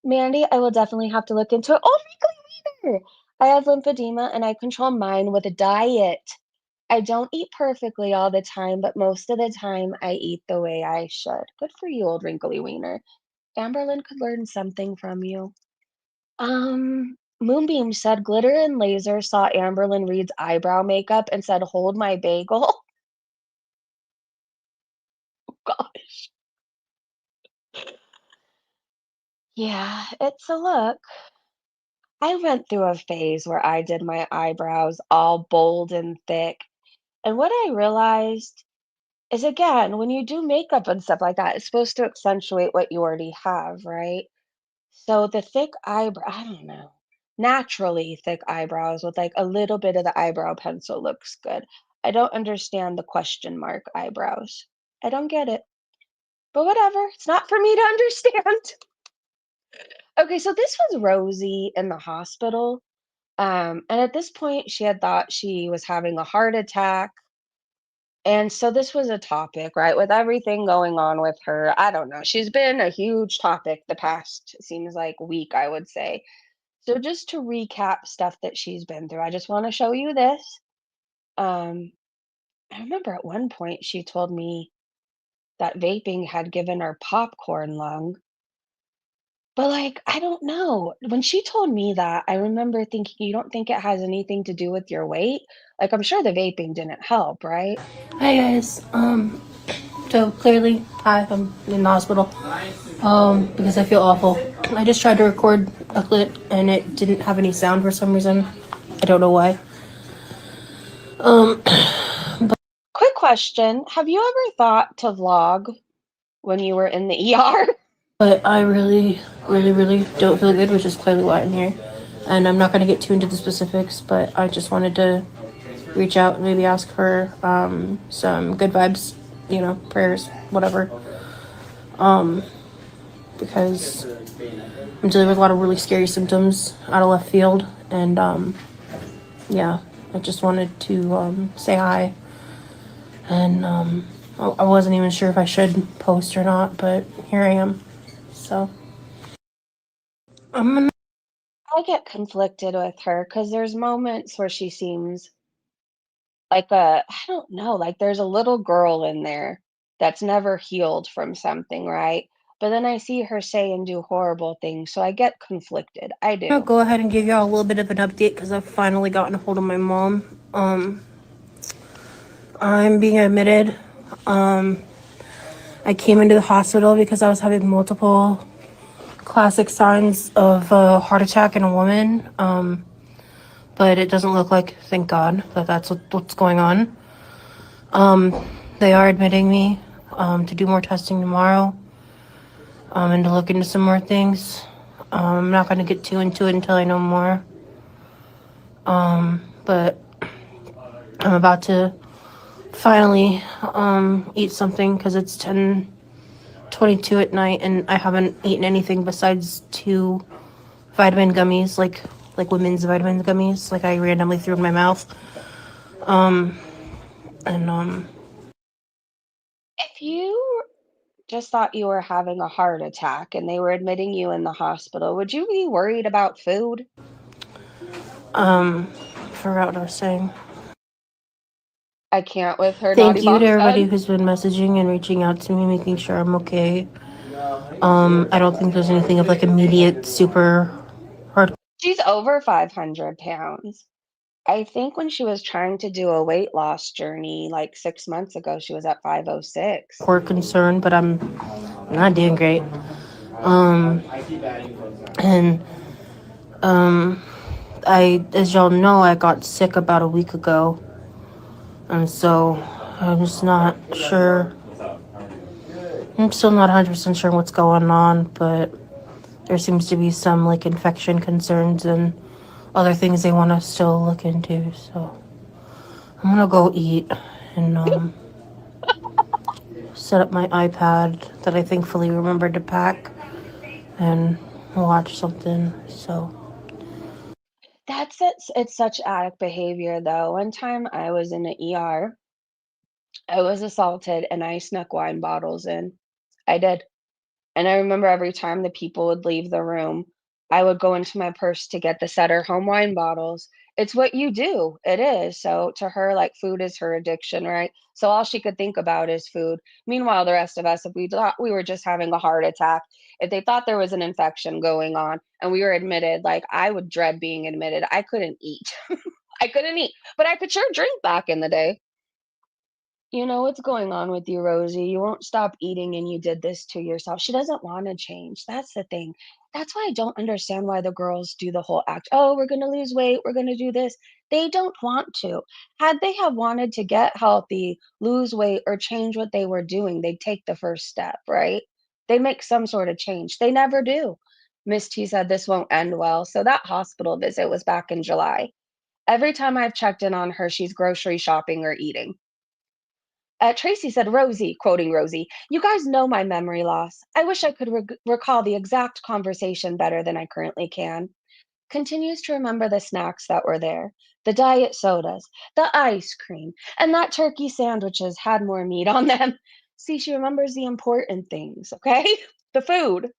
Mandy, I will definitely have to look into it. Oh, Wrinkly Weaver! I have lymphedema and I control mine with a diet. I don't eat perfectly all the time, but most of the time I eat the way I should. Good for you, old wrinkly wiener. Amberlynn could learn something from you. Moonbeam said glitter and laser saw Amberlynn Reed's eyebrow makeup and said, hold my bagel. Gosh. Yeah, it's a look. I went through a phase where I did my eyebrows all bold and thick. And what I realized is, again, when you do makeup and stuff like that, it's supposed to accentuate what you already have, right? So the thick eyebrow, I don't know, naturally thick eyebrows with like a little bit of the eyebrow pencil looks good. I don't understand the question mark eyebrows. I don't get it. But whatever, it's not for me to understand. Okay, so this was Rosie in the hospital. And at this point, she had thought she was having a heart attack. And so this was a topic, right? With everything going on with her, I don't know. She's been a huge topic the past, seems like week, I would say. So just to recap stuff that she's been through, I just want to show you this. I remember at one point she told me that vaping had given her popcorn lung. But like, I don't know. When she told me that, I remember thinking, you don't think it has anything to do with your weight? Like, I'm sure the vaping didn't help, right? Hi guys. So clearly, I'm in the hospital. Because I feel awful. I just tried to record a clip and it didn't have any sound for some reason. I don't know why. Quick question. Have you ever thought to vlog when you were in the ER? But I really don't feel good, which is clearly why I'm here. And I'm not going to get too into the specifics, but I just wanted to reach out and maybe ask for some good vibes, prayers, whatever. Because I'm dealing with a lot of really scary symptoms out of left field. And yeah, I just wanted to say hi. And I wasn't even sure if I should post or not, but here I am. So I'm gonna. I get conflicted with her because there's moments where she seems like I don't know, like there's a little girl in there that's never healed from something, right? But then I see her say and do horrible things, so I get conflicted. I I'll do. go ahead and give y'all a little bit of an update because I've finally gotten a hold of my mom. I'm being admitted. I came into the hospital because I was having multiple classic signs of a heart attack in a woman. But it doesn't look like, thank God, that that's what's going on. They are admitting me to do more testing tomorrow and to look into some more things. I'm not going to get too into it until I know more. But I'm about to finally eat something because it's 10:22 at night and I haven't eaten anything besides 2 vitamin gummies, like women's vitamin gummies, like I randomly threw in my mouth. And If you just thought you were having a heart attack and they were admitting you in the hospital, would you be worried about food? forgot what I was saying. I can't with her naughty Thank you to mom everybody said. who's been messaging and reaching out to me, making sure I'm okay. I don't think there's anything of like immediate super hard. She's over 500 pounds. I think when she was trying to do a weight loss journey like 6 months ago, she was at 506. Or concern, but I'm not doing great. And as y'all know, I got sick about a week ago. And so I'm just not sure. I'm still not 100% sure what's going on, but there seems to be some like infection concerns and other things they want to still look into. So I'm gonna go eat and set up my iPad that I thankfully remembered to pack and watch something. So That's it. It's such addict behavior, though. One time I was in the ER, I was assaulted, and I snuck wine bottles in. I did. And I remember every time the people would leave the room, I would go into my purse to get the Sutter home wine bottles. It's what you do. It is. So to her, like food is her addiction, right? So all she could think about is food. Meanwhile, the rest of us, if we thought we were just having a heart attack, if they thought there was an infection going on and we were admitted, like I would dread being admitted. I couldn't eat. I couldn't eat, but I could sure drink back in the day. You know what's going on with you, Rosie. You won't stop eating and you did this to yourself. She doesn't want to change. That's the thing. That's why I don't understand why the girls do the whole act. Oh, we're going to lose weight. We're going to do this. They don't want to. Had they have wanted to get healthy, lose weight, or change what they were doing, they'd take the first step, right? They make some sort of change. They never do. Miss T said this won't end well. So that hospital visit was back in July. Every time I've checked in on her, she's grocery shopping or eating. Tracy said, Rosie, quoting Rosie, you guys know my memory loss. I wish I could recall the exact conversation better than I currently can. Continues to remember the snacks that were there, the diet sodas, the ice cream, and that turkey sandwiches had more meat on them. See, she remembers the important things, okay? The food.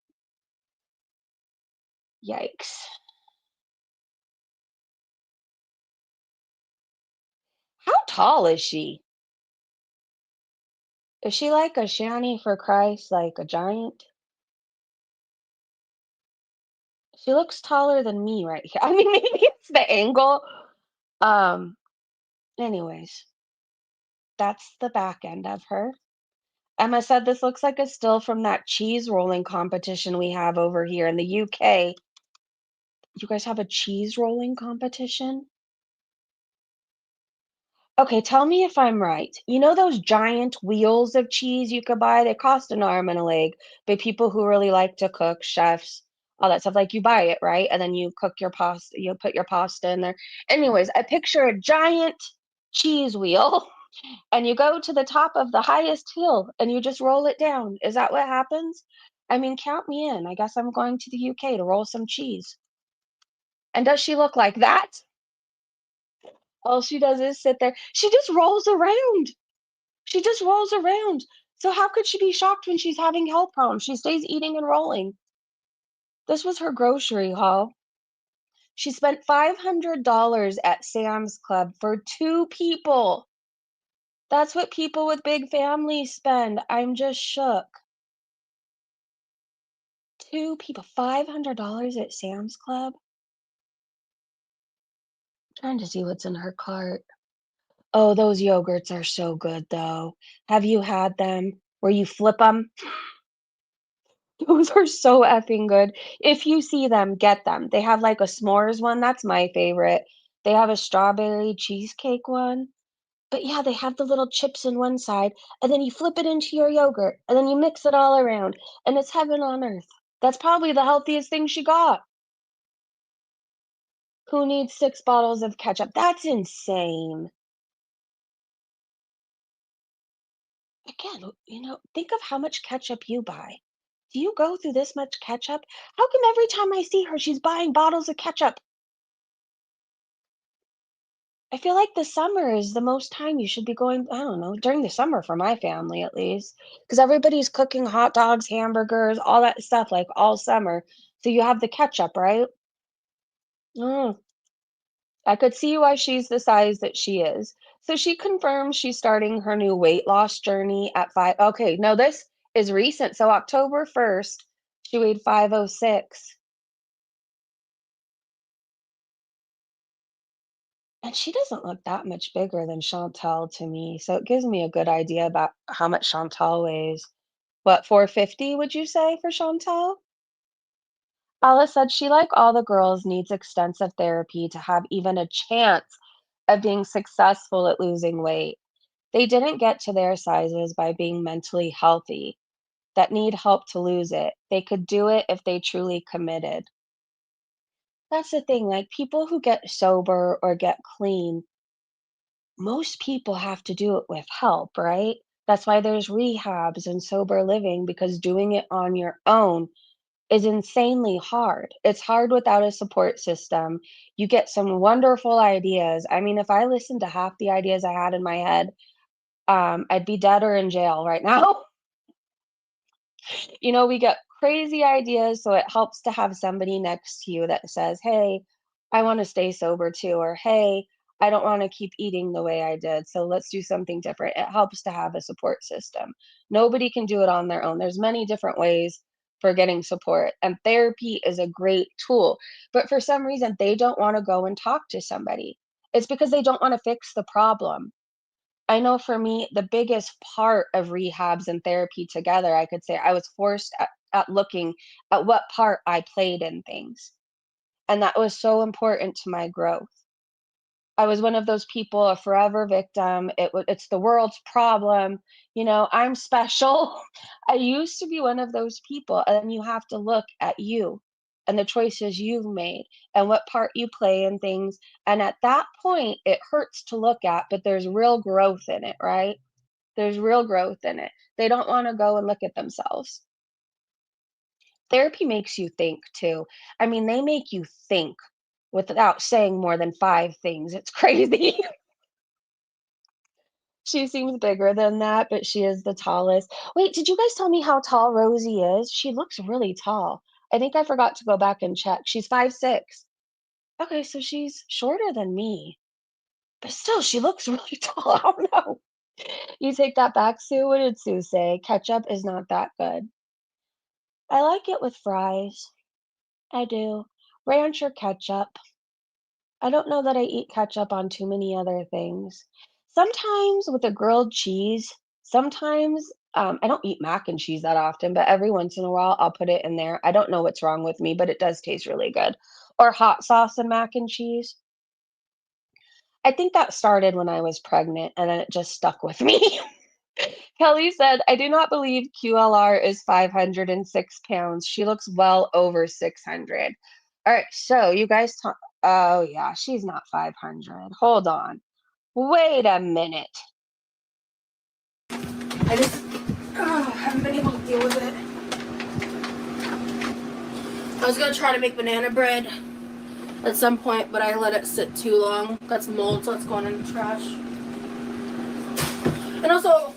Yikes. How tall is she? Is she like a Shanny for Christ, like a giant? She looks taller than me right here. I mean, maybe it's the angle. Um, Anyways, that's the back end of her. Emma said this looks like a still from that cheese rolling competition we have over here in the UK. You guys have a cheese rolling competition? Okay, tell me if I'm right. You know those giant wheels of cheese you could buy? They cost an arm and a leg, but people who really like to cook, chefs, all that stuff, like you buy it, right? And then you cook your pasta, you put your pasta in there. Anyways, I picture a giant cheese wheel and you go to the top of the highest hill and you just roll it down. Is that what happens? I mean, count me in. I guess I'm going to the UK to roll some cheese. And does she look like that? All she does is sit there. She just rolls around. She just rolls around. So how could she be shocked when she's having health problems? She stays eating and rolling. This was her grocery haul. She spent $500 at Sam's Club for two people. That's what people with big families spend. I'm just shook. Two people, $500 at Sam's Club? Trying to see what's in her cart. Oh, those yogurts are so good, though. Have you had them where you flip them? Those are so effing good. If you see them, get them. They have like a s'mores one, that's my favorite. They have a strawberry cheesecake one. But yeah, they have the little chips in one side, and then you flip it into your yogurt, and then you mix it all around, and it's heaven on earth. That's probably the healthiest thing she got. Who needs 6 bottles of ketchup? That's insane. Again, think of how much ketchup you buy. Do you go through this much ketchup? How come every time I see her, she's buying bottles of ketchup? I feel like the summer is the most time you should be going, I don't know, during the summer for my family at least, because everybody's cooking hot dogs, hamburgers, all that stuff like all summer. So you have the ketchup, right? Mm, I could see why she's the size that she is. So she confirms she's starting her new weight loss journey at 5. Okay, no, this is recent. So October 1st, she weighed 506. And she doesn't look that much bigger than Chantal to me. So it gives me a good idea about how much Chantal weighs. What, 450 would you say for Chantal? Alice said she, like all the girls, needs extensive therapy to have even a chance of being successful at losing weight. They didn't get to their sizes by being mentally healthy, that need help to lose it. They could do it if they truly committed. That's the thing, like people who get sober or get clean, most people have to do it with help, right? That's why there's rehabs and sober living because doing it on your own is insanely hard. It's hard without a support system. You get some wonderful ideas. I mean, if I listened to half the ideas I had in my head, I'd be dead or in jail right now. We get crazy ideas, so it helps to have somebody next to you that says, "Hey, I want to stay sober too," or "Hey, I don't want to keep eating the way I did, so let's do something different." It helps to have a support system. Nobody can do it on their own. There's many different ways for getting support, and therapy is a great tool. But for some reason, they don't want to go and talk to somebody. It's because they don't want to fix the problem. I know for me, the biggest part of rehabs and therapy together, I could say I was forced at looking at what part I played in things. And that was so important to my growth. I was one of those people, a forever victim. It's the world's problem. I'm special. I used to be one of those people. And you have to look at you and the choices you've made and what part you play in things. And at that point, it hurts to look at, but there's real growth in it, right? There's real growth in it. They don't want to go and look at themselves. Therapy makes you think too. I mean, they make you think without saying more than 5 things. It's crazy. She seems bigger than that, but she is the tallest. Wait, did you guys tell me how tall Rosie is? She looks really tall. I think I forgot to go back and check. She's 5'6". Okay, so she's shorter than me, but still, she looks really tall. I don't know. You take that back, Sue? What did Sue say? Ketchup is not that good. I like it with fries. I do. Ranch or ketchup. I don't know that I eat ketchup on too many other things. Sometimes with a grilled cheese, sometimes I don't eat mac and cheese that often, but every once in a while I'll put it in there. I don't know what's wrong with me, but it does taste really good. Or hot sauce and mac and cheese. I think that started when I was pregnant and then it just stuck with me. Kelly said, I do not believe QLR is 506 pounds. She looks well over 600. All right, so you guys talk. Oh, yeah, she's not 500. Hold on. Wait a minute. I just haven't been able to deal with it. I was gonna try to make banana bread at some point, but I let it sit too long. Got some mold, so it's going in the trash. And also,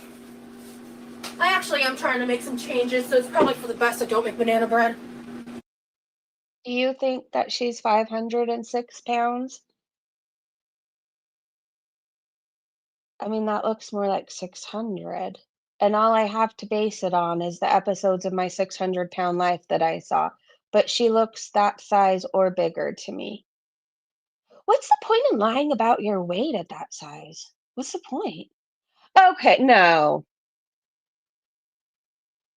I actually am trying to make some changes, so it's probably for the best I don't make banana bread. Do you think that she's 506 pounds? I mean, that looks more like 600. And all I have to base it on is the episodes of my 600-pound life that I saw. But she looks that size or bigger to me. What's the point in lying about your weight at that size? What's the point? Okay, no.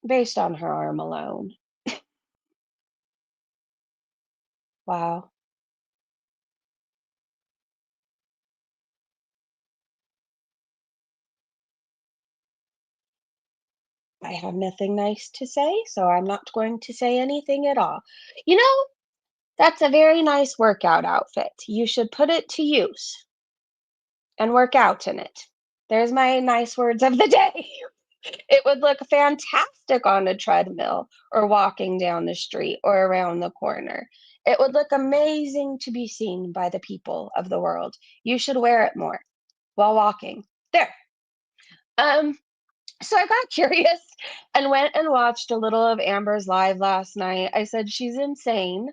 Based on her arm alone. Wow. I have nothing nice to say, so I'm not going to say anything at all. You know, that's a very nice workout outfit. You should put it to use and work out in it. There's my nice words of the day. It would look fantastic on a treadmill or walking down the street or around the corner. It would look amazing to be seen by the people of the world. You should wear it more while walking. There. Um, so I got curious and went and watched a little of Amber's live last night. I said she's insane.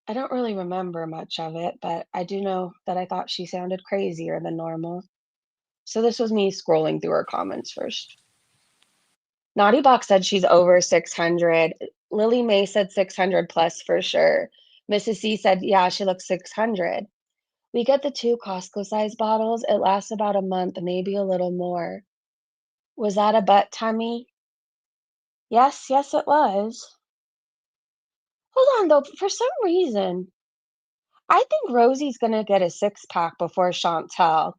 I don't really remember much of it, but I do know that I thought she sounded crazier than normal. So this was me scrolling through her comments first. Naughty Box said she's over 600. Lily Mae said 600 plus for sure. Mrs. C said, yeah, she looks 600. We get the 2 Costco size bottles. It lasts about a month, maybe a little more. Was that a butt tummy? Yes, yes, it was. Hold on, though. For some reason, I think Rosie's gonna get a six-pack before Chantel.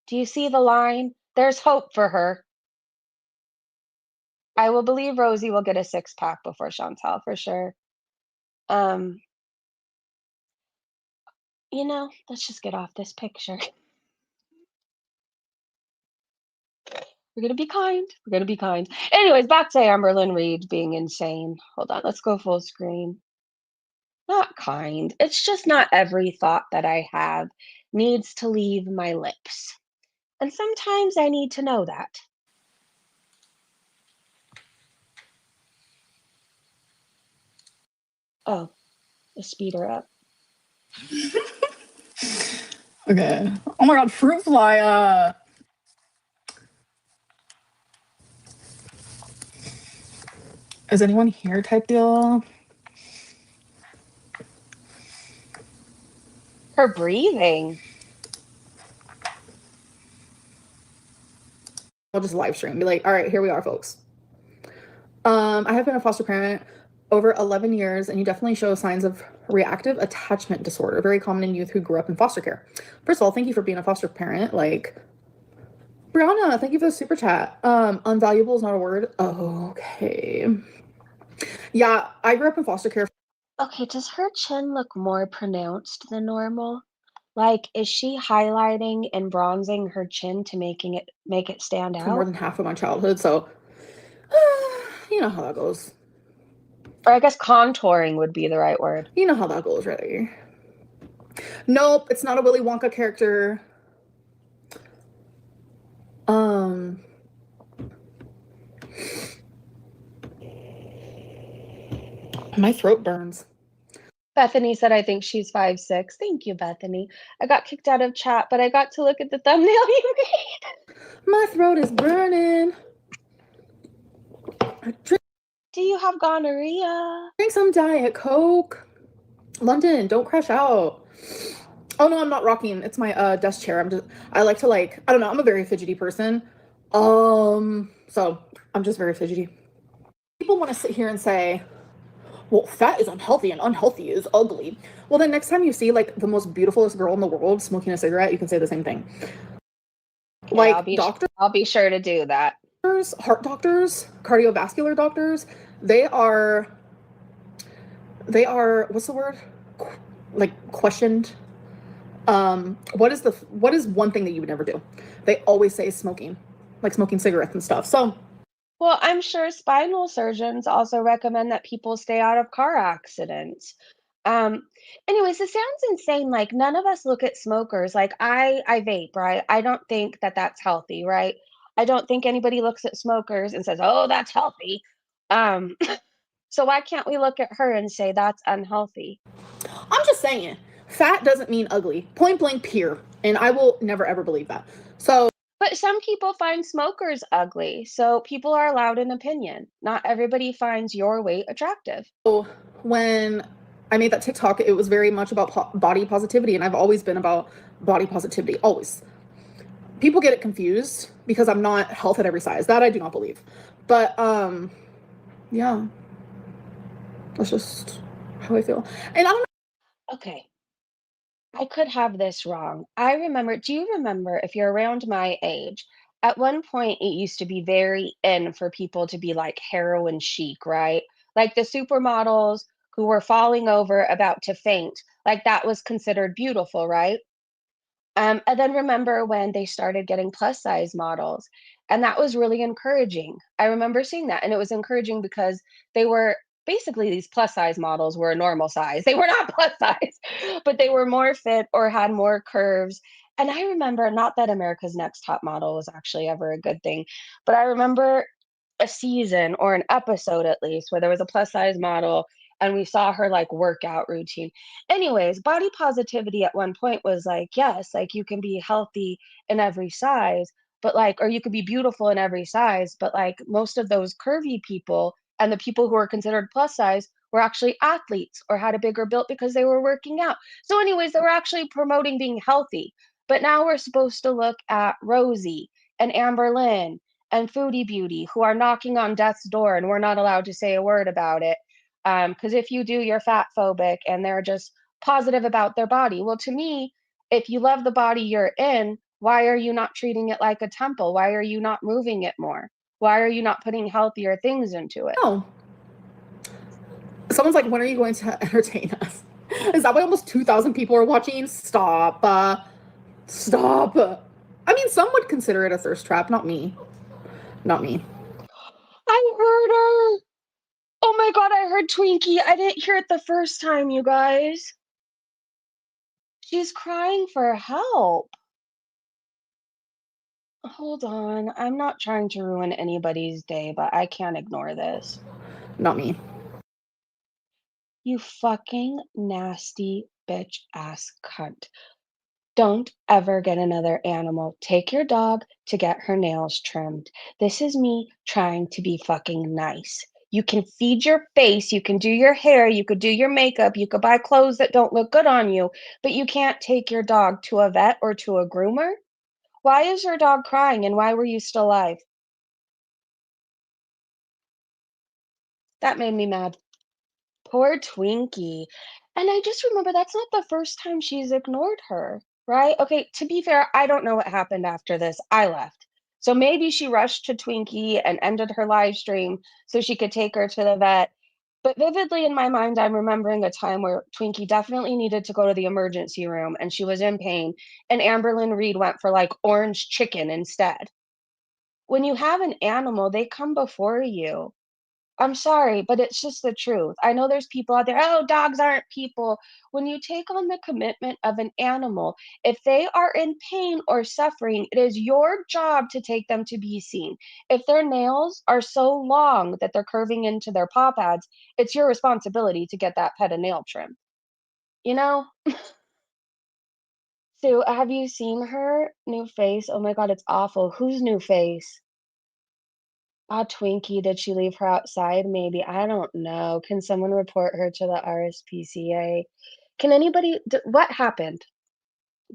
Do you see the line? There's hope for her. I will believe Rosie will get a six-pack before Chantel for sure. Um, let's just get off this picture. We're gonna be kind. We're gonna be kind. Anyways, back to Amberlynn Reid being insane. Hold on, let's go full screen. Not kind. It's just not every thought that I have needs to leave my lips. And sometimes I need to know that. Oh, the speeder up. Okay. Oh my god, fruit fly. Is anyone here type deal? Her breathing. I'll just live stream. Be like, all right, here we are, folks. I have been a foster parent over 11 years, and you definitely show signs of reactive attachment disorder, very common in youth who grew up in foster care. First of all, thank you for being a foster parent. Like, Brianna, thank you for the super chat. Unvaluable is not a word. Okay. Yeah, I grew up in foster care. Okay, does her chin look more pronounced than normal? Like, is she highlighting and bronzing her chin to make it stand For more out? than half of my childhood, so you know how that goes. Or I guess contouring would be the right word. You know how that goes, really. Nope, it's not a Willy Wonka character. My throat burns. Bethany said, I think she's 5'6". Thank you, Bethany. I got kicked out of chat, but I got to look at the thumbnail you made. My throat is burning. Do you have gonorrhea? Drink some Diet Coke. London, don't crash out. Oh no, I'm not rocking. It's my desk chair. I like to I don't know, I'm a very fidgety person. So I'm just very fidgety. People want to sit here and say, well, fat is unhealthy and unhealthy is ugly. Well, then next time you see the most beautifulest girl in the world smoking a cigarette, you can say the same thing. Okay, doctors, I'll be sure to do that. heart doctors, cardiovascular doctors, they are what's the word? Questioned. What is one thing that you would never do? They always say smoking, smoking cigarettes and stuff. So, well, I'm sure spinal surgeons also recommend that people stay out of car accidents. Anyways, it sounds insane. Like none of us look at smokers. Like I vape, right? I don't think that that's healthy, right? I don't think anybody looks at smokers and says, "Oh, that's healthy." Um, so why can't we look at her and say that's unhealthy? I'm just saying, fat doesn't mean ugly. Point blank, period. And I will never ever believe that. So, but some people find smokers ugly, so people are allowed an opinion. Not everybody finds your weight attractive. When I made that TikTok, it was very much about body positivity, and I've always been about body positivity, always. People get it confused because I'm not health at every size. That I do not believe. But, yeah. That's just how I feel. And I don't know. Okay. I could have this wrong. Do you remember if you're around my age, at one point it used to be very in for people to be like heroin chic, right? Like the supermodels who were falling over about to faint, like that was considered beautiful, right? And then remember when they started getting plus size models, and that was really encouraging. I remember seeing that, and it was encouraging because they were basically these plus size models were a normal size. They were not plus size, but they were more fit or had more curves. And I remember, not that America's Next Top Model was actually ever a good thing, but I remember a season or an episode at least where there was a plus size model and we saw her like workout routine. Anyways, body positivity at one point was like, yes, like you can be healthy in every size, but or you could be beautiful in every size, but like most of those curvy people and the people who are considered plus size were actually athletes or had a bigger build because they were working out. So, anyways, they were actually promoting being healthy. But now we're supposed to look at Rosie and Amberlynn and Foodie Beauty who are knocking on death's door and we're not allowed to say a word about it. Because if you do, you're fat phobic and they're just positive about their body. Well, to me, if you love the body you're in, why are you not treating it like a temple? Why are you not moving it more? Why are you not putting healthier things into it? No. Someone's like, when are you going to entertain us? Is that why almost 2,000 people are watching? Stop. Stop. I mean, some would consider it a thirst trap, not me. Not me. I heard her. Oh my God, I heard Twinkie. I didn't hear it the first time, you guys. She's crying for help. Hold on. I'm not trying to ruin anybody's day, but I can't ignore this. Not me. You fucking nasty bitch ass cunt. Don't ever get another animal. Take your dog to get her nails trimmed. This is me trying to be fucking nice. You can feed your face, you can do your hair, you could do your makeup, you could buy clothes that don't look good on you, but you can't take your dog to a vet or to a groomer? Why is your dog crying and why were you still alive? That made me mad. Poor Twinkie. And I just remember that's not the first time she's ignored her, right? Okay, to be fair, I don't know what happened after this. I left. So maybe she rushed to Twinkie and ended her live stream so she could take her to the vet. But vividly in my mind, I'm remembering a time where Twinkie definitely needed to go to the emergency room and she was in pain. And Amberlynn Reed went for like orange chicken instead. When you have an animal, they come before you. I'm sorry, but it's just the truth. I know there's people out there, oh, dogs aren't people. When you take on the commitment of an animal, if they are in pain or suffering, it is your job to take them to be seen. If their nails are so long that they're curving into their paw pads, it's your responsibility to get that pet a nail trim. You know? So have you seen her new face? Oh my God, it's awful. Whose new face? Twinkie, did she leave her outside? Maybe. I don't know. Can someone report her to the RSPCA? Can anybody what happened?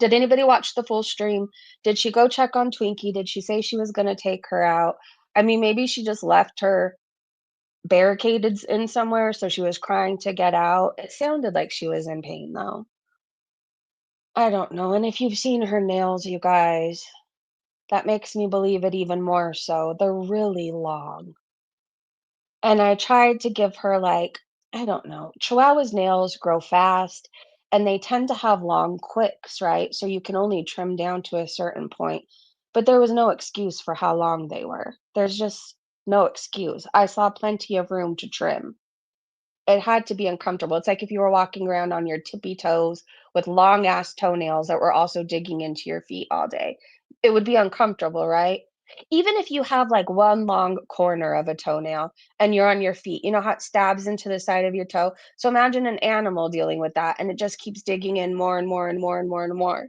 Did anybody watch the full stream? Did she go check on Twinkie? Did she say she was gonna take her out? I mean, maybe she just left her barricaded in somewhere, so she was crying to get out. It sounded like she was in pain, though. I don't know, and if you've seen her nails, you guys, that makes me believe it even more so. They're really long. And I tried to give her, like, I don't know, Chihuahua's nails grow fast and they tend to have long quicks, right? So you can only trim down to a certain point. But there was no excuse for how long they were. There's just no excuse. I saw plenty of room to trim. It had to be uncomfortable. It's like if you were walking around on your tippy toes with long ass toenails that were also digging into your feet all day. It would be uncomfortable, right? Even if you have like one long corner of a toenail and you're on your feet, you know how it stabs into the side of your toe? So imagine an animal dealing with that and it just keeps digging in more and more and more and more and more.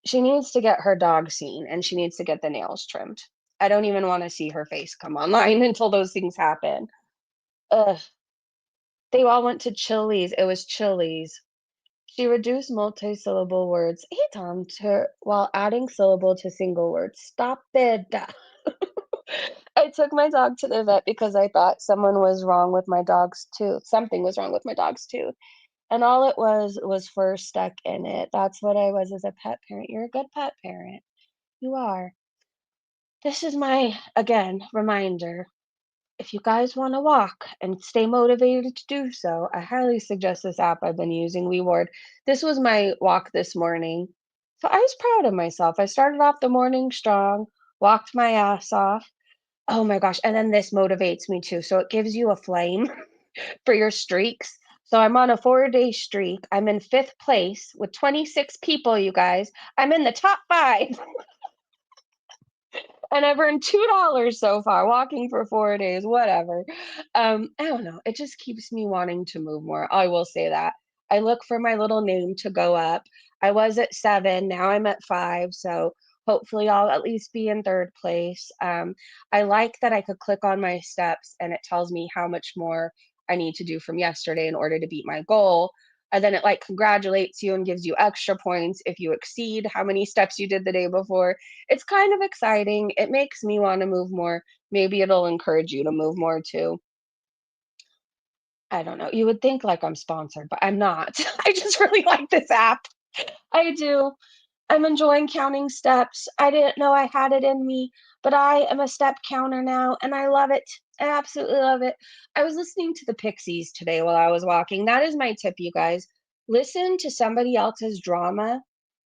She needs to get her dog seen and she needs to get the nails trimmed. I don't even want to see her face come online until those things happen. Ugh. They all went to Chili's. It was Chili's. She reduced multi-syllable words 8 times while adding syllable to single words. Stop it. I took my dog to the vet because I thought someone was wrong with my dog's tooth. Something was wrong with my dog's tooth. And all it was fur stuck in it. That's what I was as a pet parent. You're a good pet parent. You are. This is my, again, reminder. If you guys want to walk and stay motivated to do so, I highly suggest this app I've been using, WeWard. This was my walk this morning. So I was proud of myself. I started off the morning strong, walked my ass off. Oh my gosh. And then this motivates me too. So it gives you a flame for your streaks. So I'm on a 4-day streak. I'm in 5th place with 26 people, you guys. I'm in the top 5. And I've earned $2 so far walking for 4 days, whatever. I don't know. It just keeps me wanting to move more. I will say that. I look for my little name to go up. I was at 7, now I'm at 5. So hopefully I'll at least be in 3rd place. I like that I could click on my steps and it tells me how much more I need to do from yesterday in order to beat my goal. And then it like congratulates you and gives you extra points if you exceed how many steps you did the day before. It's kind of exciting. It makes me want to move more. Maybe it'll encourage you to move more too. I don't know. You would think like I'm sponsored, but I'm not. I just really like this app. I do. I'm enjoying counting steps. I didn't know I had it in me, but I am a step counter now, and I love it. I absolutely love it. I was listening to the Pixies today while I was walking. That is my tip, you guys. Listen to somebody else's drama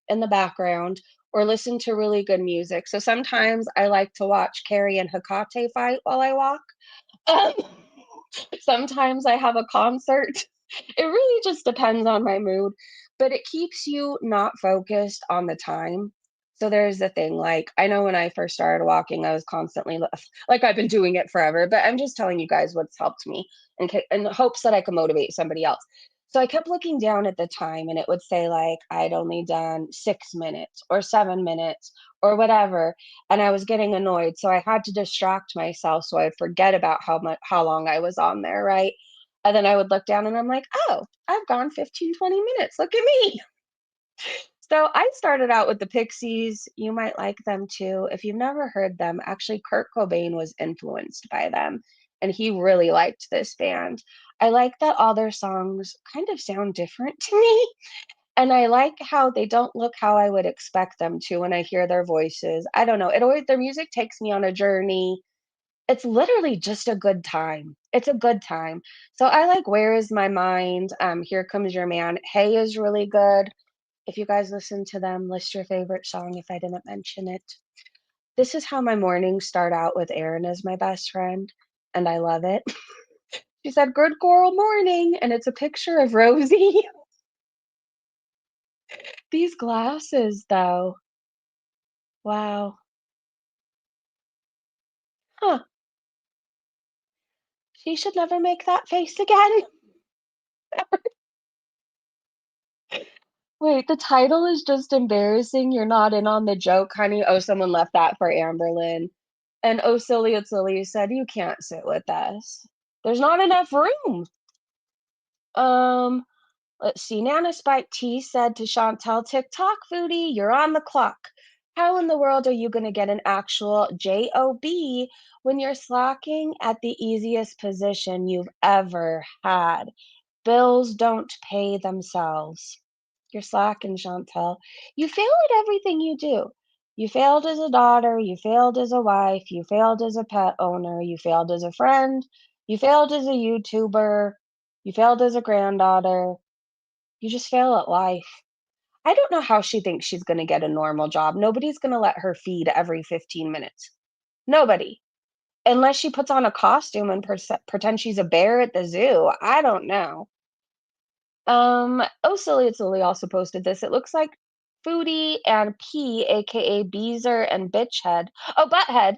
in the background or listen to really good music. So sometimes I like to watch Carrie and Hecate fight while I walk. Um, sometimes I have a concert. It really just depends on my mood, but it keeps you not focused on the time. So there's the thing, like, I know when I first started walking, I was constantly like I've been doing it forever, but I'm just telling you guys what's helped me in hopes that I can motivate somebody else. So I kept looking down at the time and it would say like I'd only done 6 minutes or 7 minutes or whatever. And I was getting annoyed. So I had to distract myself so I'd forget about how long I was on there, right? And then I would look down and I'm like, oh, I've gone 15, 20 minutes. Look at me. So I started out with the Pixies. You might like them too. If you've never heard them, actually, Kurt Cobain was influenced by them, and he really liked this band. I like that all their songs kind of sound different to me, and I like how they don't look how I would expect them to when I hear their voices. I don't know. It always their music takes me on a journey. It's literally just a good time. It's a good time. So I like Where Is My Mind? Here Comes Your Man. Hey is really good. If you guys listen to them, list your favorite song if I didn't mention it. This is how my mornings start out with Erin as my best friend, and I love it. She said, "Good girl morning," and it's a picture of Rosie. These glasses, though. Wow. Huh. She should never make that face again. Wait, the title is just embarrassing. You're not in on the joke, honey. Oh, someone left that for Amberlynn. And oh, silly, it's silly said, you can't sit with us. There's not enough room. Um, let's see. Nana Spike T said to Chantel, TikTok foodie, you're on the clock. How in the world are you going to get an actual job when you're slacking at the easiest position you've ever had? Bills don't pay themselves. You're slacking, Chantel. You fail at everything you do. You failed as a daughter, you failed as a wife, you failed as a pet owner, you failed as a friend, you failed as a YouTuber, you failed as a granddaughter. You just fail at life. I don't know how she thinks she's going to get a normal job. Nobody's going to let her feed every 15 minutes. Nobody. Unless she puts on a costume and pretend she's a bear at the zoo. I don't know. Oh, Silly It's Lily also posted this. It looks like Foodie and P, aka Beezer and Bitchhead, Butthead,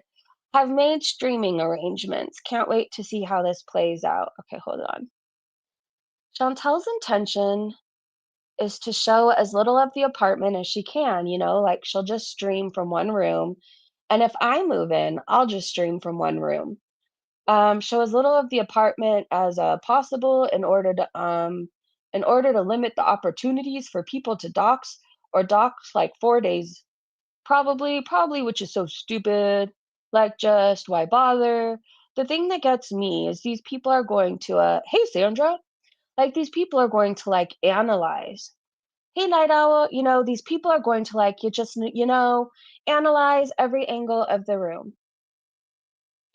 have made streaming arrangements. Can't wait to see how this plays out. Okay, hold on. Chantel's intention is to show as little of the apartment as she can, like she'll just stream from one room. And if I move in, I'll just stream from one room. Show as little of the apartment as possible in order to limit the opportunities for people to dox or dox like 4 days. Probably, which is so stupid. Like, just why bother? The thing that gets me is these people are going to, hey, Sandra, like, these people are going to, like, analyze. Hey, Night Owl, these people are going to, like, analyze every angle of the room.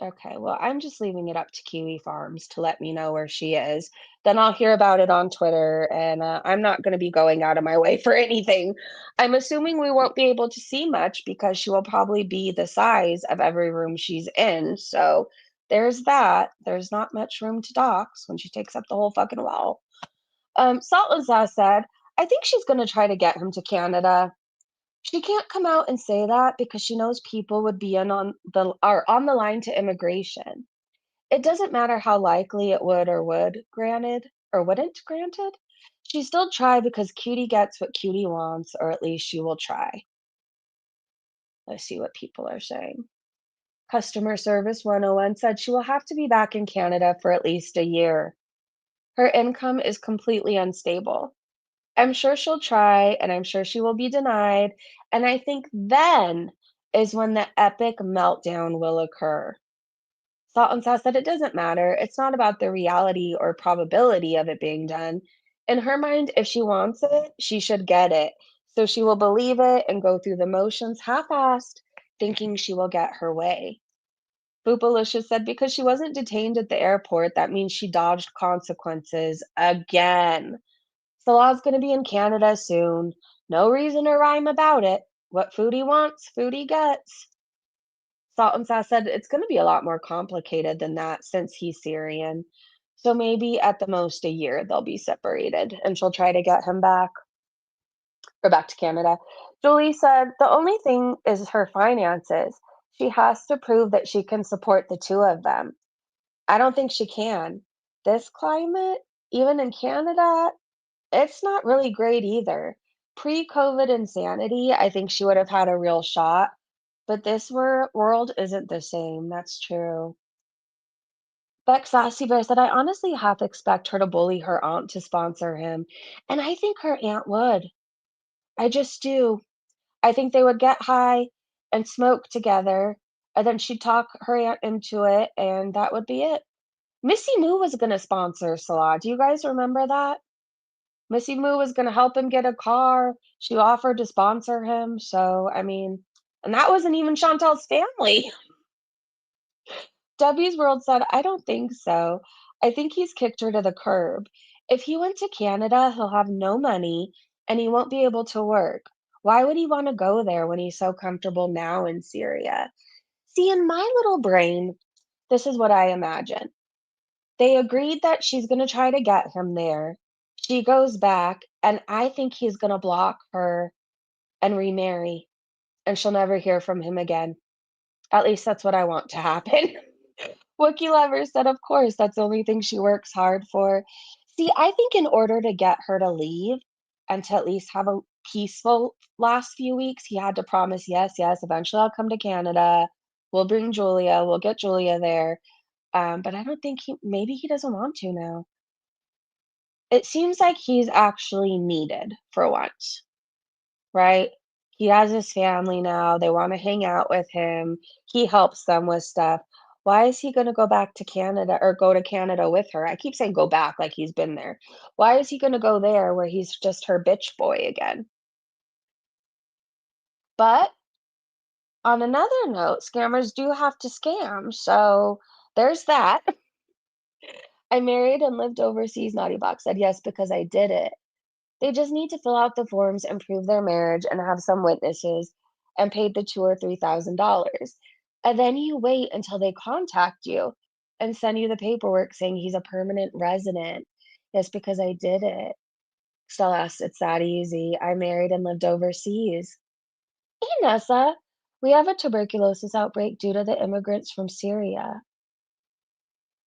Okay, well, I'm just leaving it up to Kiwi Farms to let me know where she is. Then I'll hear about it on Twitter, and I'm not going to be going out of my way for anything. I'm assuming we won't be able to see much because she will probably be the size of every room she's in. So there's that. There's not much room to dox when she takes up the whole fucking wall. Salt and Sass said, I think she's going to try to get him to Canada. She can't come out and say that because she knows people would be on the line to immigration. It doesn't matter how likely it would, granted, or wouldn't, granted. She still try because Cutie gets what Cutie wants, or at least she will try. Let's see what people are saying. Customer Service 101 said she will have to be back in Canada for at least a year. Her income is completely unstable. I'm sure she'll try, and I'm sure she will be denied, and I think then is when the epic meltdown will occur. Salt and Sauce said it doesn't matter. It's not about the reality or probability of it being done. In her mind, if she wants it, she should get it. So she will believe it and go through the motions half-assed, thinking she will get her way. Boopalicious said because she wasn't detained at the airport, that means she dodged consequences again. Salah's going to be in Canada soon. No reason to rhyme about it. What Foodie wants, Foodie gets. Salt and Sauce said it's going to be a lot more complicated than that since he's Syrian. So maybe at the most a year they'll be separated and she'll try to get him back or back to Canada. Julie said the only thing is her finances. She has to prove that she can support the two of them. I don't think she can. This climate, even in Canada, it's not really great either. Pre-COVID insanity, I think she would have had a real shot, but this world isn't the same. That's true. Beck Sassy Bear said, I honestly half expect her to bully her aunt to sponsor him. And I think her aunt would. I just do. I think they would get high and smoke together, and then she'd talk her aunt into it, and that would be it. Missy Moo was going to sponsor Salah. Do you guys remember that? Missy Moo was going to help him get a car. She offered to sponsor him. So, I mean, and that wasn't even Chantel's family. Debbie's World said, I don't think so. I think he's kicked her to the curb. If he went to Canada, he'll have no money and he won't be able to work. Why would he want to go there when he's so comfortable now in Syria? See, in my little brain, this is what I imagine. They agreed that she's going to try to get him there. She goes back, and I think he's going to block her and remarry, and she'll never hear from him again. At least that's what I want to happen. Wookie Lover said, of course, that's the only thing she works hard for. See, I think in order to get her to leave and to at least have a peaceful last few weeks, he had to promise, yes, yes, eventually I'll come to Canada. We'll bring Julia. We'll get Julia there. But I don't think maybe he doesn't want to now. It seems like he's actually needed for once, right? He has his family now. They want to hang out with him. He helps them with stuff. Why is he going to go back to Canada or go to Canada with her? I keep saying go back like he's been there. Why is he going to go there where he's just her bitch boy again? But on another note, scammers do have to scam. So there's that. I married and lived overseas, Naughty Box said, yes, because I did it. They just need to fill out the forms and prove their marriage and have some witnesses and paid the $2,000 or $3,000. And then you wait until they contact you and send you the paperwork saying he's a permanent resident. Yes, because I did it. Celeste, it's that easy. I married and lived overseas. Hey, Nessa, we have a tuberculosis outbreak due to the immigrants from Syria.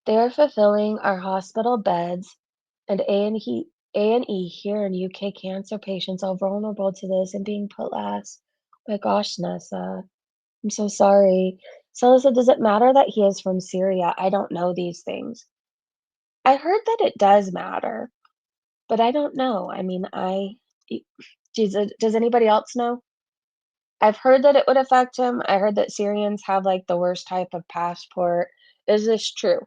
They are fulfilling our hospital beds and A&E here in UK. Cancer patients are vulnerable to this and being put last. My gosh, Nessa, I'm so sorry. Celissa, does it matter that he is from Syria? I don't know these things. I heard that it does matter, but I don't know. I mean, does anybody else know? I've heard that it would affect him. I heard that Syrians have like the worst type of passport. Is this true?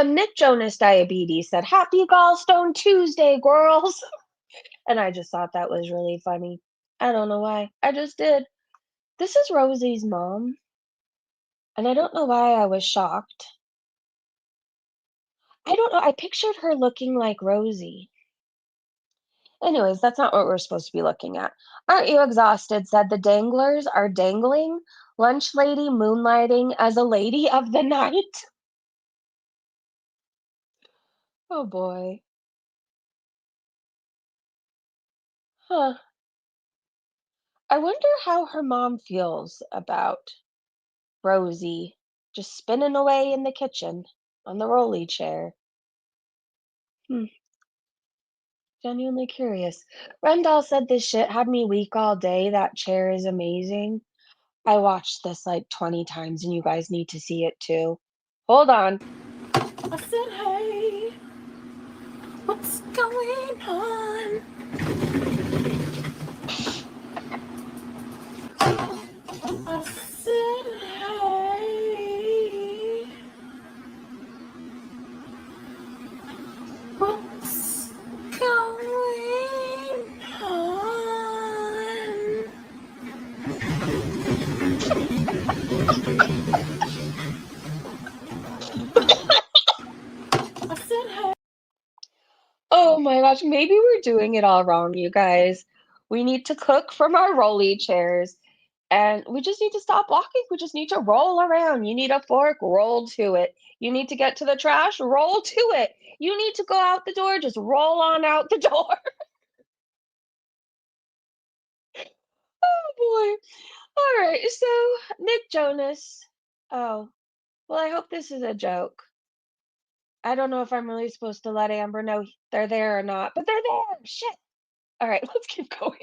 Nick Jonas Diabetes said, Happy Gallstone Tuesday, girls. And I just thought that was really funny. I don't know why. I just did. This is Rosie's mom. And I don't know why I was shocked. I don't know. I pictured her looking like Rosie. Anyways, that's not what we're supposed to be looking at. Aren't you exhausted? Said the danglers are dangling. Lunch lady moonlighting as a lady of the night. Oh boy. Huh. I wonder how her mom feels about Rosie just spinning away in the kitchen on the rolly chair. Genuinely curious. Rendell said this shit had me weak all day. That chair is amazing. I watched this like 20 times and you guys need to see it too. Hold on. I said, hey, what's going on? I said, hey. gosh, maybe we're doing it all wrong, you guys. We need to cook from our rolly chairs, and we just need to stop walking. We just need to roll around. You need a fork, roll to it. You need to get to the trash, roll to it. You need to go out the door, just roll on out the door. Oh boy. All right. So, Nick Jonas. Oh, well, I hope this is a joke. I don't know if I'm really supposed to let Amber know they're there or not, but they're there. Shit. All right, let's keep going.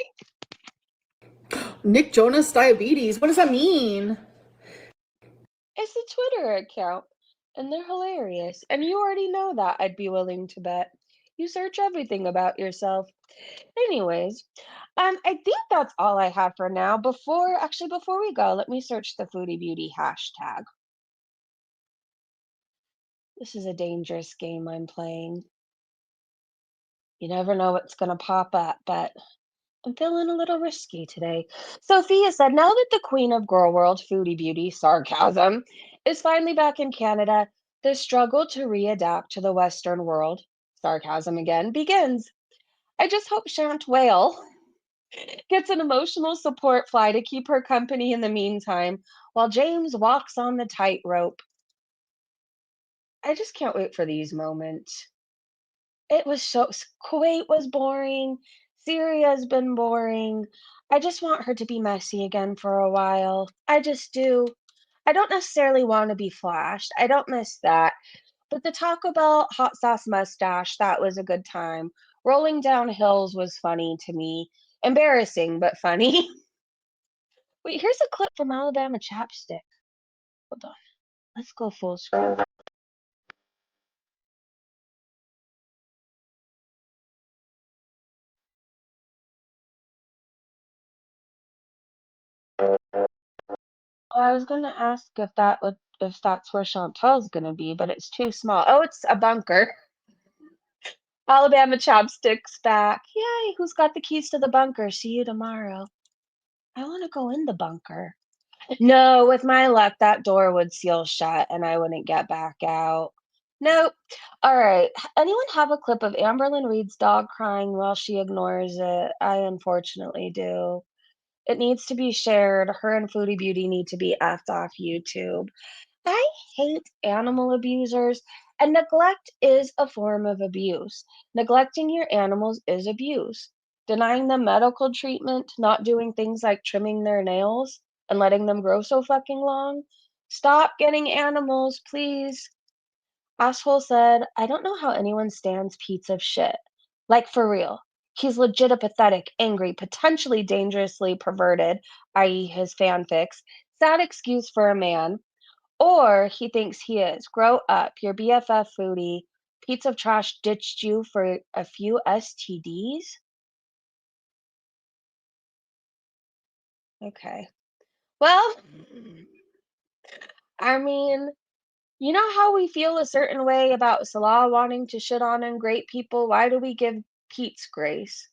Nick Jonas diabetes. What does that mean? It's a Twitter account, and they're hilarious. And you already know that, I'd be willing to bet. You search everything about yourself. Anyways, I think that's all I have for now. Before we go, let me search the Foodie Beauty hashtag. This is a dangerous game I'm playing. You never know what's gonna pop up, but I'm feeling a little risky today. Sophia said, now that the queen of GorlWorld, Foodie Beauty, sarcasm, is finally back in Canada, the struggle to readapt to the Western world, sarcasm again, begins. I just hope Shant Whale gets an emotional support fly to keep her company in the meantime while James walks on the tightrope. I just can't wait for these moments. It was so Kuwait was boring. Syria's been boring. I just want her to be messy again for a while. I just do. I don't necessarily want to be flashed. I don't miss that. But the Taco Bell hot sauce mustache, that was a good time. Rolling down hills was funny to me. Embarrassing, but funny. Wait, here's a clip from Alabama Chapstick. Hold on. Let's go full screen. Oh, I was gonna ask if that's where Chantal's gonna be, but it's too small. Oh, it's a bunker. Alabama Chopsticks back. Yay, who's got the keys to the bunker? See you tomorrow. I want to go in the bunker. No, with my luck, that door would seal shut and I wouldn't get back out. Nope. All right. Anyone have a clip of Amberlynn Reed's dog crying while she ignores it? I unfortunately do. It needs to be shared. Her and Foodie Beauty need to be effed off YouTube. I hate animal abusers, and neglect is a form of abuse. Neglecting your animals is abuse. Denying them medical treatment, not doing things like trimming their nails and letting them grow so fucking long. Stop getting animals, please. Asshole said, I don't know how anyone stands piece of shit. Like, for real. He's legit a pathetic, angry, potentially dangerously perverted, i.e., his fanfics. Sad excuse for a man. Or he thinks he is. Grow up. Your BFF Foodie. Pizza of Trash ditched you for a few STDs? Okay. Well, I mean, you know how we feel a certain way about Salah wanting to shit on and great people? Why do we give Pete's grace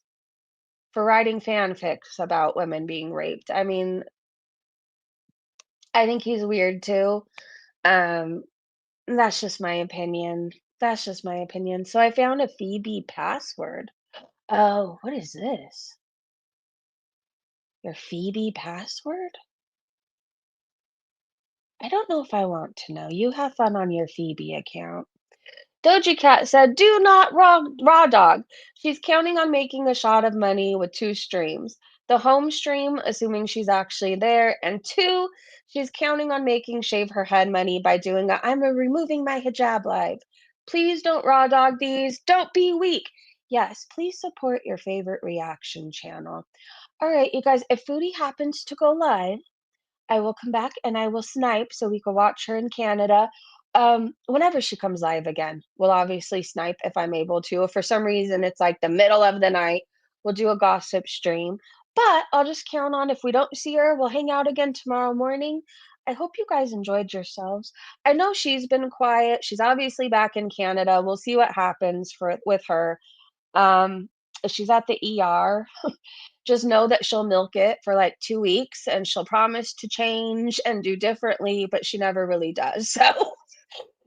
for writing fanfics about women being raped? I mean, I think he's weird too. Um, that's just my opinion. That's just my opinion. So I found a Phoebe password. Oh, what is this? Your Phoebe password? I don't know if I want to know. You have fun on your Phoebe account. Doja Cat said, do not raw dog. She's counting on making a shot of money with 2 streams. The home stream, assuming she's actually there, and 2, she's counting on making shave her head money by doing a I'm a removing my hijab live. Please don't raw dog these. Don't be weak. Yes, please support your favorite reaction channel. All right, you guys, if Foodie happens to go live, I will come back and I will snipe so we can watch her in Canada. Whenever she comes live again, we'll obviously snipe if I'm able to. If for some reason it's like the middle of the night, we'll do a gossip stream. But I'll just count on if we don't see her, we'll hang out again tomorrow morning. I hope you guys enjoyed yourselves. I know she's been quiet. She's obviously back in Canada. We'll see what happens with her. If she's at the ER, just know that she'll milk it for like 2 weeks and she'll promise to change and do differently, but she never really does. So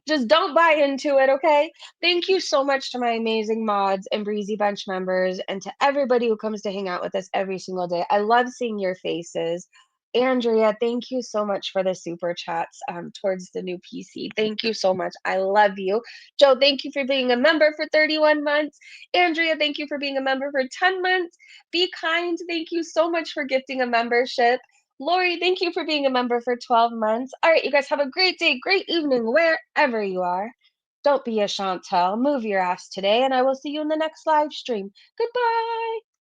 Just don't buy into it, okay? Thank you so much to my amazing mods and Breezy Bunch members and to everybody who comes to hang out with us every single day. I love seeing your faces. Andrea, thank you so much for the super chats towards the new PC. Thank you so much. I love you. Joe, thank you for being a member for 31 months. Andrea, thank you for being a member for 10 months. Be kind, thank you so much for gifting a membership. Lori, thank you for being a member for 12 months. All right, you guys have a great day, great evening, wherever you are. Don't be a Chantel. Move your ass today, and I will see you in the next live stream. Goodbye.